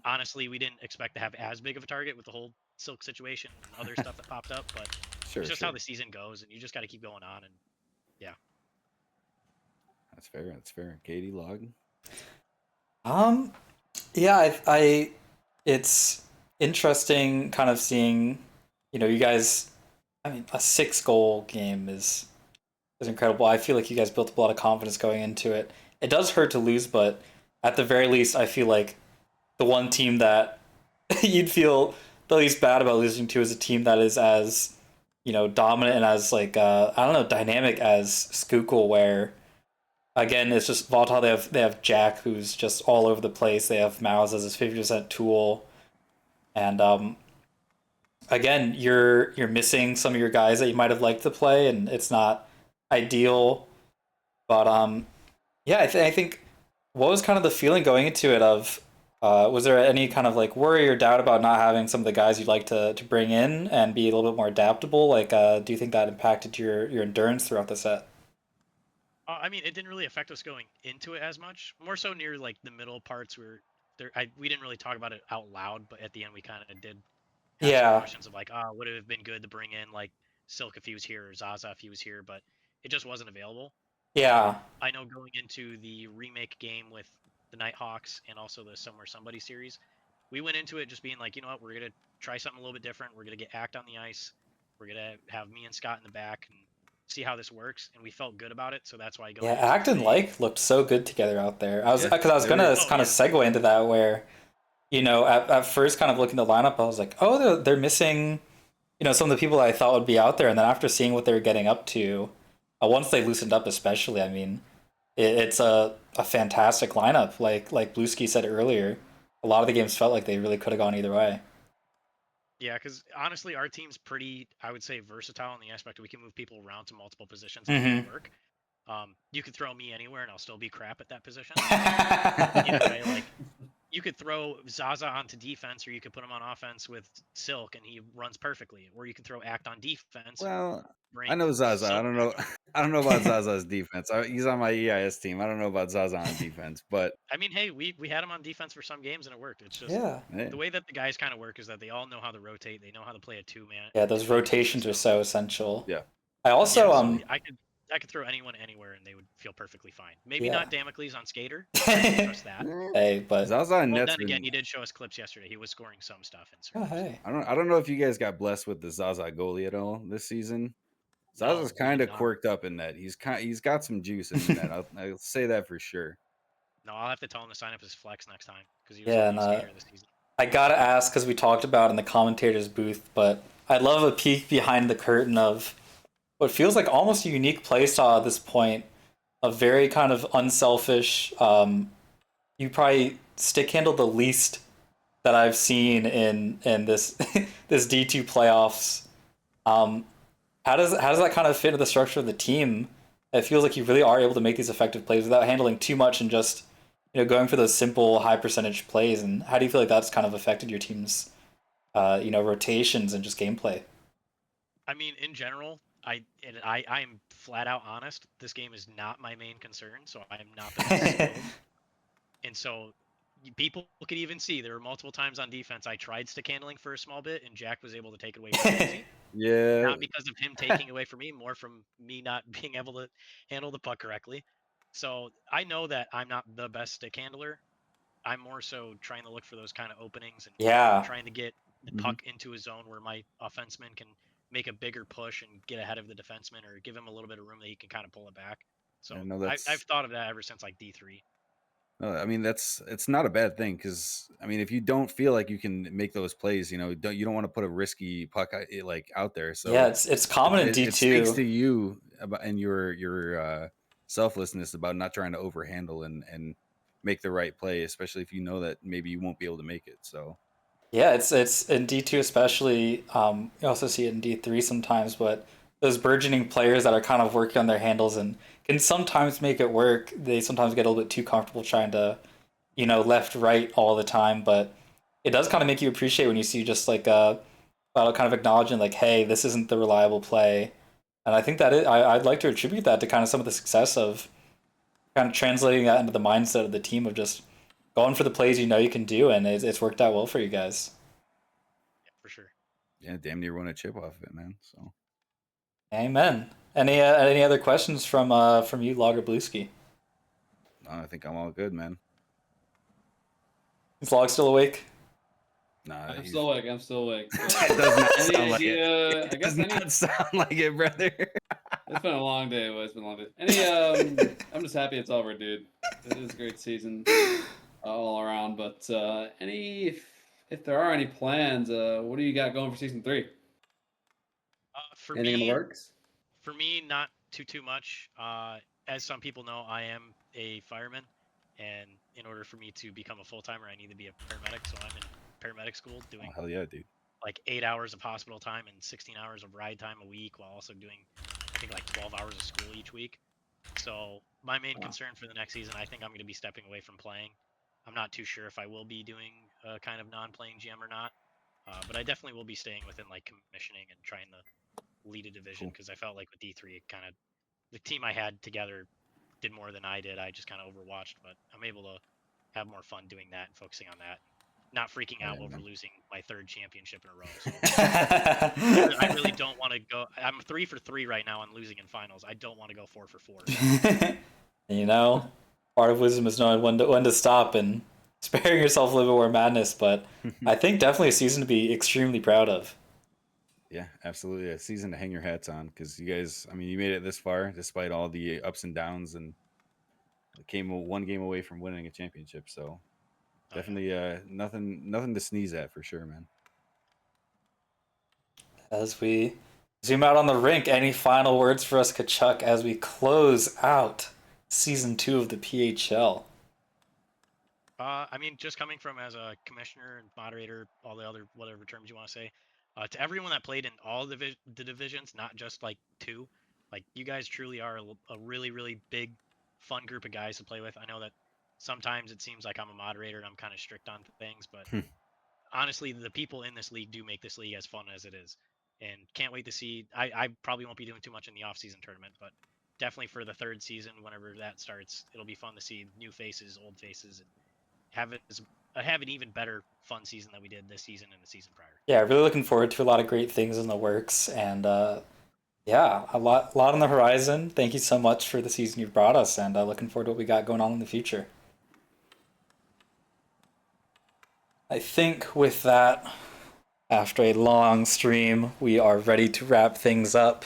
Honestly, we didn't expect to have as big of a target with the whole Silk situation and other stuff that popped up, but it's just how the season goes, and you just got to keep going on. And yeah, that's fair. That's fair. Katie, Log. Yeah, I it's interesting kind of seeing, you know, you guys. I mean, a 6-goal game is was incredible. I feel like you guys built up a lot of confidence going into it. It does hurt to lose, but at the very least, I feel like the one team that you'd feel the least bad about losing to is a team that is as, dominant and as like I don't know, dynamic as Schuylkill, where again it's just volatile. They have Jack, who's just all over the place. They have Mouse as his 50% tool, and again you're missing some of your guys that you might have liked to play, and it's not ideal. But yeah, I think what was kind of the feeling going into it of was there any kind of like worry or doubt about not having some of the guys you'd like to bring in and be a little bit more adaptable? Like, do you think that impacted your endurance throughout the set? I mean, it didn't really affect us going into it as much. More so near like the middle parts where we didn't really talk about it out loud, but at the end we kind of did have some questions of like, would it have been good to bring in like Silk if he was here or Zaza if he was here, but it just wasn't available. Yeah. I know going into the remake game with the Nighthawks and also the Somewhere Somebody series, we went into it just being like, you know what, we're gonna try something a little bit different. We're gonna get Act on the ice. We're gonna have me and Scott in the back and see how this works, and we felt good about it. So that's why I go. Yeah, Act and Like looked so good together out there. I was gonna kind of segue into that where, at first kind of looking at the lineup, I was like, oh, they're missing, some of the people that I thought would be out there, and then after seeing what they were getting up to, once they loosened up, especially, I mean, it's a fantastic lineup. Like Blueski said earlier, a lot of the games felt like they really could have gone either way. Yeah, because honestly, our team's pretty, I would say, versatile in the aspect that we can move people around to multiple positions and make it work. You could throw me anywhere and I'll still be crap at that position. Either way, like, you could throw Zaza onto defense, or you could put him on offense with Silk and he runs perfectly. Or you can throw Act on defense. Well, I know Zaza. I don't know. I don't know about Zaza's defense. He's on my EIS team. I don't know about Zaza on defense, but I mean, hey, we had him on defense for some games and it worked. It's just the way that the guys kind of work is that they all know how to rotate. They know how to play a 2-man. Yeah, those rotations are so essential. Yeah. I also I could throw anyone anywhere and they would feel perfectly fine. Maybe not Damocles on Skater. Trust that. Hey, but Zaza and then again, he did show us clips yesterday. He was scoring some stuff. Hey. I don't know if you guys got blessed with the Zaza goalie at all this season. Zaza's kind of quirked up in that. He's got some juice in that. I'll say that for sure. No, I'll have to tell him to sign up as flex next time because he was Skater this season. I gotta ask, because we talked about in the commentators booth, but I'd love a peek behind the curtain of what feels like almost a unique playstyle at this point, a very kind of unselfish. You probably stick handle the least that I've seen in this this D2 playoffs. How does that kind of fit into the structure of the team? It feels like you really are able to make these effective plays without handling too much and just going for those simple high percentage plays. And how do you feel like that's kind of affected your team's rotations and just gameplay? I mean, in general, I'm flat out honest. This game is not my main concern, so I am not the best skilled. And so people could even see there were multiple times on defense I tried stick handling for a small bit, and Jack was able to take it away from me. Yeah. Not because of him taking away from me, more from me not being able to handle the puck correctly. So I know that I'm not the best stick handler. I'm more so trying to look for those kind of openings and trying to get the puck into a zone where my offenseman can make a bigger push and get ahead of the defenseman, or give him a little bit of room that he can kind of pull it back. So I've thought of that ever since like D3. I mean, it's not a bad thing, because I mean, if you don't feel like you can make those plays, you don't want to put a risky puck like out there. So yeah, it's common in D2. It speaks to you about and your selflessness about not trying to overhandle and make the right play, especially if you know that maybe you won't be able to make it. So yeah, it's in D2 especially. You also see it in D3 sometimes, but those burgeoning players that are kind of working on their handles and can sometimes make it work. They sometimes get a little bit too comfortable trying to, left, right all the time. But it does kind of make you appreciate when you see just like kind of acknowledging like, hey, this isn't the reliable play. And I think that I'd like to attribute that to kind of some of the success of kind of translating that into the mindset of the team of just going for the plays you can do, and it's worked out well for you guys. Yeah, for sure. Yeah, damn near won a chip off of it, man. So amen. Any other questions from you, Logger Blueski? No, I think I'm all good, man. Is Log still awake? Nah, I'm still awake. It does not sound like idea, it. It does not sound like it, brother. It's been a long day, boys. It's been a long day. I'm just happy it's over, dude. It is a great season all around. But if there are any plans, what do you got going for season 3? For Anything in the me, works? For me, not too much. As some people know, I am a fireman, and in order for me to become a full timer, I need to be a paramedic. So I'm in paramedic school doing Oh, hell yeah, dude. like 8 hours of hospital time and 16 hours of ride time a week, while also doing I think like 12 hours of school each week. So my main concern for the next season, I think I'm going to be stepping away from playing. I'm not too sure if I will be doing a kind of non-playing GM or not, but I definitely will be staying within like commissioning and trying to lead a division, because I felt like with D3, it kind of the team I had together did more than I did. I just kind of overwatched, but I'm able to have more fun doing that and focusing on that, not freaking out over losing my 3rd championship in a row. So I really don't want to go. I'm 3 for 3 right now on losing in finals. I don't want to go 4 for 4. You know, part of wisdom is knowing when to stop and sparing yourself a little bit more madness. But I think definitely a season to be extremely proud of. Yeah, absolutely. A season to hang your hats on, because you guys, I mean, you made it this far despite all the ups and downs, and came one game away from winning a championship. So definitely nothing to sneeze at for sure, man. As we zoom out on the rink, any final words for us, Kachuk, as we close out season 2 of the PHL? I mean, just coming from as a commissioner and moderator, all the other whatever terms you want to say, to everyone that played in all the divisions, not just like 2, like you guys truly are a really, really big, fun group of guys to play with. I know that sometimes it seems like I'm a moderator and I'm kind of strict on things, but honestly, the people in this league do make this league as fun as it is. And can't wait to see. I probably won't be doing too much in the off-season tournament, but definitely for the 3rd season, whenever that starts, it'll be fun to see new faces, old faces, and have an even better fun season than we did this season and the season prior. Yeah, really looking forward to a lot of great things in the works, and yeah, a lot on the horizon. Thank you so much for the season you've brought us, and looking forward to what we got going on in the future. I think with that, after a long stream, we are ready to wrap things up.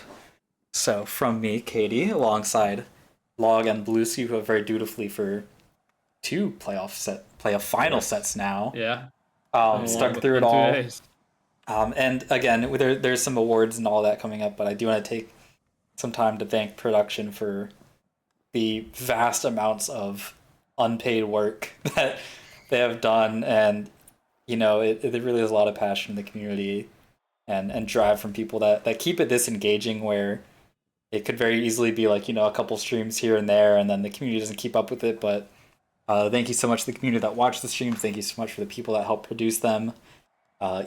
So from me, Katie, alongside Log and Bluesy, who have very dutifully for 2 playoff final sets now. Yeah. Stuck through it all. And again, there's some awards and all that coming up, but I do want to take some time to thank production for the vast amounts of unpaid work that they have done. And, you know, it really is a lot of passion in the community and drive from people that keep it this engaging, where it could very easily be like, you know, a couple streams here and there, and then the community doesn't keep up with it. But thank you so much to the community that watched the streams. Thank you so much for the people that helped produce them.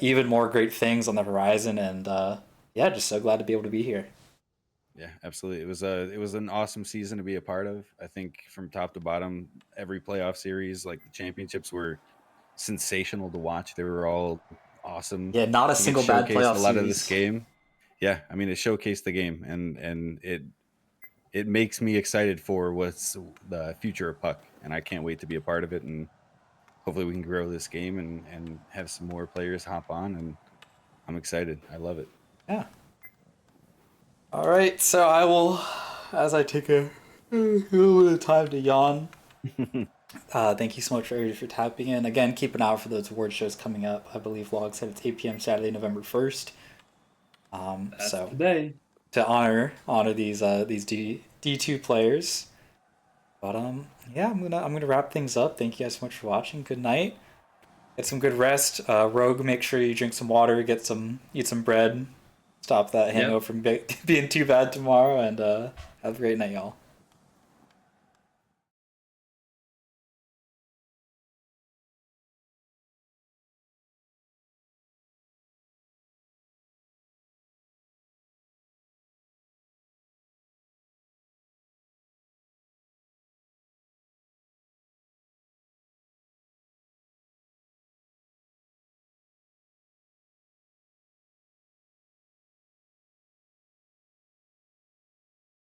Even more great things on the horizon, and yeah, just so glad to be able to be here. Yeah, absolutely. It was an awesome season to be a part of. I think from top to bottom, every playoff series, like the championships, were sensational to watch. They were all awesome. Yeah, not a single bad playoff a lot series. of this game. Yeah, I mean, it showcased the game, and it makes me excited for what's the future of Puck, and I can't wait to be a part of it. And hopefully we can grow this game and have some more players hop on, and I'm excited. I love it. Yeah. All right, so I will, as I take a little bit of time to yawn. Thank you so much for tapping in. Again, keep an eye out for those award shows coming up. I believe Log said it's 8 p.m. Saturday, November 1st. That's so today. To honor these D2 players. But yeah, I'm gonna wrap things up. Thank you guys so much for watching. Good night. Get some good rest. Rogue, make sure you drink some water, eat some bread. Stop that hangover from being too bad tomorrow, and have a great night, y'all.